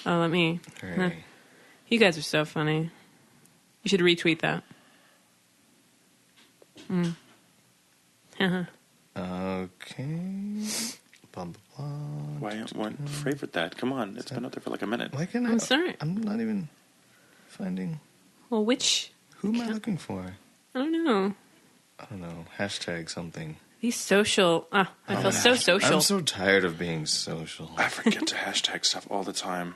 Oh, let me. Hooray. You guys are so funny. You should retweet that. Okay. Blah, blah, blah. Why favorite that? Come on, it's been out there for like a minute. Why can't I? I'm sorry. I'm not even finding. Well, which? Who am I looking for? I don't know. I don't know. Hashtag something. These social. I feel so social. I'm so tired of being social. I forget to hashtag stuff all the time.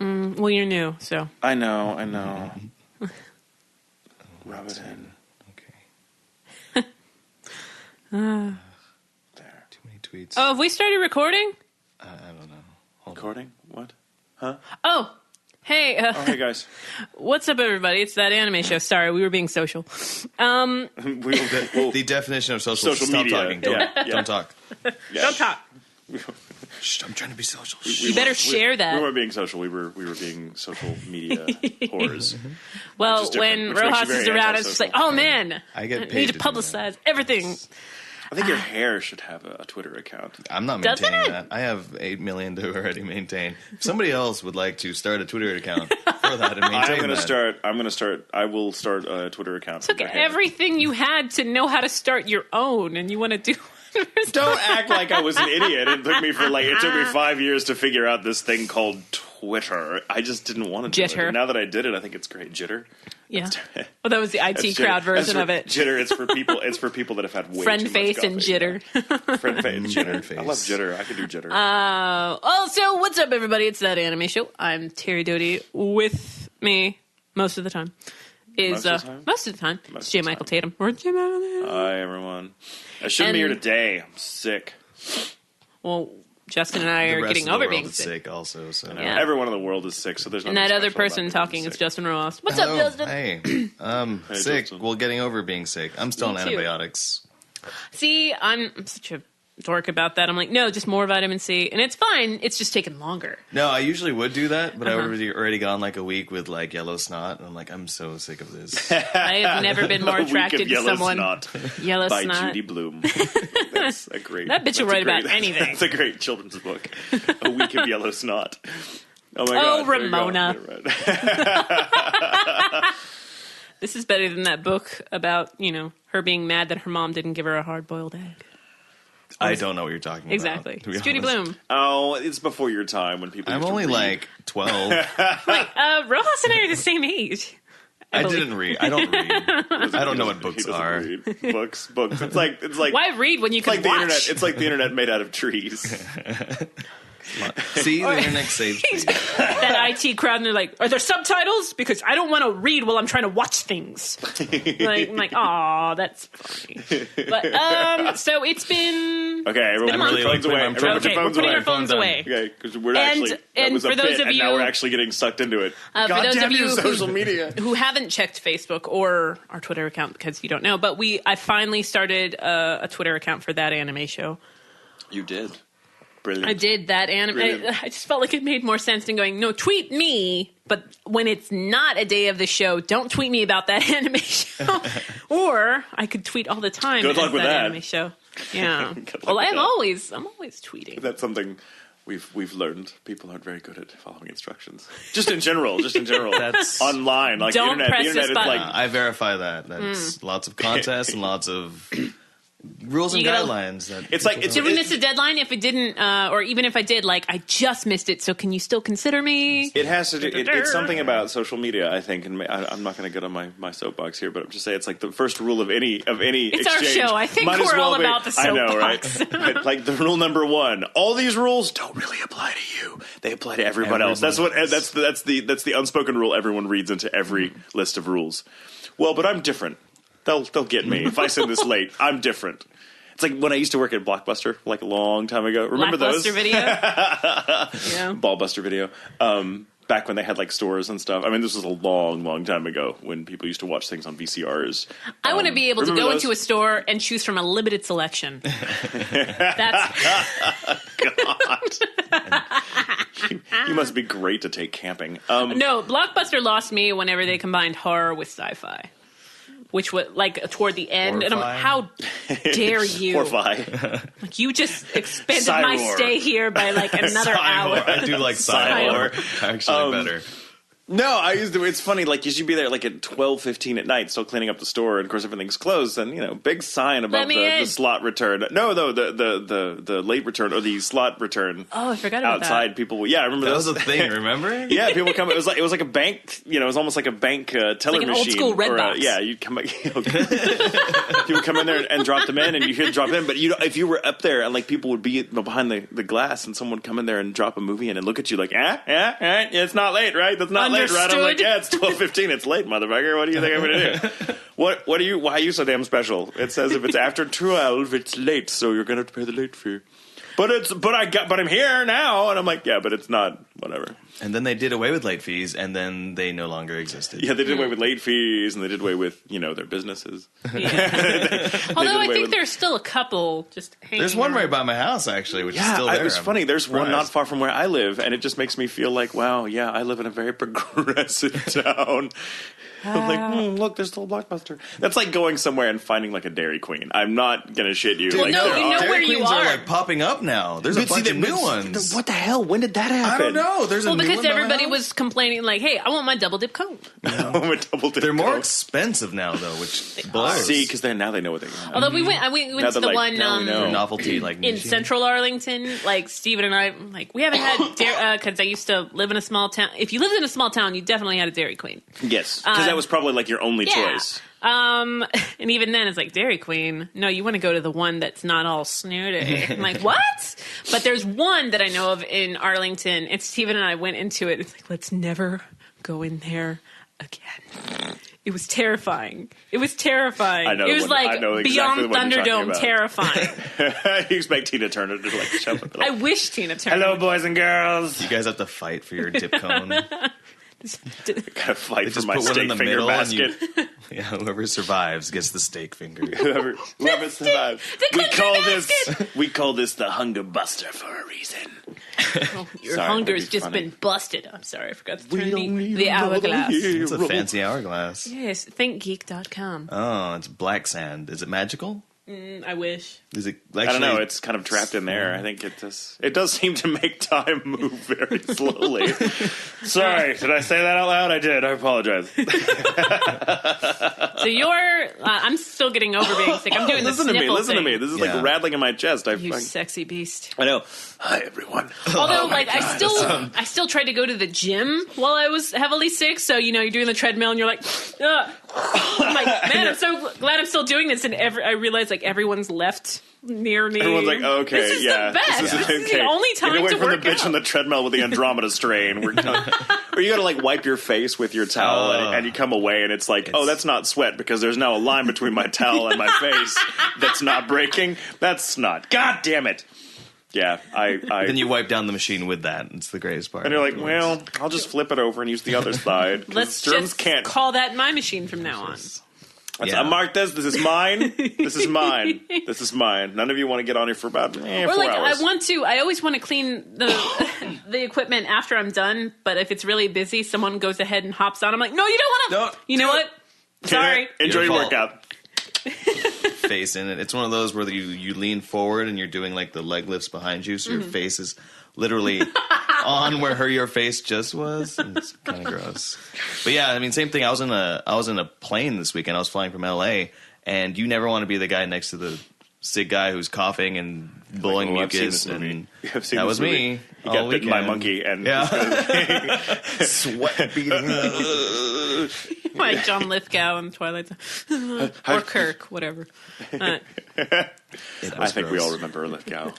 Well, you're new, so. I know. Rub it in. Okay. There. Too many tweets. Oh, have we started recording? I don't know. Hold on. Recording? What? Huh? Oh, hey. Hey guys. What's up, everybody? It's that anime show. Sorry, we were being social. The definition of social Social media. Stop talking. Don't talk. Don't talk. Shh, I'm trying to be social. You better share that. We weren't being social. We were being social media whores. Well, Which is when different, which makes Rojas you is very around, it's just like, antisocial. oh man, I get need paid to to do that. publicize everything. I think your hair should have a Twitter account. I'm not Doesn't maintaining it? that. I have 8 million to already maintain. If somebody else would like to start a Twitter account for that and maintain I will start a Twitter account. Took for my hair. everything you had to know how to start your own, and you want to do. Don't act like I was an idiot. It took me 5 years to figure out this thing called Twitter. I just didn't want to do Jitter. it. And now that I did it, I think it's great. Jitter. Yeah. Well, that was the IT That's crowd Jitter. version That's of it. Jitter. It's for people. It's for people that have had way Friend too much face and coffee. jitter. Friend face and jitter. face. I love jitter. I could do jitter. So what's up, everybody? It's that anime show. I'm Terri Doty. With me most of the time is Most of the time? It's J. Michael Tatum. Or J. Michael Tatum. Hi everyone. I shouldn't be here today. I'm sick. Well, Justin and I The are rest getting of the over world being is sick. also. So. Yeah. Everyone in the world is sick, so there's And nothing that other special about person being talking is sick. Justin Rojas. What's Hello. up, Justin? Hey. Sick. Justin. Well, getting over being sick. I'm still on Me too. antibiotics. See, I'm such a dork about that. I'm like, no, just more vitamin C. And it's fine. It's just taking longer. No, I usually would do that, but I already gone like a week with like yellow snot, and I'm like, I'm so sick of this. I have never been more A Week of attracted to Yellow someone. Snot Yellow by snot. Judy Bloom. That's a great. That bitch will that's a write about great- anything. That's a great children's book. A Week of Yellow Snot. Oh my Oh, god! there you go. Ramona. Right. This is better than that book about, her being mad that her mom didn't give her a hard-boiled egg. I don't know what you're talking about. Exactly. to be It's Judy honest. Bloom. Oh, it's before your time when people. I'm used to only read. like 12. Wait, Rojas and I are the same age. I believe. didn't read. I don't read. I don't know what He books doesn't are. read. Books. It's like. Why read when you It's can like the watch? internet. It's like the internet made out of trees. See, the internet saves me. That IT crowd, and they're like, are there subtitles? Because I don't want to read while I'm trying to watch things. I'm like, aw, that's funny. But, so it's been... Okay, everyone, been a put your month. phones away. I'm Everyone, put Okay, your we're phones putting away. our phones away. Okay, because we're And- actually that and was a for those bit, of and you- now we're actually getting sucked into it. For God those damn of you, you social media. who haven't checked Facebook or our Twitter account because you don't know, but I finally started a Twitter account for that anime show. You did. Brilliant. I did that anime. Brilliant. I just felt like it made more sense than going, no, tweet me, but when it's not a day of the show, don't tweet me about that anime show. Or I could tweet all the time. Good luck as with that. anime show. Yeah. Good luck Well, with I'm that. always tweeting. That's something we've learned. People aren't very good at following instructions. Just in general. That's- online. Like Don't the internet. press The internet this is button. like I verify that. That's lots of contests and lots of rules and You gotta- guidelines. That It's like- people it's- Did don't- we miss a deadline? If it didn't, or even if I did, I just missed it. So can you still consider me? It has to do. It's something about social media, I think, and I'm not going to get on my soapbox here, but I'm just saying it's like the first rule of any It's our exchange. show. I think might as we're well all be- about the I know, right? soapbox. But, like the rule number one: all these rules don't really apply to you; they apply to everyone else. That's what. That's the unspoken rule everyone reads into every list of rules. Well, but I'm different. They'll get me if I send this late. I'm different. It's like when I used to work at Blockbuster, like a long time ago. Remember those? Blackbuster video. Yeah. Ballbuster Video. Back when they had like stores and stuff. I mean, this was a long, long time ago when people used to watch things on VCRs. I want to be able to remember go those? into a store and choose from a limited selection. That's You must be great to take camping. no. Blockbuster lost me whenever they combined horror with sci-fi. which was like toward the end, and I'm like, how dare you? Horrify. Like, you just expanded my Cywar. stay here by like another hour. I do like Cywar. Cywar. Actually better. No, I used to. It's funny. Like, you should be there like at 12:15 at night, still cleaning up the store, and of course everything's closed. And big sign above the slot return. No, the late return or the slot return. Oh, I forgot about outside. that. People, I remember That was a thing. Remember? Yeah, people come. It was like a bank. It was almost like a bank teller like an machine. old school red box. You'd come. People come in there and drop them in, and you could drop in. But if you were up there and like people would be behind the glass, and someone would come in there and drop a movie in and look at you like, it's not late, right? That's not late, right? I'm like, it's 12:15. It's late, motherfucker. What do you think I'm going to do? What are you? Why are you so damn special? It says if it's after 12, it's late, so you're going to have to pay the late fee. But I'm here now, and I'm like, yeah, but it's not. Whatever. And then they did away with late fees, and then they no longer existed. Yeah, they did away with late fees, and they did away with their businesses. Yeah. Although I think there's still a couple just hanging. There's one around. right by my house, actually, which is still there. It was funny. There's one surprised. not far from where I live, and it just makes me feel like, wow, yeah, I live in a very progressive town. I'm like, look, there's still a Blockbuster. That's like going somewhere and finding like a Dairy Queen. I'm not gonna shit you. Well, like, no, there you know are. where Dairy you Queens are. like popping up now. There's a bunch of new ones. What the hell? When did that happen? I don't know. There's a new because one by my everybody house. was complaining, like, "Hey, I want my double dip cone." They're more expensive now, though, which blows. See, because now they know what they got. Although we went to the one know. Novelty, like in machine. Central Arlington. Like Steven and I, like we haven't had because I used to live in a small town. If you lived in a small town, you definitely had a Dairy Queen. Yes, because that was probably like your only choice. And even then, it's like Dairy Queen. No, you want to go to the one that's not all snooty. I'm like, what? But there's one that I know of in Arlington. And Steven and I went into it. It's like, let's never go in there again. It was terrifying. It was terrifying. I know it was like exactly beyond Thunderdome terrifying. You expect Tina Turner to like jump up. I wish Tina Turner. Hello, boys and girls. You guys have to fight for your dip cone. Gotta fight for just my put one steak in the finger middle and basket. Yeah, whoever survives gets the steak finger. Whoever survives. The We call this the Hunger Buster for a reason. Oh, your Sorry, hunger's that'd be just funny. been busted. I'm sorry, I forgot to turn the hourglass. It's a fancy hourglass. Yes, thinkgeek.com. Oh, it's black sand. Is it magical? I wish. Is it? I don't know. It's kind of trapped in there. I think it does seem to make time move very slowly. Sorry, did I say that out loud? I did. I apologize. So I'm still getting over being sick. I'm doing Listen the to me. sniffle Listen to thing. me. This is Yeah. like rattling in my chest. You sexy beast. I know. Hi, everyone. Although, I still tried to go to the gym while I was heavily sick. So, you're doing the treadmill and you're like, ugh. I'm like, man, I'm so glad I'm still doing this. And I realize, like, everyone's left near me. Everyone's like, okay, this is yeah. the best. This is the only time Get away to from work the bitch out. on the treadmill with the Andromeda strain. Or you gotta like wipe your face with your towel and you come away and it's like, oh, that's not sweat because there's now a line between my towel and my face that's not breaking. That's snot. God damn it. Yeah, I Then you wipe down the machine with that. It's the greatest part. and you're like, well, I'll just flip it over and use the other side. 'cause Let's germs just can't. call that my machine from now on. Yeah. I marked this. This is mine. This is mine. This is mine. None of you want to get on here for about 4 Or like hours. I always want to clean the equipment after I'm done, but if it's really busy, someone goes ahead and hops on. I'm like, no, you don't want to. You know what? Sorry. Enjoy your fault. workout. Face in it. It's one of those where you lean forward and you're doing like the leg lifts behind you, so Mm-hmm. your face is literally on where your face just was. It's kind of gross. But yeah, I mean, same thing. I was in a plane this weekend. I was flying from LA, and you never want to be the guy next to the sick guy who's coughing and blowing I've seen mucus. this movie. And I've seen that this was movie. me. He got bitten by a monkey and Sweat beating up. Like John Lithgow in Twilight Zone. Or Kirk, whatever. I think we all remember Lithgow.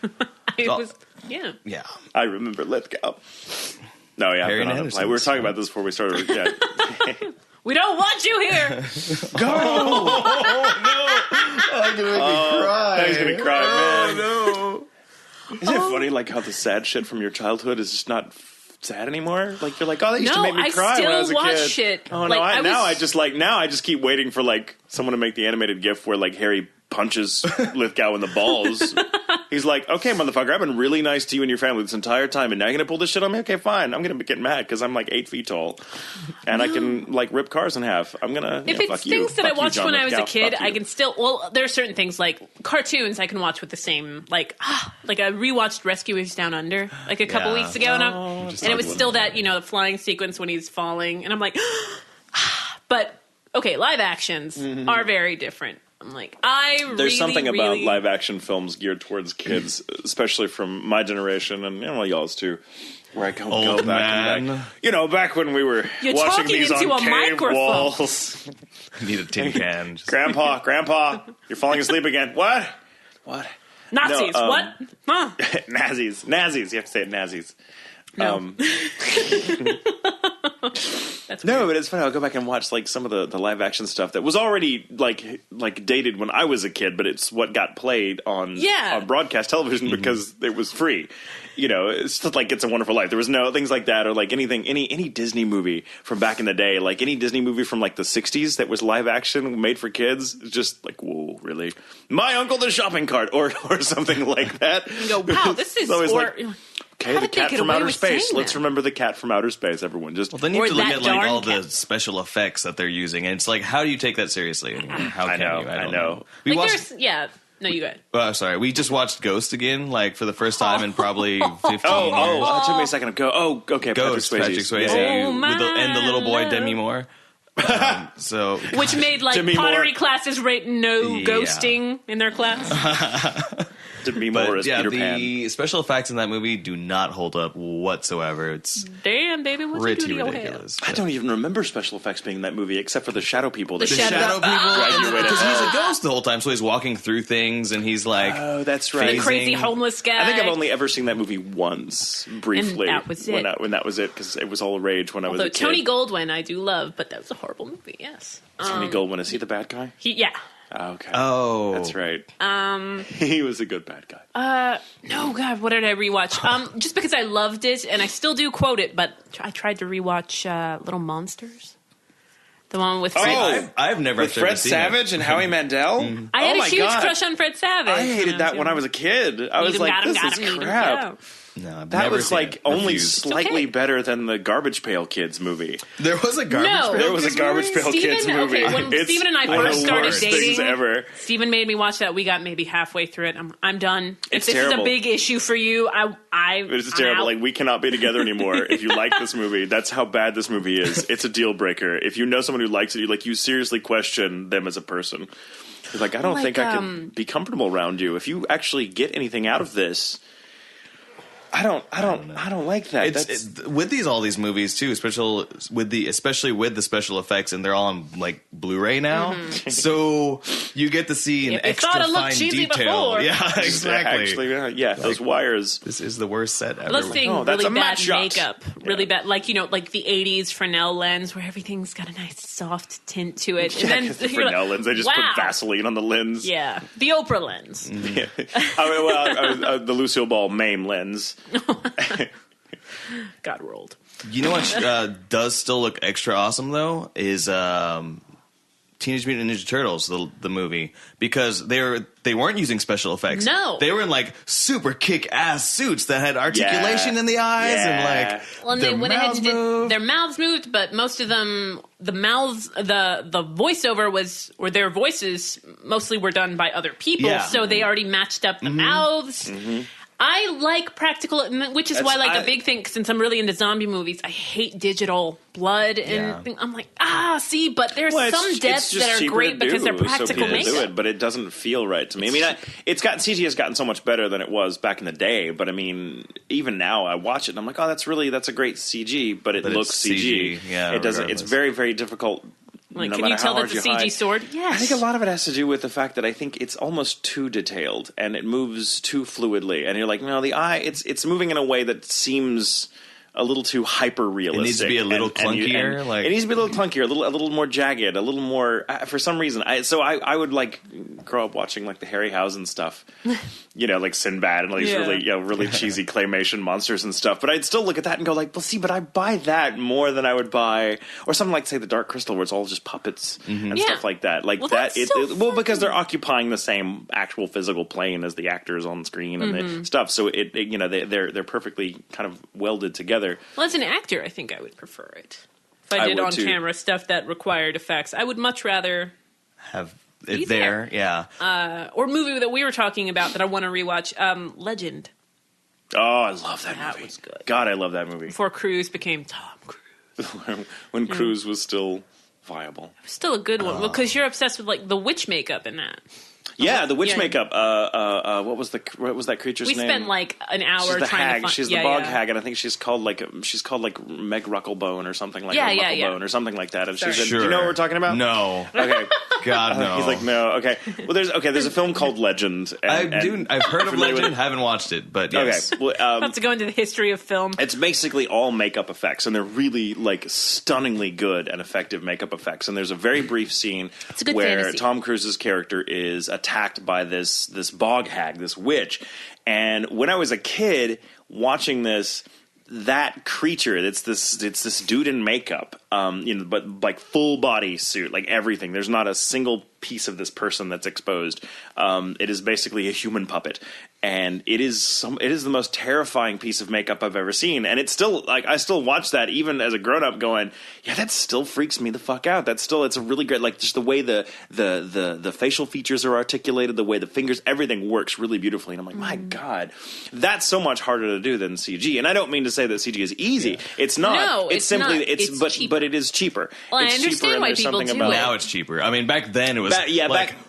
It was, yeah. Yeah. I remember Lithgow. No, yeah, Harry I've been on a Anderson. plane. We were talking about this before we started. Yeah. We don't want you here. I'm gonna make me cry. He's gonna cry, man. No. Isn't it funny, like how the sad shit from your childhood is just not sad anymore? Like you're like, oh, that used to make me cry when I was a watch kid. shit. Oh no, Like, now I just keep waiting for like someone to make the animated GIF where like Harry punches Lithgow in the balls. He's like, okay, motherfucker, I've been really nice to you and your family this entire time, and now you're gonna pull this shit on me? Okay, fine. I'm gonna get mad because I'm like 8 feet tall, and I can like rip cars in half. I'm gonna. If it's fuck things you. that I Fuck you, watched John when I was a Lithgow. kid, Fuck you. I can still. Well, there are certain things like cartoons I can watch with the same. Like I rewatched Rescuers Down Under like a couple weeks ago, and it was still that the flying sequence when he's falling, and I'm like, but okay, live actions are very different. I'm like, There's something about live action films geared towards kids, especially from my generation and y'all's too, where I can go back and back. Back when we were You're watching talking these into on a cave microphone. walls. I need a tin can. Grandpa, you're falling asleep again. What? Nazis. No, What? Huh? Nazis. You have to say it, Nazis. No. That's No, weird. but it's funny. I'll go back and watch like some of the live action stuff that was already like dated when I was a kid, but it's what got played on broadcast television because it was free. It's just like It's a Wonderful Life. There was no things like that or like anything, any Disney movie from back in the day, like any Disney movie from like the 60s that was live action made for kids. It's just like, whoa, really? My Uncle the Shopping Cart or something like that. You go, wow, this is always like, okay, how the did they cat get from away outer with space. saying Let's that? remember the cat from outer space, everyone. Just Then you Or have to look that at like darn all cat. the special effects that they're using, and it's like, how do you take that seriously? How I can know, you? I don't know. We Like watched. no, you go ahead. Oh, sorry. We just watched Ghost again, like for the first time in probably 15 years. it took me a second to go. Oh, okay, Ghost, Patrick Swayze, Oh, and the little boy my Demi Moore. So Which made like Demi pottery Moore. classes rate no Yeah. ghosting in their class. Demi but Moore as yeah, Peter the Pan. special effects in that movie do not hold up whatsoever. It's Damn, baby, what'd you do pretty to your hair? ridiculous. I don't even remember special effects being in that movie except for the shadow people. The that shadow- Shadow people, Graduated. because he's a ghost the whole time, so he's walking through things, and he's like, Oh, that's right. The crazy homeless guy. I think I've only ever seen that movie once, briefly. And that was it. When that was it, because it was all a rage when I was Although a kid. Tony Goldwyn, I do love, but that was a horrible movie. Yes, Tony Goldwyn, is he the bad guy? yeah. Okay. oh, That's right. He was a good bad guy. No, God, what did I rewatch? Just because I loved it, and I still do quote it, but I tried to rewatch Little Monsters, the one with Fred. I've never With actually Fred seen Savage and Howie Mandel? I had oh a my huge God. crush on Fred Savage. I hated that when I was a kid. I was like, this is crap. No, I've That never was seen like it. only Refused. slightly okay. better than the Garbage Pail Kids movie. There was a garbage. No. Pail There was a Kids Garbage movie? Pail Kids Steven, movie. okay, when It's Steven and I one of first the started worst dating, things ever. Steven made me watch that. We got maybe halfway through it. I'm done. It's if this terrible. is a big issue for you, It's I'm terrible. out. Like, we cannot be together anymore. If you like this movie, that's how bad this movie is. It's a deal breaker. If you know someone who likes it, you seriously question them as a person. You're like, I don't think I can be comfortable around you. If you actually get anything out of this, I don't like that. With all these movies too, especially with the special effects, and they're all on like Blu-ray now, so you get to see an If you thought extra it looked fine cheesy detail. before. Yeah, exactly. Actually, those wires. This is the worst set ever. Let's think Oh, that's really a bad matte shot. makeup, really bad, like the '80s Fresnel lens where everything's got a nice soft tint to it, Yeah, and 'cause then the you're like, Fresnel lens. They just wow. put Vaseline on the lens. Yeah, the Oprah lens. Yeah. The Lucille Ball MAME lens. God rolled. You know what does still look extra awesome though is Teenage Mutant Ninja Turtles, the movie, because they weren't using special effects. No. They were in like super kick-ass suits that had articulation Yeah. in the eyes Yeah. and like Well, and their they went ahead mouths and did moved. their mouths moved, but most of them, the voiceover was, or their voices mostly were done by other people, Yeah. so they already matched up the mouths. I like practical, which is why, like, a big thing, since I'm really into zombie movies, I hate digital blood, and Yeah. I'm like, see, but there's Well, some deaths just that are cheaper great to because they're do, so practical people do makeup. it, but it doesn't feel right to me. I mean, CG has gotten so much better than it was back in the day. But I mean, even now, I watch it and I'm like, that's a great CG, but it looks it's CG. CG, yeah, it doesn't. It's regardless. very, very difficult. Like, no can you matter tell how that's a hard you CG hide. sword? Yes. I think a lot of it has to do with the fact that I think it's almost too detailed and it moves too fluidly, and you're like, no, the eye, it's moving in a way that seems a little too hyper realistic. It needs to be a little clunkier. It needs to be a little clunkier, a little more jagged, a little more. For some reason, I would like grow up watching like the Harryhausen stuff, like Sinbad and all these really cheesy claymation monsters and stuff. But I'd still look at that and go like, well, see, but I buy that more than I would buy, or something like say the Dark Crystal, where it's all just puppets and stuff like that. Like that. Because they're occupying the same actual physical plane as the actors on screen and the stuff. So they're perfectly kind of welded together. Well, as an actor, I think I would prefer it. If I did on-camera stuff that required effects, I would much rather have it there. Yeah. Or movie that we were talking about that I want to rewatch, Legend. Oh, I love that movie. That was good. God, I love that movie. Before Cruise became Tom Cruise. When Cruise was still viable. It was still a good one, because you're obsessed with like the witch makeup in that. Yeah, the witch makeup. What was that creature's name? We spent like an hour she's the trying hag. to find. She's the bog hag, and I think she's called like Meg Rucklebone or something like Rucklebone or something like that. And she's do you know what we're talking about? No. Okay. God no. He's like no. Okay. Well, there's a film called Legend. I've heard of Legend, haven't watched it, but yes. Okay. Well, I'll have to go into the history of film. It's basically all makeup effects, and they're really like stunningly good and effective makeup effects. And there's a very brief scene where fantasy. Tom Cruise's character is attacked by this bog hag, this witch. And when I was a kid watching this, that creature, it's this dude in makeup, but like full body suit, like everything. There's not a single piece of this person that's exposed. It is basically a human puppet. And it is the most terrifying piece of makeup I've ever seen. And it's still like I still watch that even as a grown up, going, yeah, that still freaks me the fuck out. It's a really great, like just the way the facial features are articulated, the way the fingers, everything works really beautifully. And I'm like, my God, that's so much harder to do than CG. And I don't mean to say that CG is easy. Yeah. It's not. No, it's simply not. It's but it is cheaper. Well, it's I understand cheaper, why people do it. Now it's cheaper. I mean, back then it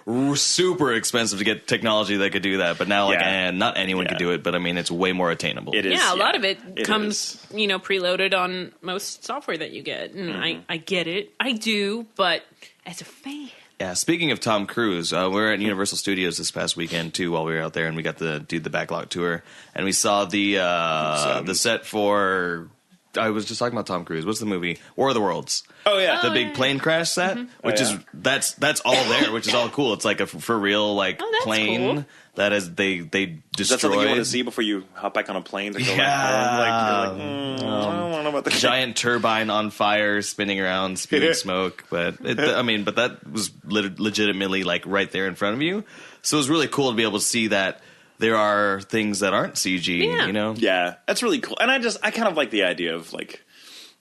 was super expensive to get technology that could do that. But now, not anyone could do it, but I mean, it's way more attainable. It is. Yeah, a lot of it comes, preloaded on most software that you get. And I get it. I do, but as a fan. Yeah, speaking of Tom Cruise, we were at Universal Studios this past weekend, too, while we were out there, and we got to do the backlot tour. And we saw the set for... I was just talking about Tom Cruise. What's the movie? War of the Worlds. Oh yeah, the big plane crash set, which is that's all there, which is all cool. It's like a for real plane cool. that is they destroyed. Is that something you want to see before you hop back on a plane to go back home? I don't know about the giant turbine on fire, spinning around, spewing smoke. But but that was legitimately like right there in front of you. So it was really cool to be able to see that. There are things that aren't CG, Yeah, that's really cool. And I kind of like the idea of like,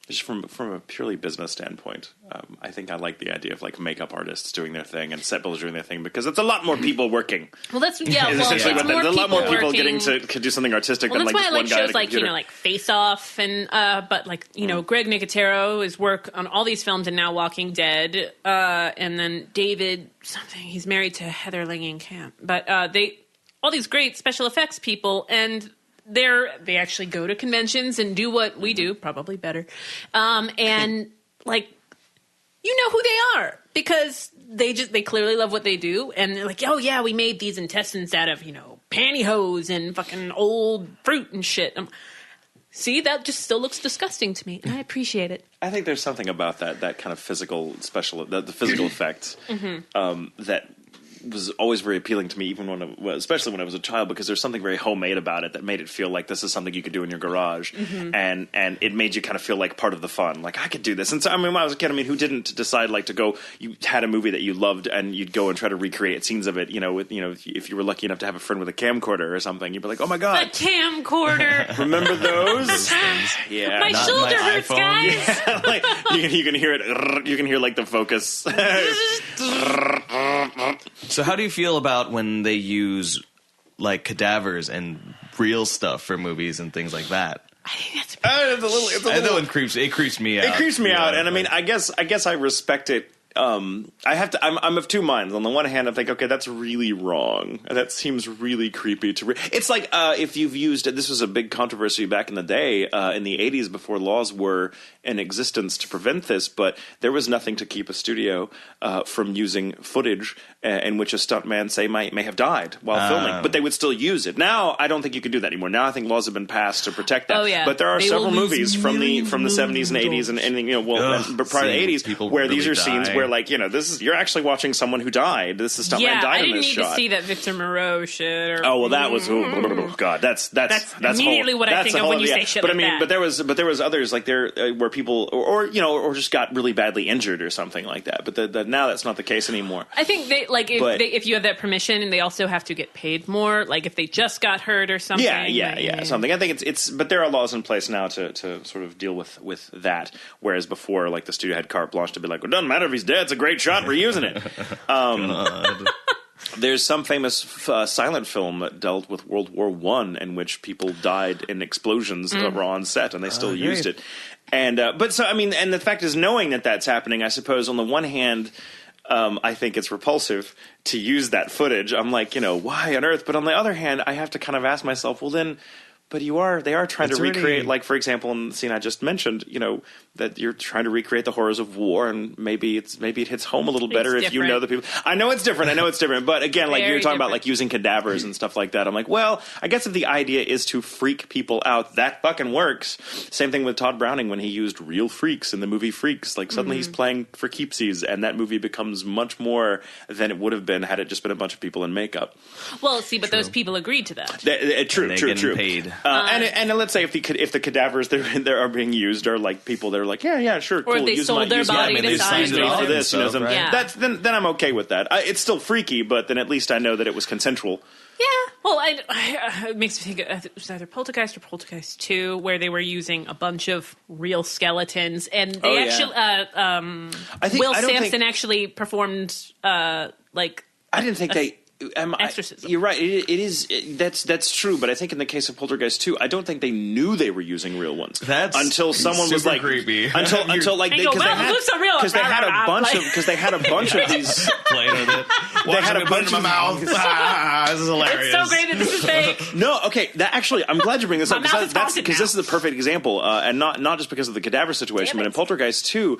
just from a purely business standpoint, I think I like the idea of like makeup artists doing their thing and set builders doing their thing because it's a lot more people working. Well, that's There's a lot more people getting to do something artistic than like just one guy. That's why I like shows like Face Off and but Greg Nicotero, his work on all these films and now Walking Dead, and then David something. He's married to Heather Langenkamp, but all these great special effects people, and they actually go to conventions and do what we do, probably better. And like, you know who they are because they clearly love what they do, and they're like, oh yeah, we made these intestines out of pantyhose and fucking old fruit and shit. See, that just still looks disgusting to me, and I appreciate it. I think there's something about that kind of physical the physical effects that was always very appealing to me, even especially when I was a child, because there's something very homemade about it that made it feel like this is something you could do in your garage, and it made you kind of feel like part of the fun. Like I could do this, and so when I was a kid, who didn't decide to go? You had a movie that you loved, and you'd go and try to recreate scenes of it. If you were lucky enough to have a friend with a camcorder or something, you'd be like, oh my god, a camcorder! Remember those? Yeah, my shoulder hurts, guys. Yeah, like you can hear it. You can hear like the focus. So how do you feel about when they use like cadavers and real stuff for movies and things like that? I think that's it's a little. I know it creeps me out. It creeps me out, and I mean, I guess I respect it I'm of two minds. On the one hand, I think, okay, that's really wrong. That seems really creepy to it's like if you've used this was a big controversy back in the day in the 80s before laws were in existence to prevent this, but there was nothing to keep a studio from using footage in which a stuntman may have died while filming, but they would still use it. Now I don't think you can do that anymore. Now I think laws have been passed to protect that. Oh, yeah. But there are They several will lose movies from the millions 70s and 80s and but prior to the 80s where these are scenes where you're actually watching someone who died. This is stuntman died in this shot. I didn't need to see that Victor Moreau shit. That was God. That's immediately what I think of when you say shit like that. But there was others like there where people or just got really badly injured or something like that. But now that's not the case anymore. I think if you have that permission, and they also have to get paid more. Like if they just got hurt or something. Yeah, something. I think it's but there are laws in place now to sort of deal with that. Whereas before, like the studio had carte blanche to be like, well, it doesn't matter if he's dead. It's a great shot. We're using it. There's some famous silent film that dealt with World War I in which people died in explosions that were on set, and they still used it. And and the fact is, knowing that that's happening, I suppose on the one hand, I think it's repulsive to use that footage. I'm like, why on earth? But on the other hand, I have to kind of ask myself, well, then. But they are trying to recreate, like, for example, in the scene I just mentioned, that you're trying to recreate the horrors of war, and maybe it hits home a little better if you know the people. I know it's different. But again, like you're talking about, like using cadavers and stuff like that. I'm like, well, I guess if the idea is to freak people out, that fucking works. Same thing with Todd Browning when he used real freaks in the movie Freaks. Like suddenly he's playing for keepsies, and that movie becomes much more than it would have been had it just been a bunch of people in makeup. Well, see, but those people agreed to that. True. Paid. And let's say if the cadavers that are being used are like people that are like, yeah, sure, cool. Or they sold their body to sign for this. Stuff, right? Then I'm okay with that. It's still freaky, but then at least I know that it was consensual. Yeah, well, it makes me think it was either Poltergeist or Poltergeist 2, where they were using a bunch of real skeletons, and they Will Sampson actually performed I didn't think they. Exorcism. You're right. It is. That's true. But I think in the case of Poltergeist 2, I don't think they knew they were using real ones. That's until someone was like creepy. Until like because they had a bunch of these playing with it. They had a bunch in my mouth. This is hilarious. It's so great that this is fake. No, okay. That actually, I'm glad you bring this up because this is the perfect example, and not just because of the cadaver situation, but in Poltergeist 2,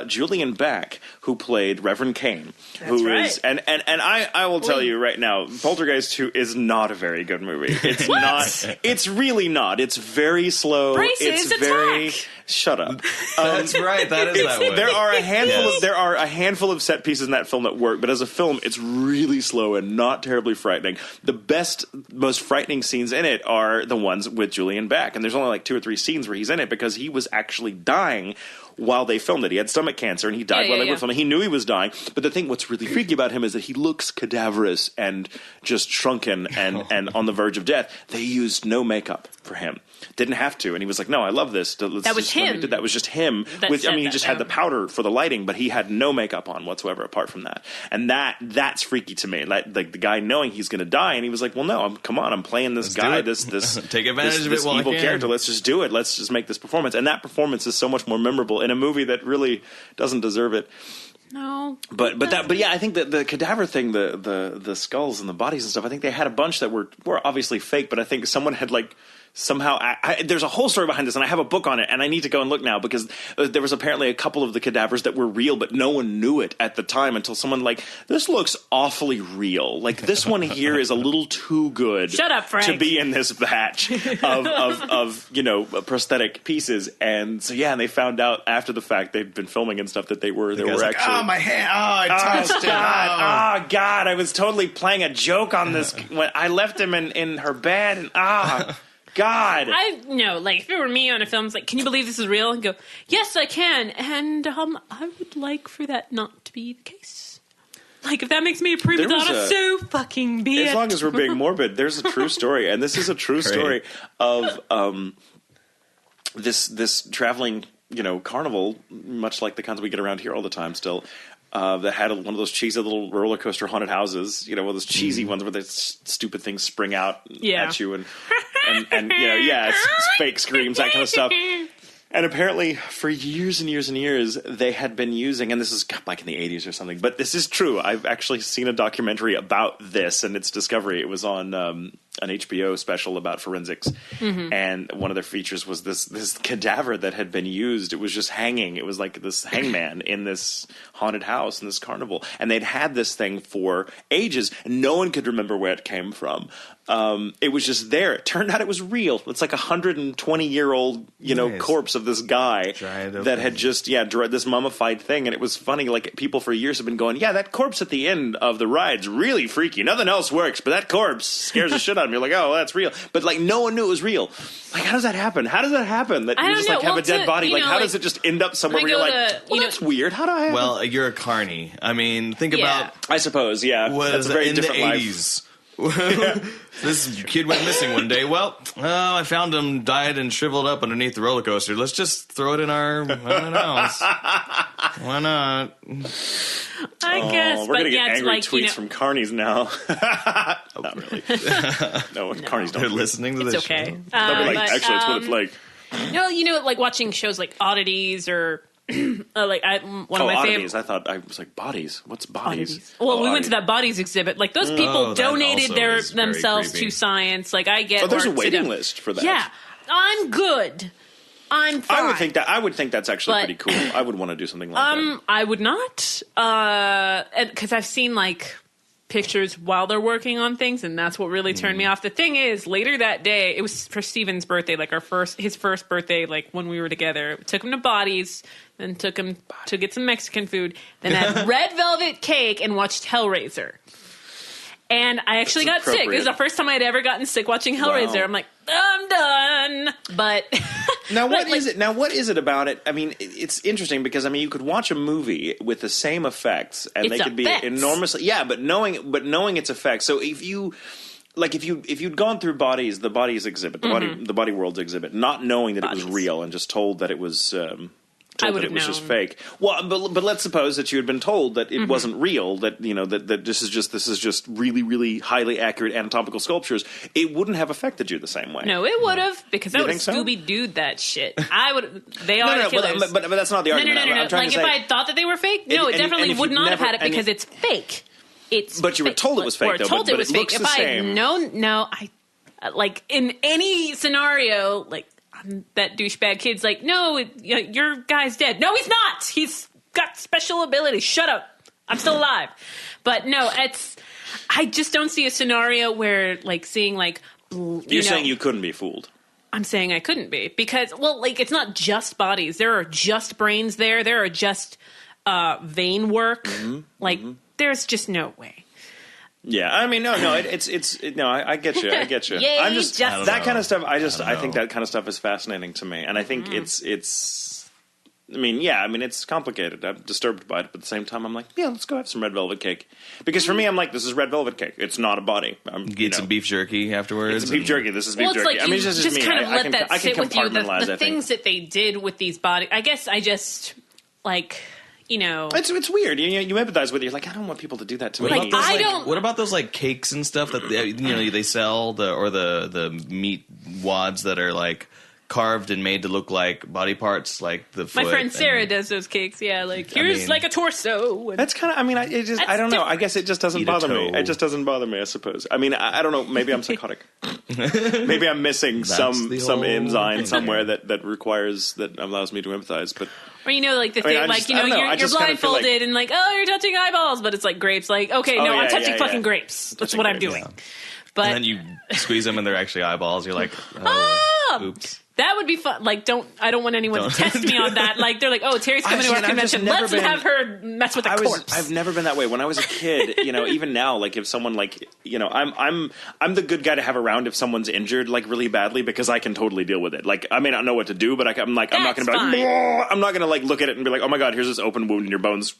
Julian Beck, who played Reverend Kane, is and I will tell you right now, Poltergeist 2 is not a very good movie. It's not. It's really not. It's very slow. Braces, it's very. Shut up. That's right. That is that way. There are a handful of set pieces in that film that work, but as a film, it's really slow and not terribly frightening. The best, most frightening scenes in it are the ones with Julian Beck, and there's only like 2 or 3 scenes where he's in it because he was actually dying while they filmed it. He had stomach cancer, and he died while they were filming. He knew he was dying, but what's really freaky about him is that he looks cadaverous and just shrunken and on the verge of death. They used no makeup for him. Didn't have to, and he was like, "No, I love this." That was him. That was just him. He just had the powder for the lighting, but he had no makeup on whatsoever apart from that. And that's freaky to me. Like the guy knowing he's going to die, and he was like, "Well, no, I'm playing this guy, this take advantage of it. This evil character. Let's just do it. Let's just make this performance." And that performance is so much more memorable in a movie that really doesn't deserve it. No, but yeah, I think that the cadaver thing, the skulls and the bodies and stuff, I think they had a bunch that were obviously fake, but I think someone had somehow there's a whole story behind this, and I have a book on it, and I need to go and look now because there was apparently a couple of the cadavers that were real, but no one knew it at the time until someone this looks awfully real. Like this one here is a little too good. Shut up, Frank. To be in this batch of prosthetic pieces, and so and they found out after the fact they'd been filming and stuff that they were actually. Oh, my hand! Oh, I touched it! God! Oh God! I was totally playing a joke on this when I left him in her bed, and God. I know, if it were me on a film, it's like, can you believe this is real? And go, yes, I can. And I would like for that not to be the case. If that makes me a prima donna, so fucking be it. As long as we're being morbid, there's a true story. And this is a true story of this traveling, carnival, much like the kinds we get around here all the time still. That had one of those cheesy little roller coaster haunted houses, one of those cheesy ones where the stupid things spring out at you and it's fake screams, that kind of stuff. And apparently, for years and years and years, they had been using, and this is like in the 80s or something, but this is true. I've actually seen a documentary about this and its discovery. It was on an HBO special about forensics, and one of their features was this cadaver that had been used. It was just hanging. It was like this hangman in this haunted house in this carnival, and they'd had this thing for ages, and no one could remember where it came from. It was just there. It turned out it was real. It's like 120-year-old, corpse of this guy that had just, this mummified thing. And it was funny, like, people for years have been going, yeah, that corpse at the end of the ride's really freaky. Nothing else works, but that corpse scares the shit out of me. You're like, oh, well, that's real. But, like, no one knew it was real. Like, how does that happen? How does that happen? That you just, like, have a dead body? Like, how does it just end up somewhere where you're like, that's weird. How do I have Well, you're a carny. I mean, think about... I suppose, yeah. That's a very different life. This kid went missing one day. Well, I found him died and shriveled up underneath the roller coaster. Let's just throw it in our house. Why not? I guess. We're going to get angry like, tweets from carnies now. Not really. No, carnies don't. They're listening to this. It's okay. Show. They'll be like, actually, it's what it's like. No, like watching shows like Oddities or... one of my Oddities. I thought I was like bodies. What's bodies? Well, we went to that bodies exhibit. Like those people donated themselves to science. Like I get. Oh, there's a waiting list for that. Yeah, I'm good. I'm fine. I would think that's actually pretty cool. I would want to do something like that. I would not, because I've seen like pictures while they're working on things, and that's what really turned me off. The thing is, later that day, it was for Steven's birthday, like his first birthday, like when we were together. Took him to Bodies, then took him to get some Mexican food, then had red velvet cake and watched Hellraiser. And I actually got sick. It was the first time I'd ever gotten sick watching Hellraiser. Wow. I'm like, I'm done. But now, what is it? Now, what is it about it? I mean, it's interesting because you could watch a movie with the same effects, and they could be enormously, but knowing its effects. So if you'd gone through Bodies, the Bodies exhibit, the Body Worlds exhibit, not knowing that it was real and just told that it was. I would have known. Just fake. Well, but let's suppose that you had been told that it wasn't real. That that this is just really, really highly accurate anatomical sculptures. It wouldn't have affected you the same way. No, it would have because I would have Scooby-Dooed that shit. I would. They are the killers. But that's not the argument. No. Like if I had thought that they were fake, no, it definitely would not have had it because it's fake. But you were told it was fake. Though. Told it was fake. If I had known, I like in any scenario, like. That douchebag kid's like, no, your guy's dead. No, he's not. He's got special abilities. Shut up. I'm still alive. But no, I just don't see a scenario where like seeing like. You're saying you couldn't be fooled. I'm saying I couldn't be because, well, like it's not just bodies. There are just brains there. There are just vein work. There's just no way. Yeah, I mean, no, it's no, I get you. Yay, I'm just that kind of stuff. I think that kind of stuff is fascinating to me, and I think it's. I mean, it's complicated. I'm disturbed by it, but at the same time, I'm like, yeah, let's go have some red velvet cake. Because for me, I'm like, this is red velvet cake. It's not a body. Get some beef jerky afterwards. It's beef jerky. This is beef jerky. Like it's just me. Kind of let that sit with you. The things that they did with these bodies. I guess I just like. It's weird. You empathize with it. You're like, I don't want people to do that to me. Like, I don't. What about those like cakes and stuff that they sell the meat wads that are like carved and made to look like body parts, like the foot. My friend Sarah does those cakes. Yeah, like here's like a torso. That's kind of. I mean, I don't know. I guess it just doesn't bother me. It just doesn't bother me. I suppose. I mean, I don't know. Maybe I'm psychotic. Maybe I'm missing some enzyme somewhere that allows me to empathize. But. Or like the thing, you're blindfolded and like, oh, you're touching eyeballs, but it's like grapes. Like, okay, I'm touching fucking grapes. That's what I'm doing. Yeah. But and then you squeeze them and they're actually eyeballs. You're like, oops. That would be fun. Like, I don't want anyone to test me on that. Like, they're like, oh, Terry's coming to our convention. Let's have her mess with a corpse. I've never been that way. When I was a kid, even now, like if someone like, I'm the good guy to have around if someone's injured like really badly because I can totally deal with it. Like, I may not know what to do, but I'm not going to be like, I'm not going to like look at it and be like, oh my God, here's this open wound and your bones,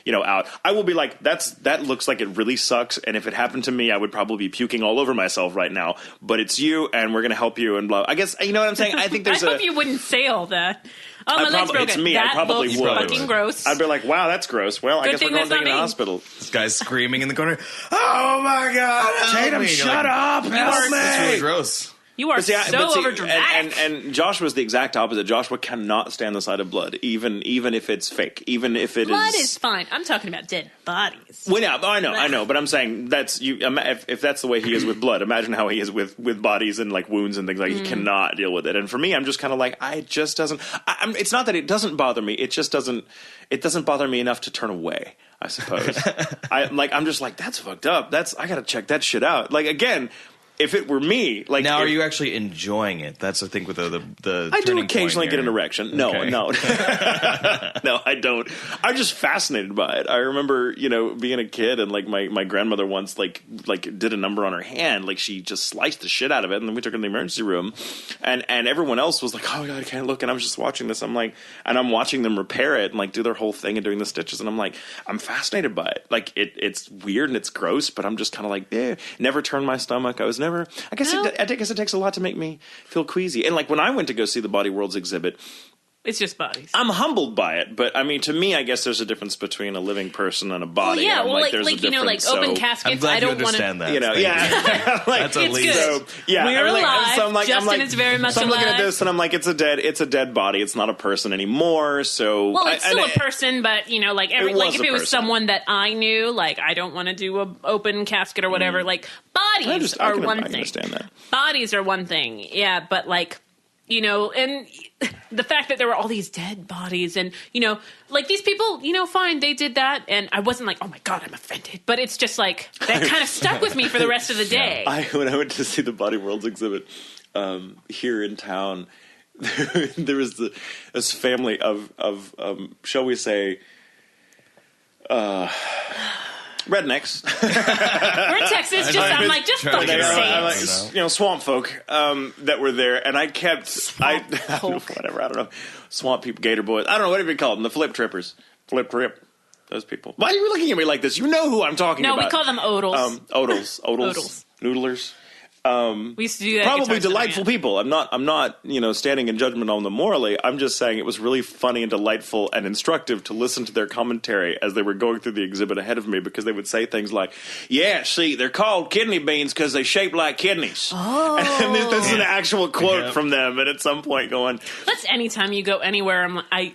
out. I will be like, that looks like it really sucks. And if it happened to me, I would probably be puking all over myself right now. But it's you, and we're going to help you and blah. I guess you know what I'm saying. I think there's I hope you wouldn't say all that. Oh, my leg's broken. It's me. That I probably would. Fucking gross. I'd be like, wow, that's gross. Well, I guess we're going to the hospital. This guy's screaming in the corner. Oh my God! Tatum, shut up! Help me! That's really gross. You are overdramatic. And Joshua's the exact opposite. Joshua cannot stand the sight of blood, even if it's fake, even if it blood is fine. I'm talking about dead bodies. Well, yeah, I know, but I'm saying that's you. If that's the way he is with blood, imagine how he is with bodies and like wounds and things. Like he cannot deal with it. And for me, I'm just kind of like, it's not that it doesn't bother me. It just doesn't. It doesn't bother me enough to turn away, I suppose. I'm just like, that's fucked up. I gotta check that shit out. Like again. If it were me, like now, are you actually enjoying it? That's the thing with the. I do occasionally get an erection. No, okay. no, no, I don't. I'm just fascinated by it. I remember, being a kid and like my grandmother once like did a number on her hand, like she just sliced the shit out of it, and then we took her to the emergency room, and everyone else was like, oh my God, I can't look, and I was just watching this. I'm like, and I'm watching them repair it and like do their whole thing and doing the stitches, and I'm like, I'm fascinated by it. Like it's weird and it's gross, but I'm just kind of like, never turned my stomach. I guess it takes a lot to make me feel queasy. And like when I went to go see the Body Worlds exhibit, it's just bodies. I'm humbled by it, but I mean, to me, I guess there's a difference between a living person and a body. Well, yeah, open I'm caskets. glad I don't you want understand to. that. Yeah, like, that's at it's least. good. So, yeah, we're alive. So Justin is very much I'm alive. looking at this and I'm like, it's a dead body. It's not a person anymore. So well, it's still a person, but if it was someone that I knew, like I don't want to do a open casket or whatever. Like bodies are one thing. I understand that. Bodies are one thing. Yeah, but like. And the fact that there were all these dead bodies and, these people, fine, they did that. And I wasn't like, oh my God, I'm offended. But it's just like, that kind of stuck with me for the rest of the day. When I went to see the Body Worlds exhibit here in town, there was this family of shall we say, rednecks. We're in Texas. I'm like, just fucking say it. Swamp folk that were there, and I kept whatever. I don't know, swamp people, gator boys. I don't know what do you call them. The flip trippers, flip trip. Those people. Why are you looking at me like this? You know who I'm talking about. No, we call them odals. Odals, noodlers. We used to do that. Probably delightful people. I'm not, standing in judgment on them morally. I'm just saying it was really funny and delightful and instructive to listen to their commentary as they were going through the exhibit ahead of me, because they would say things like, "Yeah, see, they're called kidney beans because they shape like kidneys." Oh, and this is an actual quote from them. And at some point, going, that's anytime you go anywhere.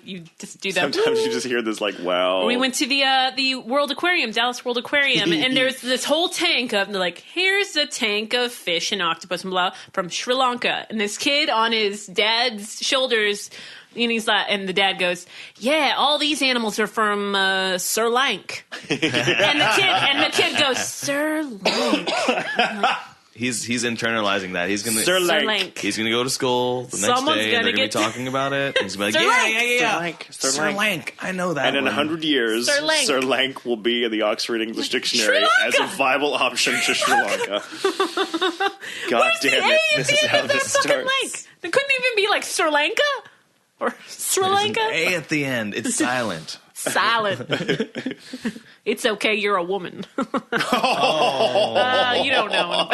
You just do that. Sometimes you just hear this like, "Wow." We went to the World Aquarium, Dallas World Aquarium, and there's this whole tank of like, here's a tank of fish and octopus and blah from Sri Lanka, and this kid on his dad's shoulders, and he's like, and the dad goes, "Yeah, all these animals are from Sri Lanka," and the kid goes, "Sri Lanka." He's internalizing that. He's gonna He's gonna go to school the next day. And they're gonna be talking about it. He's gonna be like, yeah. Sri Lanka. I know that. And in 100 years, Sri Lanka will be in the Oxford English Dictionary as a viable option to Sri Lanka. God damn it! This is how this starts. There couldn't even be like Sri Lanka or Sri Lanka. An A at the end. It's silent. Silent. It's okay, you're a woman. You don't know.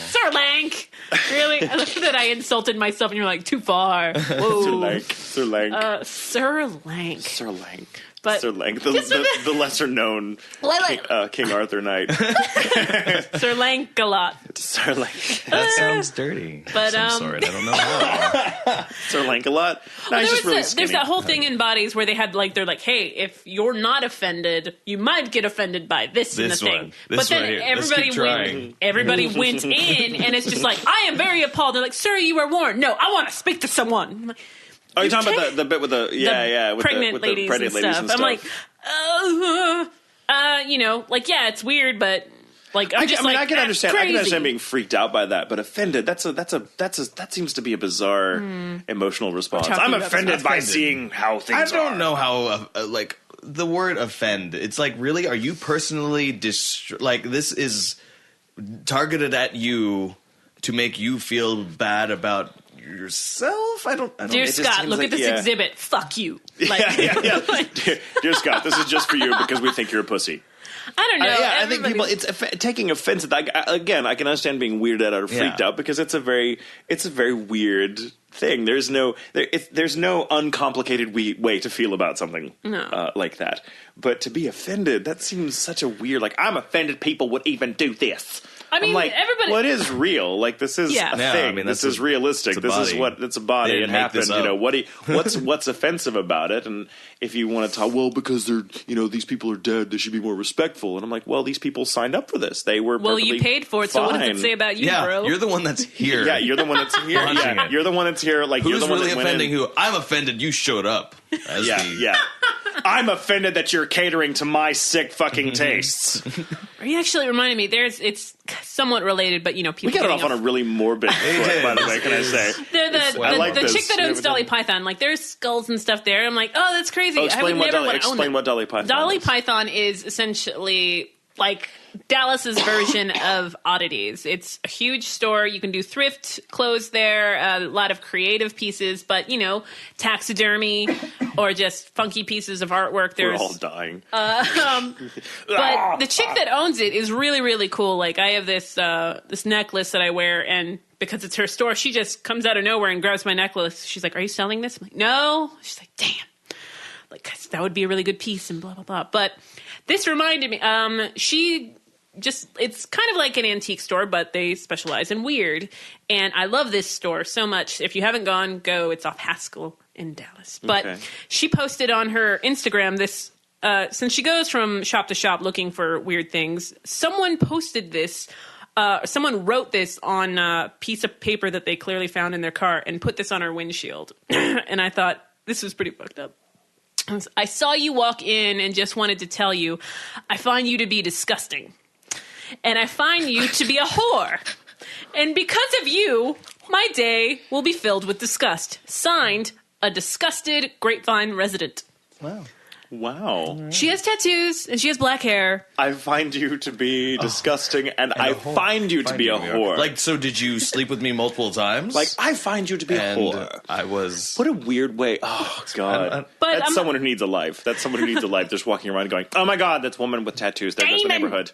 Sir Lank. Really? I love that I insulted myself and you're like, too far. Whoa. Sir Lank. Sir Lank. Sir Lank. But Sir Lank, the lesser known King Arthur knight. Sir Lank-a-lot. Sir Lank. That sounds dirty. But some sort. I don't know how. Sir Lank-a-lot. No, he's just really skinny. There's that whole thing in Bodies where they're like, hey, if you're not offended, you might get offended by this in the thing. But then everybody went in, and it's just like, I am very appalled. They're like, sir, you are warned. No, I want to speak to someone. Oh, you're talking about the bit with the with pregnant ladies and stuff. I'm like, it's weird, but like I can understand. crazy. I can understand being freaked out by that, but offended. That seems to be a bizarre emotional response. I'm offended by seeing how things are. I don't know how the word offend. It's like, really, are you personally this is targeted at you to make you feel bad about yourself? I don't. Dear Scott, look at this exhibit. Fuck you. Yeah. Dear Scott, this is just for you because we think you're a pussy. I don't know. I think people taking offense at that. Again, I can understand being weirded out or freaked out because it's a very weird thing. There's no uncomplicated way to feel about something like that. But to be offended, that seems such a weird. Like, I'm offended people would even do this. I mean, I'm like, everybody. well, it is real. Like, this is Yeah. a Yeah, thing. I mean, this that's is realistic. it's a This is body. what it's a body. They It didn't make happened. this You know, up. what's offensive about it? And if you want to talk, well, because they're, these people are dead, they should be more respectful. And I'm like, well, these people signed up for this. They were well, you perfectly paid for it, so what does it fine. say about you, Yeah, bro? you're the one that's here. Yeah, you're the one that's here. Watching Yeah, it. you're the one that's here. Like, you're Who's the one really that went offending in. who? I'm offended you showed up. As Yeah, the, yeah. I'm offended that you're catering to my sick fucking tastes. You actually reminded me. It's somewhat related, but people We got it getting off on a really morbid foot, by the way, can I say? I like the this. chick that owns Dolly Python. Like, there's skulls and stuff there. I'm like, oh, that's crazy. I would never want to own that. Explain what Dolly Python Dolly is. Python is essentially like Dallas's version of Oddities. It's a huge store. You can do thrift clothes there, a lot of creative pieces, but taxidermy or just funky pieces of artwork. We're There's all dying. but the chick that owns it is really, really cool. Like, I have this this necklace that I wear, and because it's her store, she just comes out of nowhere and grabs my necklace. She's like, "Are you selling this?" I'm like, "No." She's like, "Damn, like, 'cause that would be a really good piece," and blah blah blah. But this reminded me. It's kind of like an antique store, but they specialize in weird. And I love this store so much. If you haven't gone, go. It's off Haskell in Dallas. But Okay. she posted on her Instagram this. Since she goes from shop to shop looking for weird things, someone posted this. Someone wrote this on a piece of paper that they clearly found in their car and put this on her windshield. And I thought, this was pretty fucked up. I saw you walk in and just wanted to tell you, I find you to be disgusting. And I find you to be a whore. And because of you, my day will be filled with disgust. Signed, a disgusted Grapevine resident. Wow. She has tattoos and she has black hair. I find you to be disgusting, and I find you to be a whore. Like, so did you sleep with me multiple times? Like, I find you to be a and whore. I was. What a weird way. Oh, God. But That's I'm- someone who needs a life. That's someone who needs a life just walking around going, oh my God, that's a woman with tattoos. There goes the Damon. neighborhood.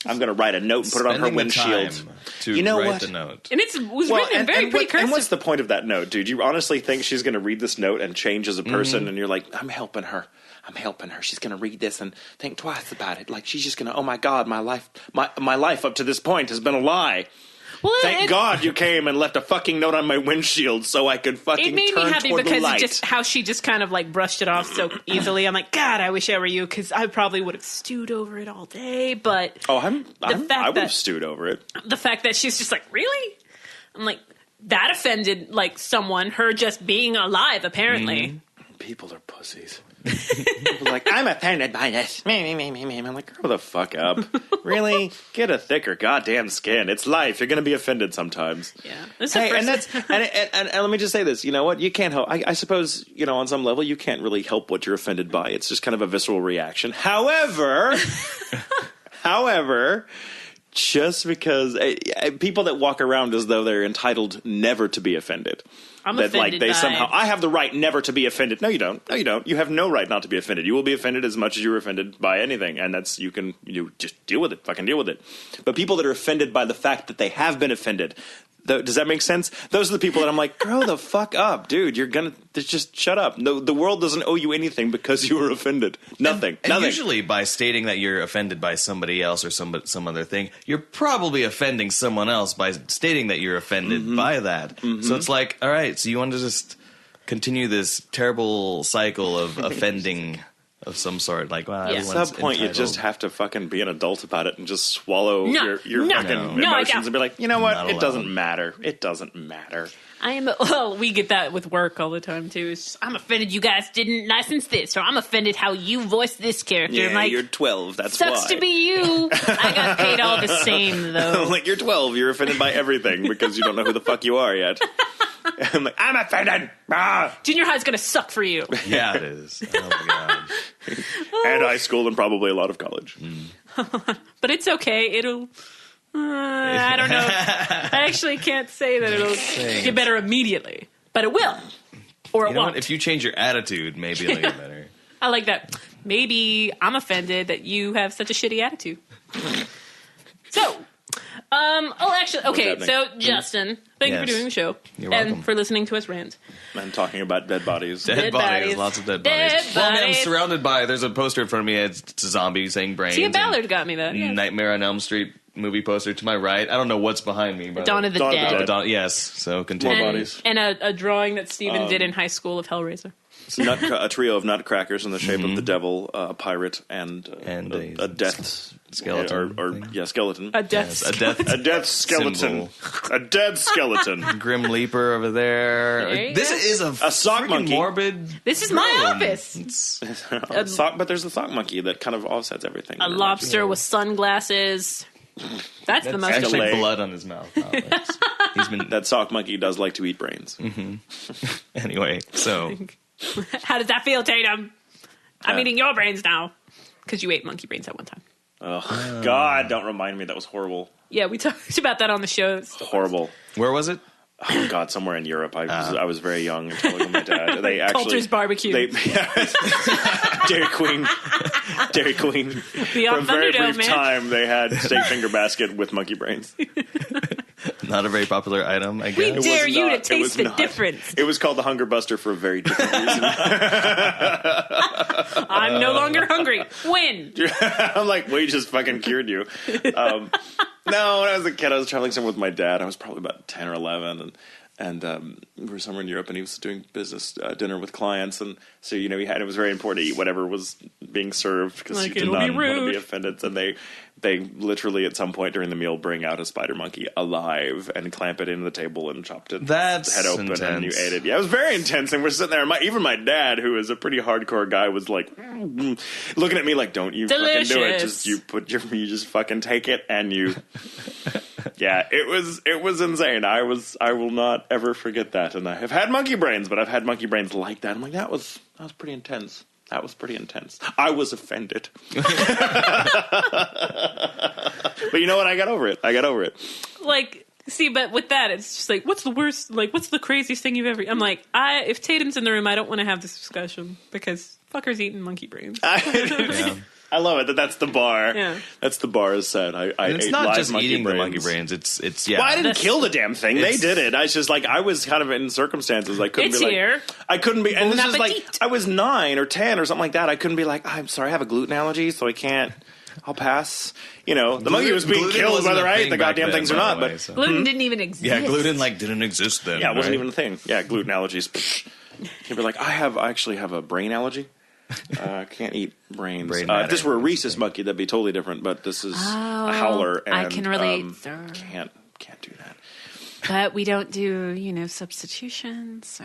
I'm going to write a note and put it on her spending the windshield. time to You know write what? the note. And it was written in very pretty cursive. And what's the point of that note, dude? You honestly think she's going to read this note and change as a person, and you're like, I'm helping her. She's going to read this and think twice about it. Like, she's just going to, oh my God, my life up to this point has been a lie. Well, Thank God you came and left a fucking note on my windshield so I could fucking it made me turn happy toward the because light. it just how she just kind of like brushed it off so easily. I'm like, God, I wish I were you, because I probably would have stewed over it all day. But I fact would that- have stewed over it. the fact that she's just like, really? I'm like, that offended like someone. Her just being alive, apparently. People are pussies. People are like, I'm offended by this. I'm like, grow the fuck up. Really? Get a thicker goddamn skin. It's life. You're going to be offended sometimes. Yeah. This is the Hey, and first- that's and let me just say this. You know what? You can't help. I suppose on some level you can't really help what you're offended by. It's just kind of a visceral reaction. However, just because people that walk around as though they're entitled never to be offended. I'm that offended like they by- somehow I have the right never to be offended. No, you don't. No, you don't. You have no right not to be offended. You will be offended as much as you're offended by anything, and that's you just deal with it. Fucking deal with it. But people that are offended by the fact that they have been offended. Does that make sense? Those are the people that I'm like, grow the fuck up, dude. You're gonna just shut up. No, the world doesn't owe you anything because you were offended. Nothing. And usually by stating that you're offended by somebody else or some other thing, you're probably offending someone else by stating that you're offended by that. So it's like, all right, so you want to just continue this terrible cycle of offending of some sort. Like, well, Yeah. At some point, you just have to fucking be an adult about it and just swallow No, your no, fucking no, I emotions don't. and be like, you know what? Not It doesn't allowed. matter. It doesn't matter. we get that with work all the time too. It's just, I'm offended you guys didn't license this, or I'm offended how you voiced this character. Yeah, I'm like, you're 12. That's sucks why. to be you. I got paid all the same though. Like, you're 12. You're offended by everything because you don't know who the fuck you are yet. I'm like, I'm offended. Ah! Junior high's gonna suck for you. Yeah, it is. Oh my god. And high school and probably a lot of college. But it's okay. It'll. I don't know. I actually can't say that it'll get better immediately, but it will, or it You know won't. what? If you change your attitude, maybe it'll get better. I like that. Maybe I'm offended that you have such a shitty attitude. So, actually, okay. happening? So, Justin, thank you for Yes. doing the show You're and welcome. for listening to us rant. I'm talking about dead bodies. Dead bodies, lots of dead bodies. Well, I mean, I'm surrounded by. There's a poster in front of me. It's a zombie saying brains. Tia and Ballard got me that. Yeah. Nightmare on Elm Street movie poster to my right. I don't know what's behind me. But Dawn of the Dead. Yes. So continue. More bodies. And a drawing that Steven did in high school of Hellraiser. It's a trio of nutcrackers in the shape of the devil, a pirate, and a death skeleton. Skeleton. A death. Yes, A death skeleton. A dead skeleton. Grim Leaper over there. There you This go. is A sock monkey. morbid. This is my office. But there's the sock monkey that kind of offsets everything. A lobster with sunglasses. That's the most actually delay. blood on his mouth. He's been That sock monkey does like to eat brains. anyway. So How does that feel, Tatum? I'm eating your brains now. Because you ate monkey brains at one time. Oh, God, don't remind me. That was horrible. Yeah, we talked about that on the show. Horrible. where was it? Oh, God, somewhere in Europe. I was very young and telling with my dad. They actually Culture's barbecue. Dairy Queen. Beyond For a very Thunderdome, brief man. time, they had steak finger basket with monkey brains. Not a very popular item, I We guess. dare was you not. to It taste was the not. difference. It was called the Hunger Buster for a very different reason. I'm no longer hungry. When? I'm like, we just fucking cured you. No, when I was a kid, I was traveling somewhere with my dad. I was probably about 10 or 11, and we were somewhere in Europe, and he was doing business dinner with clients, and so he had, it was very important to eat whatever was being served because Like, he did it'll not be want to rude. be offended. And they literally at some point during the meal bring out a spider monkey alive and clamp it into the table and chopped its That's head open, and you intense. ate it. Yeah, it was very intense, and we're sitting there. Even my dad, who is a pretty hardcore guy, was like looking at me like, "Don't you fucking do it? Delicious. Just you just fucking take it and you." Yeah, it was insane. I will not ever forget that. And I have had monkey brains, but I've had monkey brains like that. I'm like, that was pretty intense. That was pretty intense. I was offended. But you know what? I got over it. Like, see, but with that, it's just like, what's the worst, like, what's the craziest thing you've ever, I'm like, if Tatum's in the room, I don't want to have this discussion because fucker's eating monkey brains. Yeah. I love it that's the bar. Yeah. That's the bar is set. I And it's ate not live just monkey eating brains. the monkey brains. It's yeah. Well, I didn't That's- kill the damn thing. They It's- did it. I was just like, I was kind of in circumstances I couldn't It's be like, here. I couldn't be, and Bon this is like, appetit. I was 9 or 10 or something like that. I couldn't be like, I'm sorry, I have a gluten allergy, so I can't. I'll pass. The monkey was being Gluten killed wasn't whether a I ate thing the back goddamn then, things or by not. the way, But so. Gluten didn't even exist. Yeah, gluten didn't exist then. yeah, it wasn't right? even a thing. Yeah, gluten allergies. Psh. You'd be like, I actually have a brain allergy. I can't eat brains. Brain If this matter. were a Rhesus monkey, that'd be totally different. But this is a howler. And, I can relate, sir. Can't do that. But we don't do, substitution, so.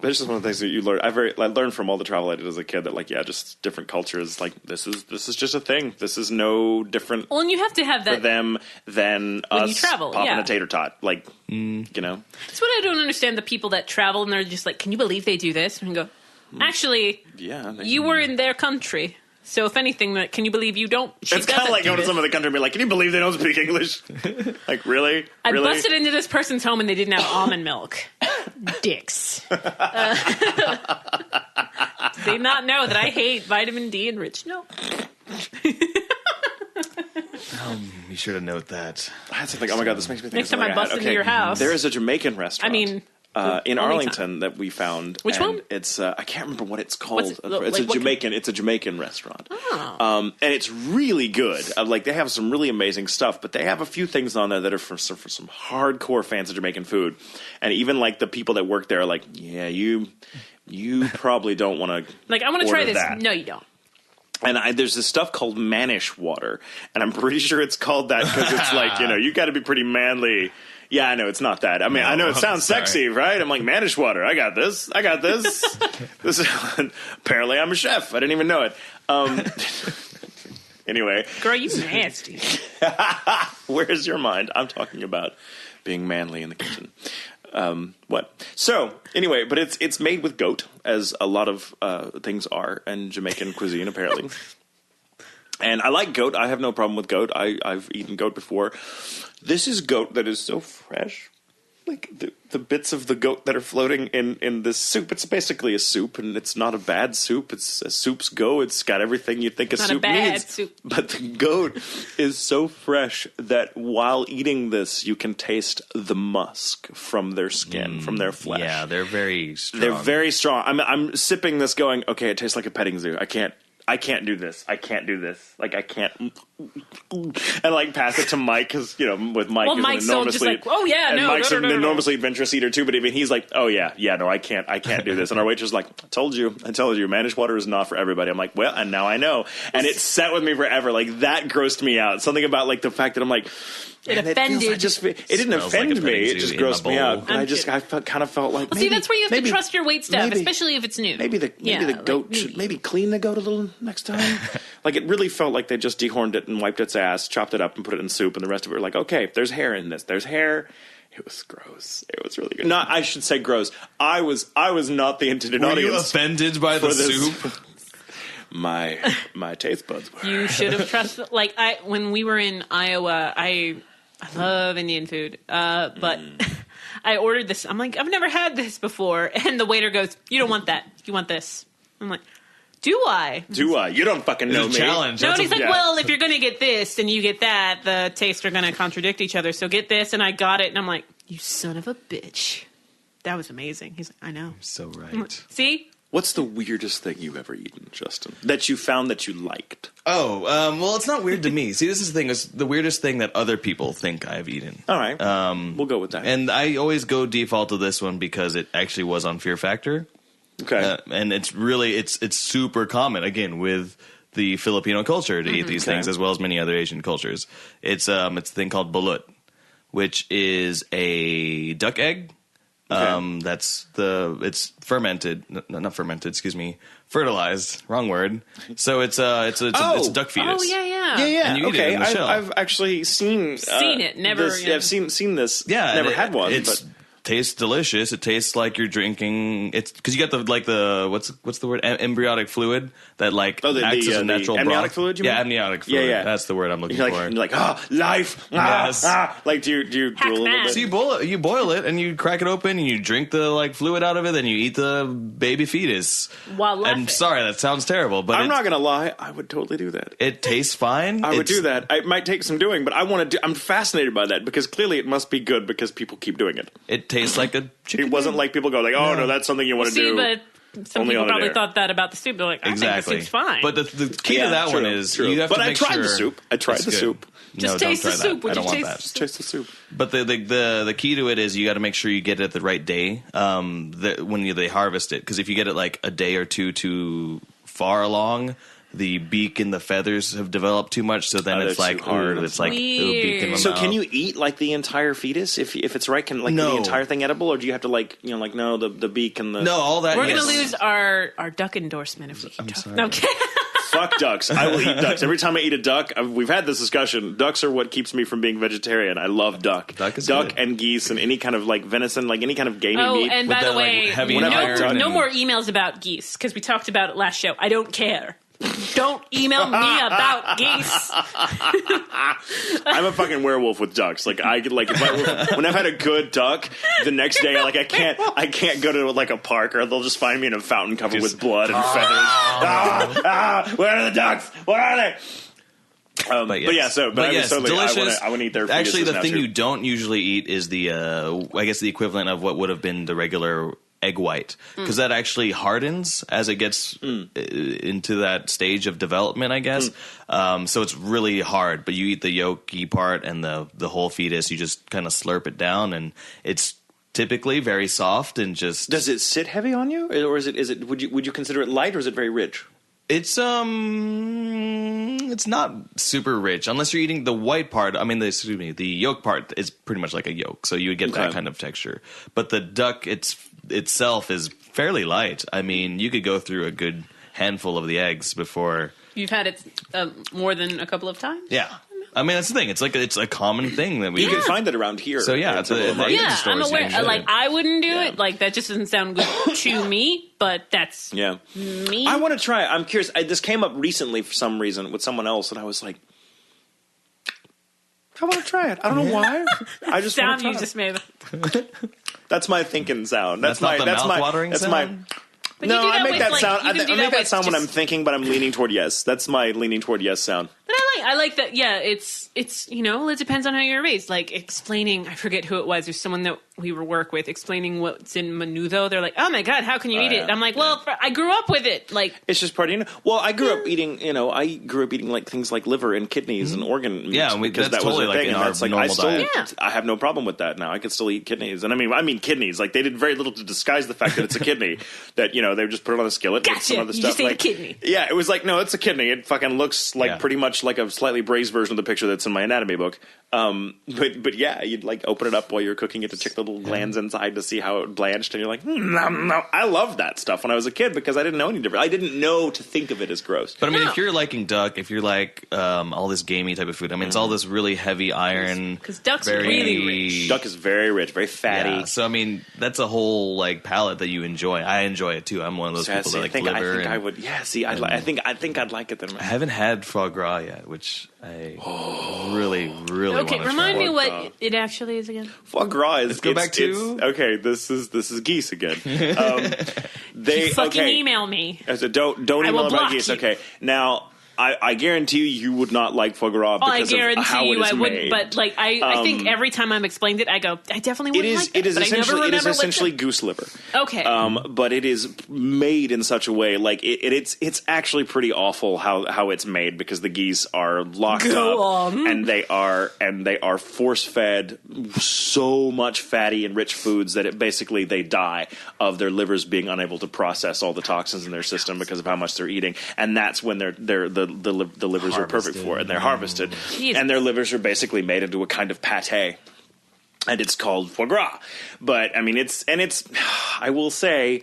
But it's just one of the things that you learn. I learned from all the travel I did as a kid that, like, yeah, just different cultures. Like, this is just a thing. This is no different Well, and you have to have for that. them than When us you travel, popping yeah. a tater tot. Like, That's what I don't understand. The people that travel and they're just like, can you believe they do this? And I go, actually, yeah. you were in their country. So if anything, can you believe you don't? It's kind of like going to some other country and be like, can you believe they don't speak English? Like, really? I Really? busted into this person's home and they didn't have almond milk. Dicks. Did they not know that I hate vitamin D and rich milk? You should have noted that. I had something. Oh my God, this makes me think Next of time something I bust had. into your house. There is a Jamaican restaurant. I mean, in only Arlington that we found. Which and one? It's I can't remember what it's called. What's it- It's like, what Jamaican. It's a Jamaican restaurant. Oh. And it's really good. Like they have some really amazing stuff, but they have a few things on there that are for some hardcore fans of Jamaican food. And even like the people that work there are like, yeah, you probably don't want to. Like, I want to try this. That. No, you don't. And there's this stuff called Manish water, and I'm pretty sure it's called that because it's like, you got to be pretty manly. Yeah, I know it's not that. I mean, I know it sounds sorry. sexy, right? I'm like, Manish water. I got this. This apparently I'm a chef. I didn't even know it. Anyway, Girl, you nasty. where's your mind? I'm talking about being manly in the kitchen. What? So anyway, but it's made with goat, as a lot of things are in Jamaican cuisine, apparently. And I like goat. I have no problem with goat. I've eaten goat before. This is goat that is so fresh. Like the bits of the goat that are floating in this soup. It's basically a soup, and it's not a bad soup. It's a soup's go. It's got everything you think a Not a soup bad needs. soup. But the goat is so fresh that while eating this, you can taste the musk from their skin, from their flesh. Yeah, they're very strong. They're very strong. I'm sipping this going, okay, it tastes like a petting zoo. I can't I can't do this. I can't do this. Like, I can't. And, like, pass it to Mike, because, with Mike, Well, Mike's so just like, oh, yeah, and no. Mike's an enormously adventurous eater, too, but even he's like, oh, yeah, no, I can't do this. And our waitress is like, I told you, managed water is not for everybody. I'm like, well, and now I know. And it sat with me forever. Like, that grossed me out. Something about, like, the fact that I'm like, it offended. It didn't offend me. It just grossed me out. But I kind of felt like, see, that's where you have to trust your wait staff, especially if it's new. Maybe the goat should clean the goat a little next time. Like, it really felt like they just dehorned it and wiped its ass, chopped it up, and put it in soup, and the rest of it were like, okay, there's hair in this. There's hair. It was gross. It was really good. No, I should say gross. I was not the intended audience. Were you offended by the soup? My taste buds were. You should have trusted. Like, when we were in Iowa, I love Indian food, but I ordered this. I'm like, I've never had this before, and the waiter goes, "You don't want that. You want this." I'm like, "Do I? You don't fucking know me." Challenge. No, and he's like, well, if you're going to get this and you get that, the tastes are going to contradict each other. So get this, and I got it, and I'm like, you son of a bitch. That was amazing. He's like, I know. So right. Like, see? What's the weirdest thing you've ever eaten, Justin? That you found that you liked? Oh, well, it's not weird to me. See, this is the thing. It's the weirdest thing that other people think I've eaten. All right. We'll go with that. And I always go default to this one because it actually was on Fear Factor. Okay. And it's really, it's super common, again, with the Filipino culture to eat these things, as well as many other Asian cultures. It's a thing called balut, which is a duck egg. Okay. It's fermented, not fermented, excuse me, fertilized, wrong word. So it's a duck fetus. Oh, yeah. And you eat it in the shell. I've actually seen it, never. This, I've seen this. Yeah, never had one. It tastes delicious. It tastes like you're drinking. It's because you got the what's the word, embryonic fluid that acts as a natural amniotic broth. fluid. You mean? Amniotic fluid. Yeah. That's the word I'm looking for. You're like life. Yes. Like do you drool a little that. bit? So you boil it and you crack it open and you drink the fluid out of it. Then you eat the baby fetus. While laughing. I'm sorry, that sounds terrible, but I'm not gonna lie. I would totally do that. It tastes fine. I would do that. It might take some doing, but I want to. I'm fascinated by that because clearly it must be good because people keep doing it. It tastes like a chicken. It wasn't like people go like, "Oh no, that's something you want to do." But some Only people on probably air. thought that about the soup. They're like, I think the soup's fine. But the key to that one is true. you have but to I make tried sure the soup. I tried it's the good. soup. Just No, taste don't the try soup. That. I don't want taste that. Just taste the soup. But the key to it is you got to make sure you get it the right day when they harvest it, because if you get it like a day or two too far along, the beak and the feathers have developed too much. So then it's like hard. It's like beak in the So mouth. can you eat like the entire fetus if it's right? Can No. the entire thing edible, or do you have to no the beak and the all that? We're yes. going to lose our duck endorsement if we keep talking. Okay. Fuck ducks. I will eat ducks. Every time I eat a duck, we've had this discussion. Ducks are what keeps me from being vegetarian. I love duck. Duck is good. and geese and any kind of venison, like any kind of gamey meat. And With by that, the way, heavy iron no and- more emails about geese because we talked about it last show. I don't care. Don't email me about geese. I'm a fucking werewolf with ducks. Like when I've had a good duck, the next day I can't go to a park, or they'll just find me in a fountain covered with blood and feathers. Where are the ducks? Where are they? But yes, delicious. I want to eat their Actually, fetuses the now, thing too. you don't usually eat is the equivalent of what would have been the regular egg white, because that actually hardens as it gets into that stage of development, I guess. So it's really hard, but you eat the yolky part and the whole fetus. You just kind of slurp it down, and it's typically very soft and just. Does it sit heavy on you, or is it? Would you consider it light, or is it very rich? It's not super rich unless you're eating the white part. I mean, the yolk part is pretty much like a yolk, so you would get that kind of texture. But the duck itself is fairly light. I mean, you could go through a good handful of the eggs before You've had it more than a couple of times? Yeah. I mean, that's the thing. It's a common thing that we You can find it around here. So yeah, it's I'm aware. I wouldn't do it. Like, that just doesn't sound good to me. But that's me. I want to try it. I'm curious. This came up recently for some reason with someone else, and I was like, I want to try it. I don't know why. I just sound want to you just made. That's my thinking sound. That's not the mouth-watering sound? But no, you do I make with, that like, sound. you I can do make that with sound when just- I'm thinking, but I'm leaning toward yes. That's my leaning toward yes sound. But I funny. I like that. Yeah, it's it depends on how you're raised. Like explaining, I forget who it was. There's someone that we work with explaining what's in menudo. They're like, oh my God, how can you eat it? And I'm like, well, I grew up with it. Like it's just part of Well, I grew up eating. Like things like liver and kidneys and organ meat. Yeah, because that's that totally was a like thing. in And our that's like normal diet. I have no problem with that now. I can still eat kidneys, and I mean kidneys. Like they did very little to disguise the fact that it's a kidney. That they just put it on a skillet with some other you stuff. Just ate like a kidney. Yeah, it was like no, it's a kidney. It fucking looks like pretty much like a slightly braised version of the picture that's in my anatomy book. But yeah, you'd like open it up while you're cooking it to check the little glands inside to see how it blanched, and you're like, no. I loved that stuff when I was a kid because I didn't know any different. I didn't know to think of it as gross. But I mean, if you're liking duck, if you're like all this gamey type of food, I mean, it's all this really heavy iron. Because duck's really rich. Duck is very rich, very fatty. Yeah, so I mean, that's a whole like palate that you enjoy. I enjoy it too. I'm one of those people that like liver. I would. Yeah. See, I think I'd like it then. I haven't had foie gras yet, which I really want to remind try. me what it actually is again. Foie gras is. Let's go back to okay. This is geese again. They fucking email me. Don't email about geese. You. Okay, now. I guarantee you would not like foie gras because of how it is made. But like I think every time I'm explained it, I go, I definitely wouldn't like that. It is essentially goose liver. Okay. But it is made in such a way like it's actually pretty awful how it's made because the geese are locked up and they are force fed so much fatty and rich foods that they die of their livers being unable to process all the toxins in their system because of how much they're eating, and that's when the livers are perfect for it, and they're harvested, and their livers are basically made into a kind of pate, and it's called foie gras. But I mean, it's I will say,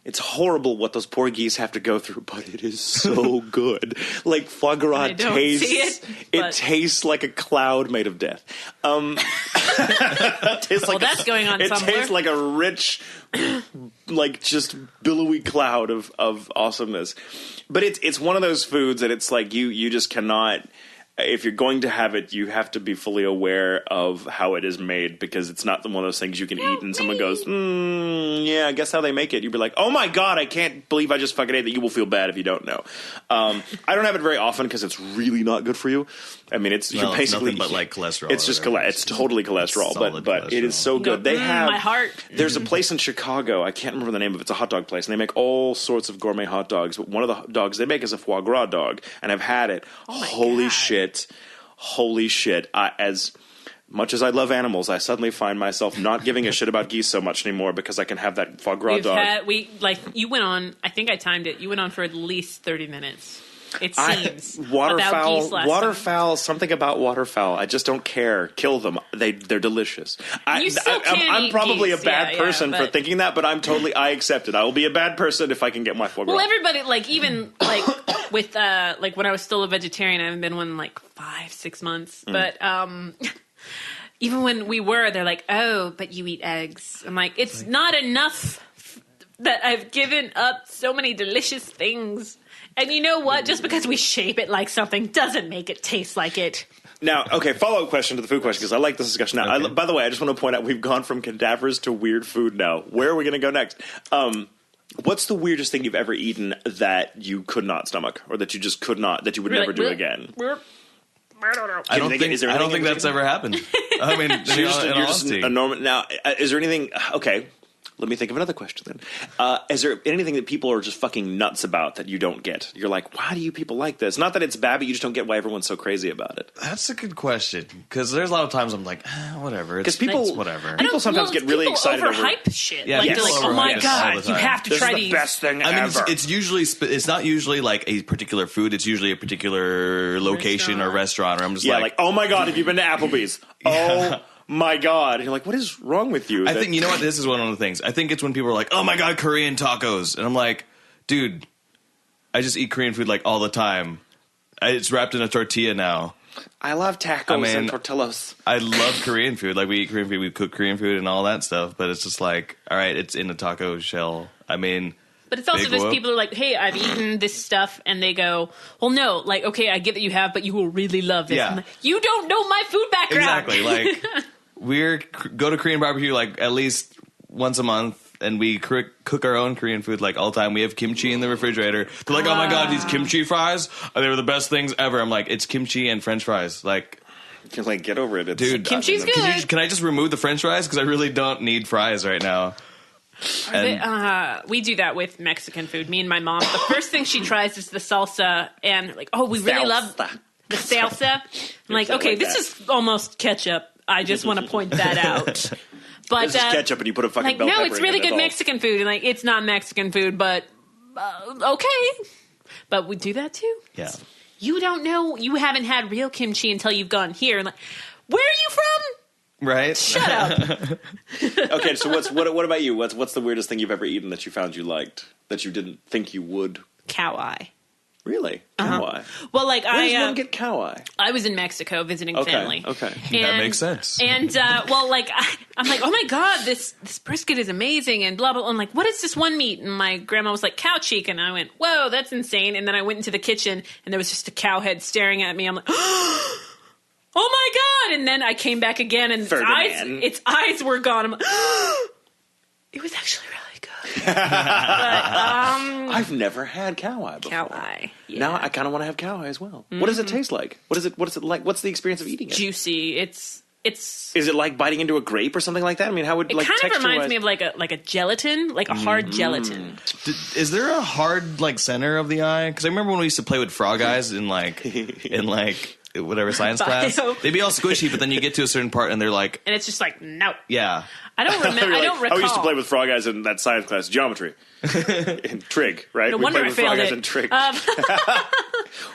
it's horrible what those poor geese have to go through, but it is so good. Like foie gras tastes like a cloud made of death. That's going on somewhere. It tastes like a rich, like just billowy cloud of awesomeness. But it's one of those foods that it's like you just cannot. If you're going to have it, you have to be fully aware of how it is made because it's not one of those things you can eat and someone goes, yeah, I guess how they make it. You'd be like, oh my God, I can't believe I just fucking ate that. You will feel bad if you don't know. I don't have it very often because it's really not good for you. I mean, it's basically it's nothing but like cholesterol. It's just it's totally cholesterol, but it is so good. They have my heart. There's a place in Chicago. I can't remember the name of it. It's a hot dog place, and they make all sorts of gourmet hot dogs. But one of the dogs they make is a foie gras dog, and I've had it. Holy shit! As much as I love animals, I suddenly find myself not giving a shit about geese so much anymore because I can have that foie gras dog. You went on. I think I timed it. You went on for at least 30 minutes. It seems waterfowl. Something about waterfowl. I just don't care. Kill them. They're delicious. I'm probably a bad person for thinking that, but I accept it. I will be a bad person if I can get my foie gras. Well, everybody even with when I was still a vegetarian, I haven't been one in 5-6 months, but even when we were, they're like, oh, but you eat eggs. I'm like, it's not enough that I've given up so many delicious things. And you know what? Just because we shape it like something doesn't make it taste like it. Now, okay, follow-up question to the food question, because I like this discussion now. Okay. By the way, I just want to point out we've gone from cadavers to weird food now. Where are we going to go next? What's the weirdest thing you've ever eaten that you could not stomach, or that you just could not, that you would never do again? I don't know. I don't think that's ever happened. I mean, you're just a normal. Now, is there anything? Okay. Let me think of another question then. Is there anything that people are just fucking nuts about that you don't get? You're like, why do you people like this? Not that it's bad, but you just don't get why everyone's so crazy about it. That's a good question, because there's a lot of times I'm like, whatever. Because people, whatever. People sometimes get really excited over hype shit. Yeah, they're like, oh my God, you have to try these. This is the best thing ever. It's not usually like a particular food. It's usually a particular location or restaurant. Or I'm just like, oh my God, have you been to Applebee's? Oh my God. And you're like, what is wrong with you? I think, you know what? This is one of the things. I think it's when people are like, oh my God, Korean tacos. And I'm like, dude, I just eat Korean food all the time. It's wrapped in a tortilla now. I love tacos and tortillas. I love Korean food. We eat Korean food, we cook Korean food and all that stuff. But it's just all right, it's in a taco shell. I mean... But it's also just people are like, hey, I've eaten this stuff, and they go, well, no, okay, I get that you have, but you will really love this. Yeah. Like, you don't know my food background. Exactly. We go to Korean barbecue at least once a month, and we cook our own Korean food like all the time. We have kimchi in the refrigerator. They're like, oh my God, these kimchi fries, they were the best things ever. I'm like, it's kimchi and French fries. Like, You're like, get over it. It's, dude, Kimchi's good. Can I just remove the French fries? Because I really don't need fries right now. We do that with Mexican food. Me and my mom. The first thing she tries is the salsa, and like, oh, we really love the salsa. I'm like, okay, like this is almost ketchup. I just want to point that out. But this is ketchup, and you put a fucking like, bell no, pepper it's in really it, good that's all. Mexican food, and like, it's not Mexican food, but okay. But we do that too. Yeah. You don't know. You haven't had real kimchi until you've gone here. And like, where are you from? Right? Shut up. Okay, so what about you? What's the weirdest thing you've ever eaten that you found you liked that you didn't think you would? Cow eye. Really? Cow eye? Well, like Where does one get cow eye? I was in Mexico visiting family. Okay. That makes sense. And well, like I'm like, oh my God, this brisket is amazing, and blah blah. I'm like, what is this one meat? And my grandma was like, cow cheek, and I went, whoa, that's insane. And then I went into the kitchen, and there was just a cow head staring at me. I'm like, oh my God! And then I came back again, and its eyes were gone. I'm like, it was actually really good. But, I've never had cow eye before. cow eye. Yeah. Now I kind of want to have cow eye as well. What does it taste like? What is it like? What's the experience of eating it? Juicy. It's. Is it like biting into a grape or something like that? I mean, how would It like kind of texture-wise- reminds me of like a gelatin, like a hard gelatin. Is there a hard like center of the eye? Because I remember when we used to play with frog eyes in like whatever science class, they'd be all squishy, but then you get to a certain part and they're like, And it's just like, no. yeah. I don't remember. I don't recall. I used to play with frog eyes in that science class, geometry, in trig, right? No we wonder played I with frog failed eyes it. in trig.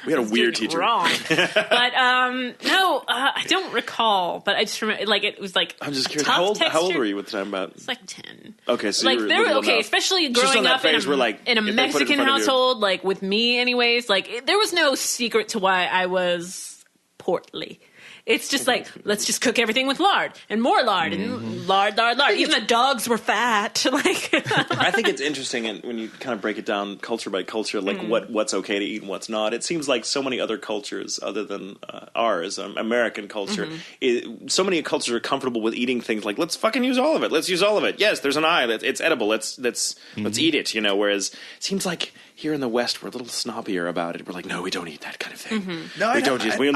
We had a weird Doing it teacher. Wrong. But no, I don't recall. But I just remember, like, it was like I'm just curious. tough How old texture. were you at the time? About It's like 10. okay, so Like you were they were little okay, enough. especially Just on growing that up in phase where, like, in a if they put it in Mexican front of you- household, like with me, anyways. Like there was no secret to why I was portly. It's just like, let's just cook everything with lard and more lard and lard. Even the dogs were fat. Like, I think it's interesting when you kind of break it down culture by culture, like what's okay to eat and what's not. It seems like so many other cultures, other than ours, American culture, so many cultures are comfortable with eating things like, let's fucking use all of it. Let's use all of it. Yes, there's an eye. It's edible. Let's eat it. You know. Whereas it seems like here in the West we're a little snobbier about it. We're like, no, we don't eat that kind of thing. No, we don't use. We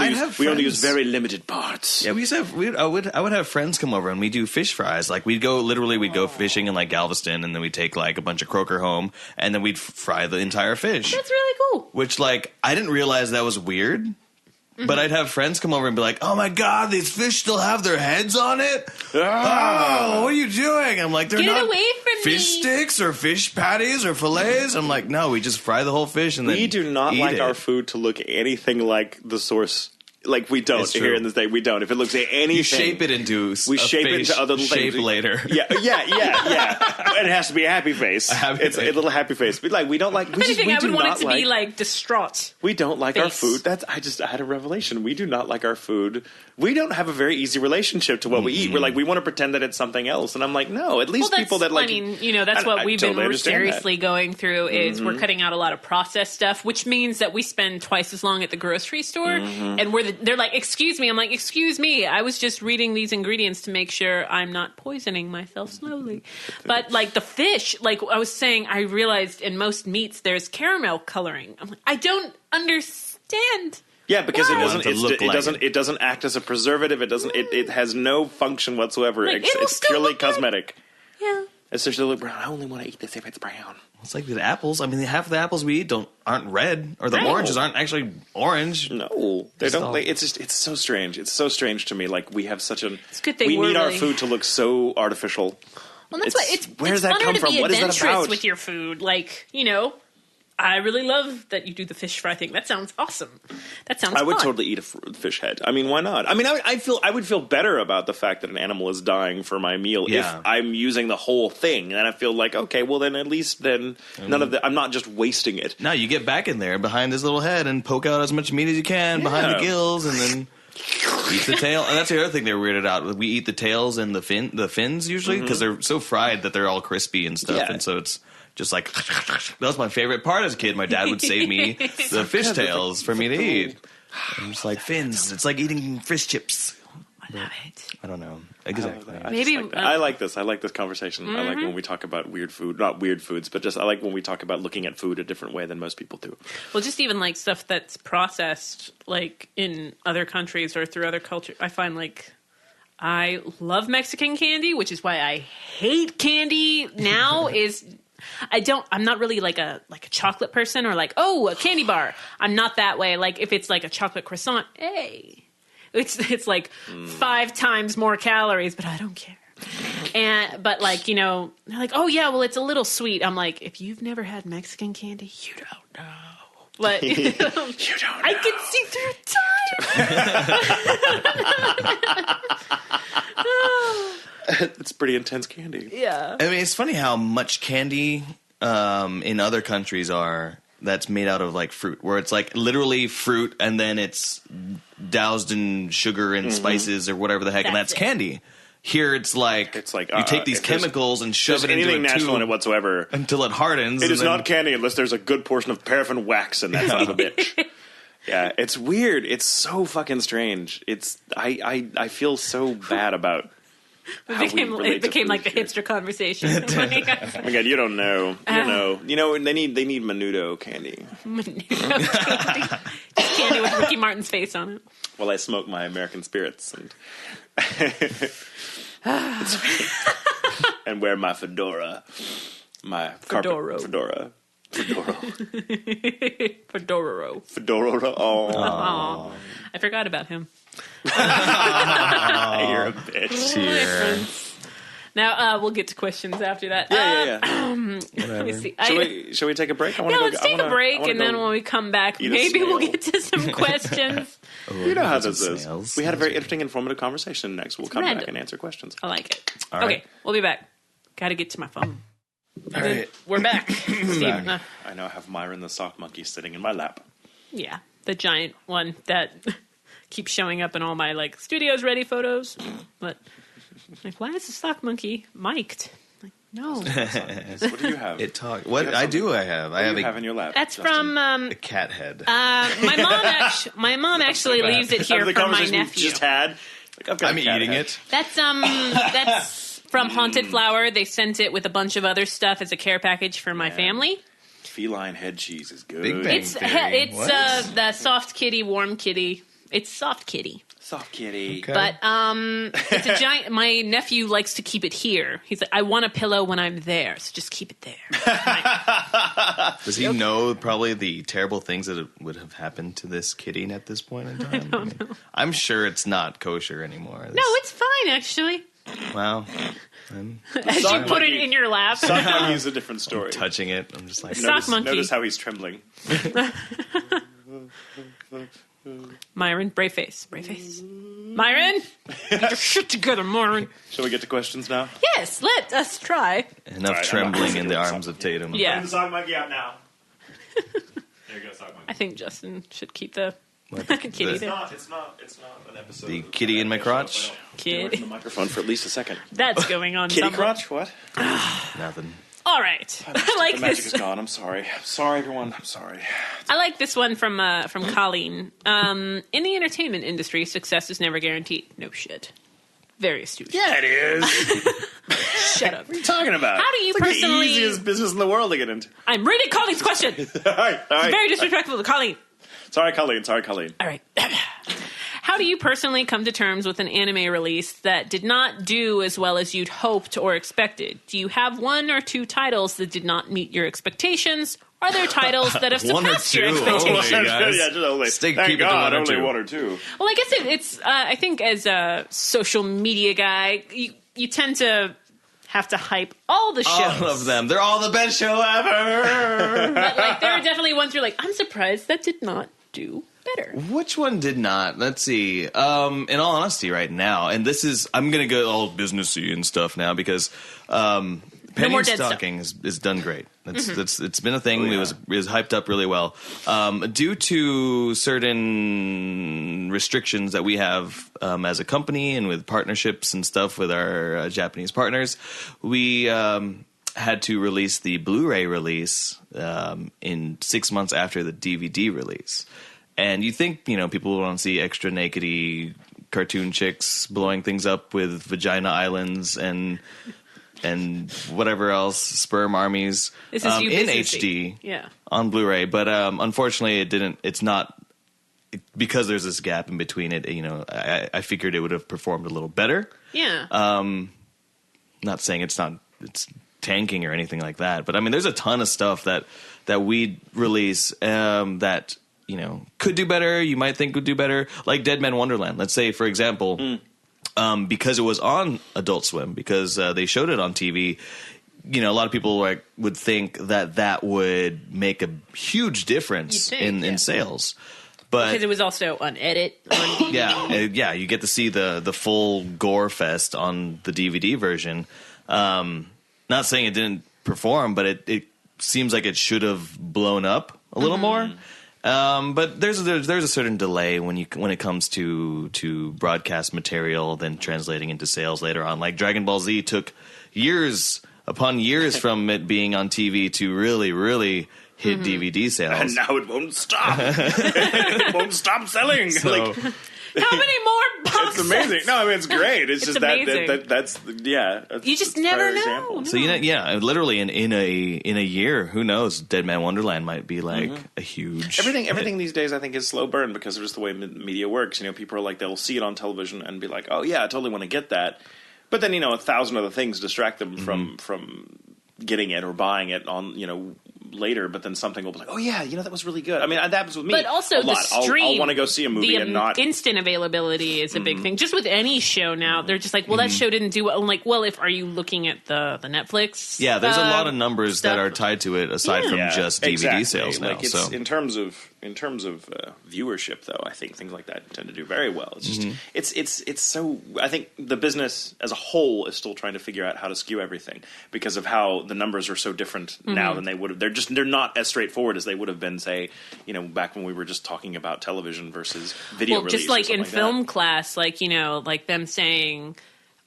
only use very limited parts. Yeah, we used to have. I would have friends come over and we do fish fries. Like we'd go fishing in like Galveston, and then we'd take like a bunch of croaker home, and then we'd fry the entire fish. that's really cool. Which like I didn't realize that was weird. But I'd have friends come over and be like, "Oh my God, these fish still have their heads on it! Oh, what are you doing?" I'm like, "They're Get it not away from fish me." sticks or fish patties or fillets." I'm like, "No, we just fry the whole fish and then We do not eat like it." our food to look anything like the source. Like we don't It's true. here in this day. We don't. If it looks anything, You shape it into we a shape it fish into other shape things. later. Yeah. And it has to be a happy face. It's a little happy face. But like we don't like. If anything, I do would want not it to be like distraught. We don't like our face. food. I had a revelation. We do not like our food. We don't have a very easy relationship to what we eat. We're like, we want to pretend that it's something else. And I'm like, no, at least people that like. I mean, that's what we've totally been understand seriously going through is we're cutting out a lot of processed stuff, which means that we spend twice as long at the grocery store. And they're like, excuse me. I'm like, excuse me. I was just reading these ingredients to make sure I'm not poisoning myself slowly. But like the fish, like I was saying, I realized in most meats there's caramel coloring. I'm like, I don't understand. Yeah, because Why? it doesn't act as a preservative. It doesn't. It has no function whatsoever. Like, it'll It's still purely look good. cosmetic. Yeah. It's just look brown. I only want to eat this if it's brown. It's like the apples. I mean, half of the apples we eat aren't red, or the Right. oranges aren't actually orange. No, they Just don't. all- Like, it's so strange. It's so strange to me. Like we have such an. It's a good thing we we're need our really- food to look so artificial. Well, that's It's- why it's where does it's that funner come to from? be What is that adventurous about? with your food. Like, I really love that you do the fish fry thing. That sounds awesome. That sounds I would fun. totally eat a fish head. I mean, why not? I mean, I would feel better about the fact that an animal is dying for my meal Yeah. if I'm using the whole thing, and I feel like, okay, well then at least then none of the. I'm not just wasting it. No, you get back in there behind his little head and poke out as much meat as you can behind the Yeah. gills, and then eat the tail. And that's the other thing they were weirded out. We eat the tails and the fins usually because they're so fried that they're all crispy and stuff, Yeah. and so it's just like that was my favorite part as a kid. My dad would save me the fish tails for me to eat. I'm just like fins. It's like eating fish chips. I love it. I don't know exactly. I like this. I like this conversation. I like when we talk about weird food, not weird foods, but just I like when we talk about looking at food a different way than most people do. Well, just even like stuff that's processed, like in other countries or through other cultures. I find like I love Mexican candy, which is why I hate candy now. I'm not really like a chocolate person or like, oh, a candy bar. I'm not that way. Like if it's like a chocolate croissant, hey. It's like 5 times more calories, but I don't care. But like, you know, they're like, oh yeah, well it's a little sweet. I'm like, if you've never had Mexican candy, you don't know. But you know, You don't know. I can see through time. It's pretty intense candy. Yeah. I mean, it's funny how much candy in other countries that's made out of like fruit, where it's like literally fruit and then it's doused in sugar and spices or whatever the heck, and that's candy. Here it's like you take these chemicals and shove it into anything a natural tube in it whatsoever until it hardens. It is not candy unless there's a good portion of paraffin wax in that son of a bitch. Yeah, it's weird. It's so fucking strange. I feel so bad about. It became like the hipster conversation. Oh my god, you don't know. You know, they need menudo candy. Just candy with Ricky Martin's face on it. Well, I smoke my American spirits and and wear my fedora, my Fedoro. fedora. Fedoraro. Fedora. Oh, I forgot about him. you're a bitch. Now we'll get to questions after that. Yeah. Let me see. Shall we take a break? Let's take a break, and then when we come back, maybe we'll get to some questions. You know how this is. Snails. We had a very interesting, informative conversation. Next, we'll come Random. back and answer questions. I like it. All Okay, right. we'll be back. Got to get to my phone. All right. We're back. Steve, I now have Myron the sock monkey sitting in my lap. yeah, the giant one that keeps showing up in all my like studios ready photos. But like, why is the sock monkey mic'd? Like, no, What do you have? It talk. What have I something? do, I have. I have you have in your lap. that's Justin? from a cat head. my mom actually leaves it here After the for my conversation we nephew. just had. Like, I've got I'm a cat eating head. it. That's from Haunted Flower. They sent it with a bunch of other stuff as a care package for my family. Feline head cheese is good. Big Bang. Theory. What? The soft kitty, warm kitty. It's soft kitty. Soft kitty. Okay. But it's a giant. My nephew likes to keep it here. He's like, I want a pillow when I'm there, so just keep it there. Does he know probably the terrible things that would have happened to this kitty at this point in time? I don't know. I'm sure it's not kosher anymore. No, it's fine actually. Wow. As you put it in your lap. Sock monkey is a different story. Touching it, I'm just like, Sock monkey. Notice how he's trembling. Myron, brave face. Myron, get your shit together, Myron. Shall we get to questions now? Yes, let us try. enough Right, trembling I'm in the arms of Tatum. Yeah. the sock monkey out now. There you go, sock monkey. I think Justin should keep the What, kitty the- there. It's not an episode. The kitty in my crotch? Kid. The microphone for at least a second. That's going on. Kitty somewhere. crotch? What? Nothing. All right. I like The magic this. is gone. I'm sorry. I'm sorry, everyone. I'm sorry. I like this one from Colleen. In the entertainment industry, success is never guaranteed. No shit. Very astute. Yeah, it is. Shut up. What are you talking about? How do you it's like personally- the easiest business in the world to get into. I'm reading Colleen's question. All right. Very disrespectful to Colleen. Sorry, Colleen. All right. How do you personally come to terms with an anime release that did not do as well as you'd hoped or expected? Do you have one or two titles that did not meet your expectations? Are there titles that have One or surpassed your two. expectations? Oh, guys. Yeah, just only. Stick- Thank keep it to God, one or only two. one or two. Well, I guess it's I think as a social media guy, you tend to have to hype all the shows. All of them. They're all the best show ever. But like, there are definitely ones you're like, I'm surprised that did not do better. Which one did not? Let's see. In all honesty, right now, and this is, I'm going to go all businessy and stuff now because Penny more and dead stuff. Stocking is done great. It's been a thing. It was hyped up really well. Due to certain restrictions that we have as a company and with partnerships and stuff with our Japanese partners, we had to release the Blu-ray release in 6 months after the DVD release. And you think, people want to see extra nakedy cartoon chicks blowing things up with vagina islands and whatever else, sperm armies This is you in businessy. HD on Blu-ray. But unfortunately, it didn't. It's not because there's this gap in between it. You know, I figured it would have performed a little better. Yeah. Not saying it's tanking or anything like that, but I mean, there's a ton of stuff that we release that could do better. You might think would do better, like Dead Man Wonderland. Let's say, for example. Because it was on Adult Swim, because they showed it on TV, a lot of people would think that would make a huge difference in sales. But because it was also on edit. On DVD. You get to see the full gore fest on the DVD version. Not saying it didn't perform, but it seems like it should have blown up a little more. But there's a certain delay when it comes to broadcast material then translating into sales later on. Like Dragon Ball Z took years upon years from it being on TV to really, really hit DVD sales. And now it won't stop. It won't stop selling. So, how many more box It's amazing. sets? No, I mean, it's great. It's just amazing. that's You just never know. So literally in a year, who knows? Dead Man Wonderland might be like a huge everything these days. I think is slow burn because of just the way media works. People are like they'll see it on television and be like, oh yeah, I totally want to get that, but then 1,000 other things distract them from getting it or buying it on later, but then something will be like, oh yeah, that was really good. I mean, that happens with me. But also a lot. I'll want to go see a movie and not instant availability is a big thing. Just with any show now, they're just like, well, that show didn't do well. I'm like, well, if are you looking at the Netflix? Yeah, there's a lot of numbers that are tied to it aside from just DVD sales now. Like so in terms of viewership, though, I think things like that tend to do very well. It's just it's so. I think the business as a whole is still trying to figure out how to skew everything because of how the numbers are so different now than they would have. They're not as straightforward as they would have been, say, back when we were just talking about television versus video. Well, just like in film class, like like them saying,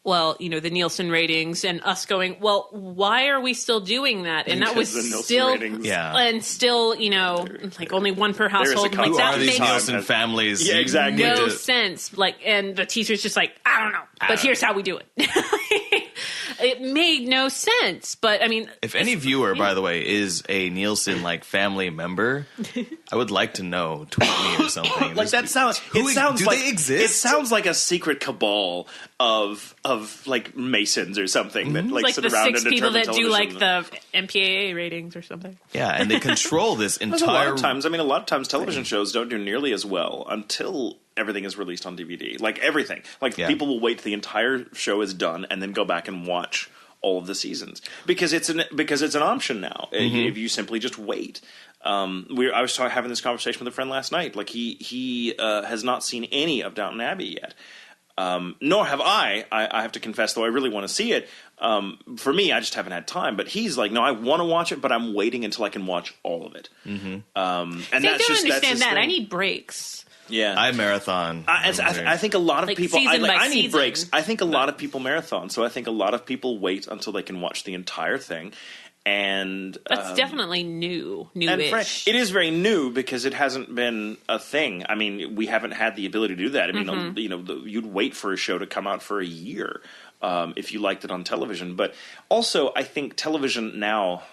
well, the Nielsen ratings and us going, well, why are we still doing that? And that was still, and still, like only one per household. Like, who that are these makes Nielsen families? Yeah, exactly. no sense. Like, and the teacher's just like, I don't know, but here's how we do it. It made no sense, but I mean, if any viewer, by the way, is a Nielsen family member, I would like to know. Tweet me or something. Like that sounds. Do like they exist? It sounds like a secret cabal of like Masons or something that like sit the around 6 and people that determine do like television. the MPAA ratings or something. Yeah, and they control this There's entire. a lot of times television shows don't do nearly as well until everything is released on DVD. Like everything. Like people will wait till the entire show is done and then go back and watch all of the seasons because it's an option now. If you simply just wait. I was having this conversation with a friend last night. Like he has not seen any of Downton Abbey yet. Nor have I. I have to confess, though, I really want to see it. For me, I just haven't had time. But he's like, no, I want to watch it, but I'm waiting until I can watch all of it. And I don't understand that. I need breaks. Yeah, I marathon. I think a lot of people. I need breaks. I think a lot of people marathon. So I think a lot of people wait until they can watch the entire thing. And that's definitely newish. It is very new because it hasn't been a thing. I mean, we haven't had the ability to do that. I mean, you'd wait for a show to come out for a year if you liked it on television. But also, I think television now.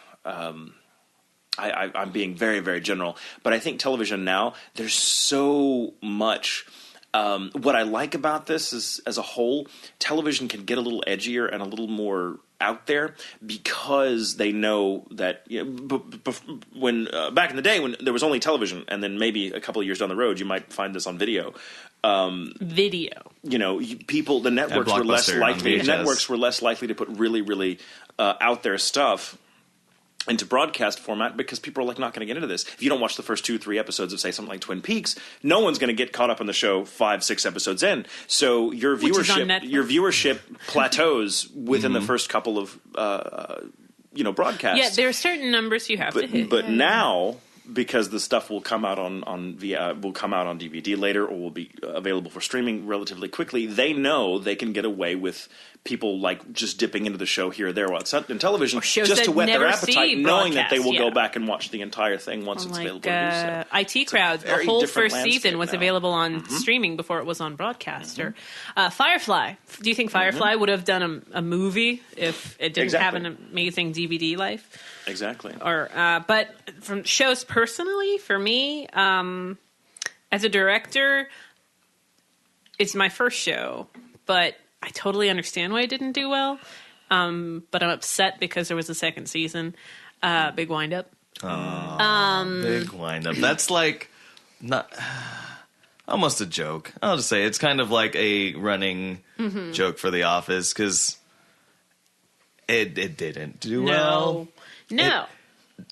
I'm being very, very general, but I think television now, there's so much. What I like about this is, as a whole, television can get a little edgier and a little more out there because they know that when back in the day when there was only television, and then maybe a couple of years down the road, you might find this on video. People, the networks were less likely. Networks were less likely to put really, really out there stuff into broadcast format because people are not going to get into this. If you don't watch the first 2-3 episodes of, say, something like Twin Peaks, no one's going to get caught up on the show 5-6 episodes in. So your viewership plateaus within the first couple of broadcasts. Yeah, there are certain numbers you have to hit. But now because the stuff will come out on DVD later, or will be available for streaming relatively quickly. They know they can get away with people like just dipping into the show here or there while it's in television, just to whet their appetite, knowing that they will go back and watch the entire thing once it's available to do so. IT Crowd, the whole first season was available on streaming before it was on broadcast. Or Firefly. Do you think Firefly would have done a movie if it didn't have an amazing DVD life? Exactly. Or but from shows personally, for me, as a director, it's my first show, but I totally understand why it didn't do well. But I'm upset because there was a second season. Big Wind Up. Big Wind Up. That's like not almost a joke. I'll just say it's kind of like a running joke for The Office, because it didn't do well. No.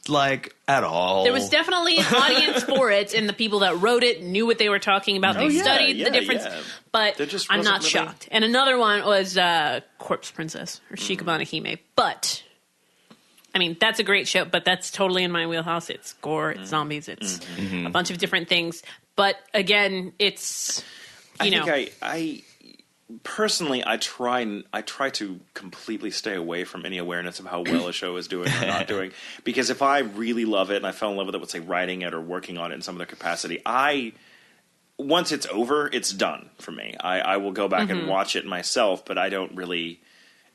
Like, at all. There was definitely an audience for it, and the people that wrote it knew what they were talking about. They studied the difference, but I'm not shocked. And another one was Corpse Princess, or Shikabane Hime. But, I mean, that's a great show, but that's totally in my wheelhouse. It's gore, it's zombies, it's a bunch of different things. But, again, it's, Personally, I try to completely stay away from any awareness of how well a show is doing or not doing, because if I really love it and I fell in love with it, let's say writing it or working on it in some other capacity, once it's over, it's done for me. I will go back and watch it myself, but I don't really.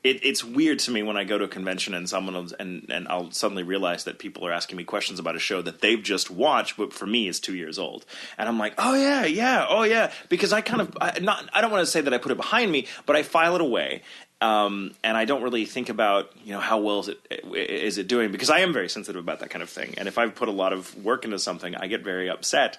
It's weird to me when I go to a convention and and I'll suddenly realize that people are asking me questions about a show that they've just watched, but for me is 2 years old, and I'm like, oh yeah, because I don't want to say that I put it behind me, but I file it away, and I don't really think about how well is it doing, because I am very sensitive about that kind of thing, and if I've put a lot of work into something, I get very upset.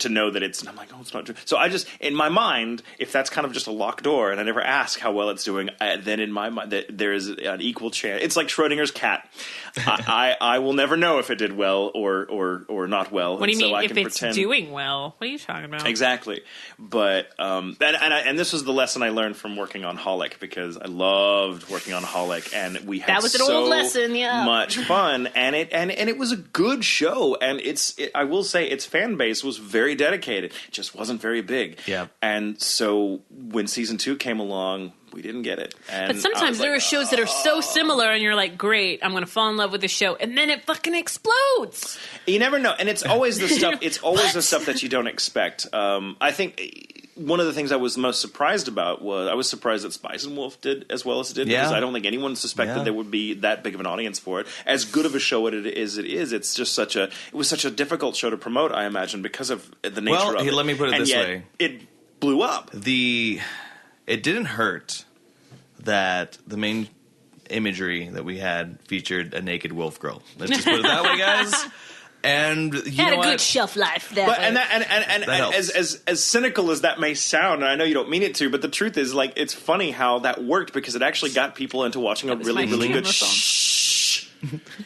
To know that I'm like, oh, it's not true. So I just, in my mind, if that's kind of just a locked door and I never ask how well it's doing, then in my mind, there is an equal chance. It's like Schrodinger's cat. I will never know if it did well or not well. What do you mean if it's doing well? What are you talking about? Exactly. But, and this was the lesson I learned from working on Holic, because I loved working on Holic, and we had old lesson, much fun, and it was a good show, and I will say its fan base was very dedicated. It just wasn't very big. Yeah. And so when season 2 came along, we didn't get it. And but sometimes there are shows that are so similar, and you're like, great, I'm going to fall in love with the show, and then it fucking explodes. You never know, and it's always the stuff. It's always the stuff that you don't expect. I think one of the things I was most surprised about was I was surprised that Spice and Wolf did as well as it did, because I don't think anyone suspected there would be that big of an audience for it. As good of a show it is, it's just it was such a difficult show to promote, I imagine, because of the nature of it. Let me put it and this yet way. It blew up. It didn't hurt that the main imagery that we had featured a naked wolf girl. Let's just put it that way, guys. And you had know a good shelf life there. But and as cynical as that may sound, and I know you don't mean it to, but the truth is, like, it's funny how that worked, because it actually got people into watching a really, really good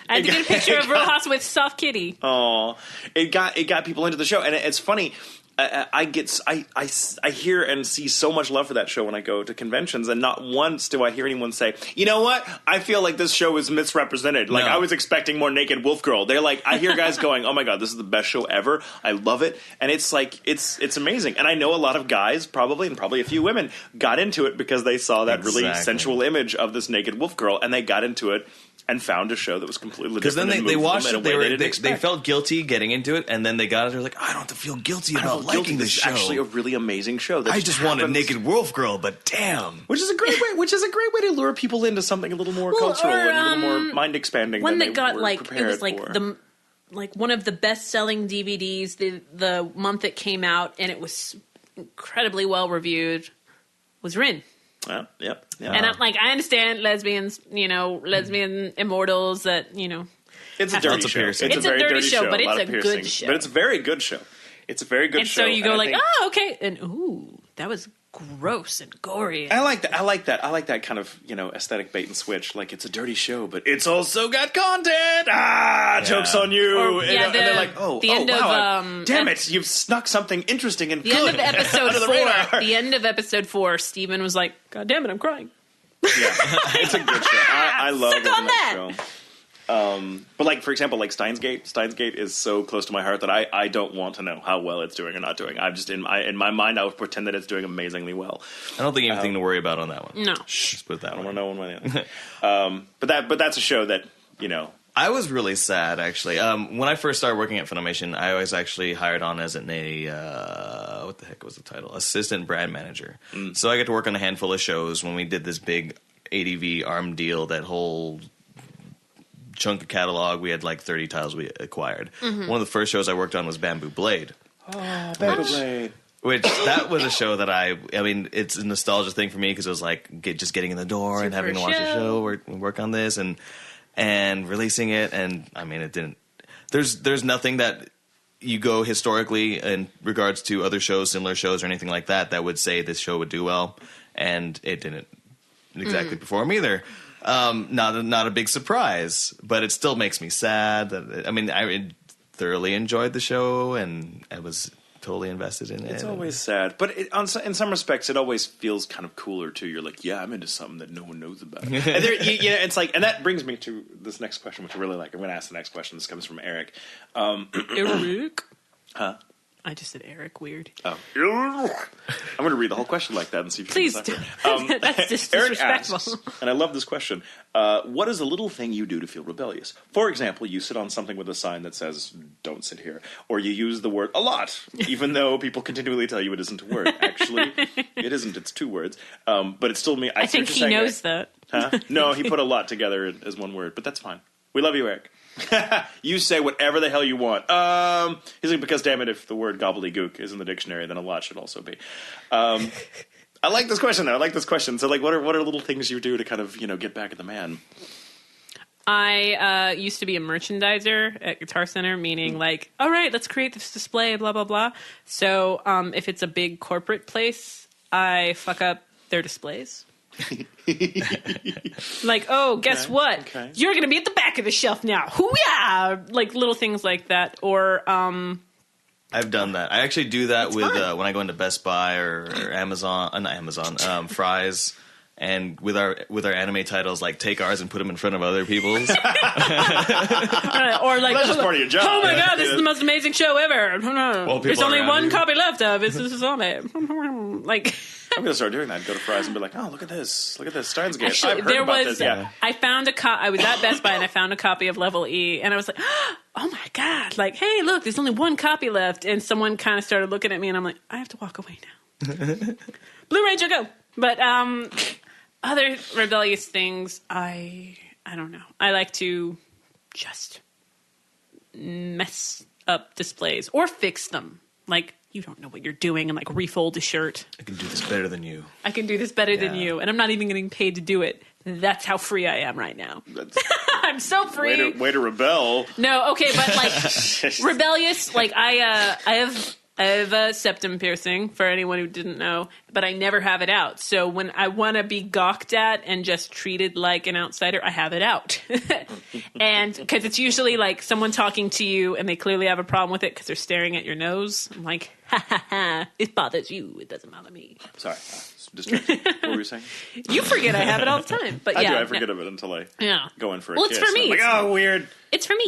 I had to get a picture of Rojas with soft kitty. Oh, it got people into the show, and it's funny. I hear and see so much love for that show when I go to conventions, and not once do I hear anyone say, you know what, I feel like this show is misrepresented. Like, I was expecting more naked wolf girl. They're like, I hear guys going, oh my god, this is the best show ever. I love it. And it's like, it's amazing. And I know a lot of guys, probably a few women, got into it because they saw that really sensual image of this naked wolf girl, and they got into it and found a show that was completely different. Because then they watched it, they felt guilty getting into it, and then they got it. They're like, I don't have to feel guilty about liking this show. It's actually a really amazing show. I just want a naked wolf girl, but damn, which is a great way to lure people into something a little more cultural and a little more mind expanding. One that got it was like one of the best selling DVDs the month it came out, and it was incredibly well reviewed. Was Rin. Yeah. And I understand lesbians, lesbian immortals that, It's a dirty show. It's a very dirty show, but it's a good show. But it's a very good show. It's a very good show. And so you go okay. And that was gross and gory. I like that. I like that kind of, aesthetic bait and switch. Like, it's a dirty show, but it's also got content. Joke's on you. And they're like, damn it, you've snuck something interesting and good. End of episode 4. The end of episode 4, Steven was like, God damn it, I'm crying. Yeah, it's a good show. I love that show. But like, for example, like Steins Gate is so close to my heart that I don't want to know how well it's doing or not doing. I'm just in my mind, I would pretend that it's doing amazingly well. I don't think anything to worry about on that one. No. Just put it that I way. don't want to know one way or the other. But that's a show that, you know. I was really sad, actually. When I first started working at Funimation, I was actually hired on as what the heck was the title? Assistant brand manager. So I got to work on a handful of shows when we did this big ADV ARM deal, that whole chunk of catalog. We had like 30 titles we acquired. One of the first shows I worked on was Bamboo Blade. Oh, Bamboo Blade. Which, that was a show that I mean, it's a nostalgia thing for me because it was like just getting in the door and having to watch the show or work on this and releasing it, and I mean, it didn't. There's nothing that you go historically in regards to other shows, similar shows, or anything like that would say this show would do well, and it didn't exactly perform either. Not a big surprise, but it still makes me sad. I mean, I thoroughly enjoyed the show, and I was totally invested in it. It's always sad, but in some respects, it always feels kind of cooler too. You're like, yeah, I'm into something that no one knows about. And it's like, and that brings me to this next question, which I really like. I'm going to ask the next question. This comes from Eric. Eric? Huh? I just said Eric. Weird. Oh. I'm going to read the whole question like that and see if you Please can do. That's just Eric disrespectful. asks, and I love this question, what is a little thing you do to feel rebellious? For example, you sit on something with a sign that says, don't sit here. Or you use the word a lot, even though people continually tell you it isn't a word. Actually, it isn't. It's 2 words. But it's still me. I think he knows that. Huh? No, he put a lot together as 1 word, but that's fine. We love you, Eric. You say whatever the hell you want. He's like, because damn it, if the word gobbledygook is in the dictionary, then a lot should also be. I like this question, though. I like this question. So, like, what are little things you do to kind of, get back at the man? I used to be a merchandiser at Guitar Center, meaning like, all right, let's create this display, blah, blah, blah. So if it's a big corporate place, I fuck up their displays. Like, oh, guess what? Okay. You're going to be at the back of the shelf now. Hoo-yah! Like little things like that. Or, I've done that. I actually do that with when I go into Best Buy or Amazon, not Amazon, Fry's. And with our anime titles, like, take ours and put them in front of other people's. or like, that's just part of your job. Oh my god, this is the most amazing show ever. Well, there's only one you. copy left of it. This is on it. Like, I'm gonna start doing that. Go to Fry's and be like, oh, look at this, Steins Gate. actually, I've heard there about was. this. Yeah. I found I was at Best Buy and I found a copy of Level E, and I was like, oh my god, like, hey, look, there's only one copy left, and someone kind of started looking at me, and I'm like, I have to walk away now. Blue Ranger, go! But other rebellious things, I don't know. I like to just mess up displays or fix them. Like, you don't know what you're doing, and like refold a shirt. I can do this better than you. I can do this better than you, and I'm not even getting paid to do it. That's how free I am right now. I'm so free. Way to rebel. No, okay, but like rebellious. Like I have a septum piercing, for anyone who didn't know, but I never have it out. So when I want to be gawked at and just treated like an outsider, I have it out. And because it's usually like someone talking to you and they clearly have a problem with it because they're staring at your nose. I'm like, ha ha ha, it bothers you. It doesn't bother me. Sorry. Distracted. What were you saying? You forget I have it all the time. But yeah, I forget of it until I go in for a Well, kiss. it's for me. I'm like, oh, weird. It's for me.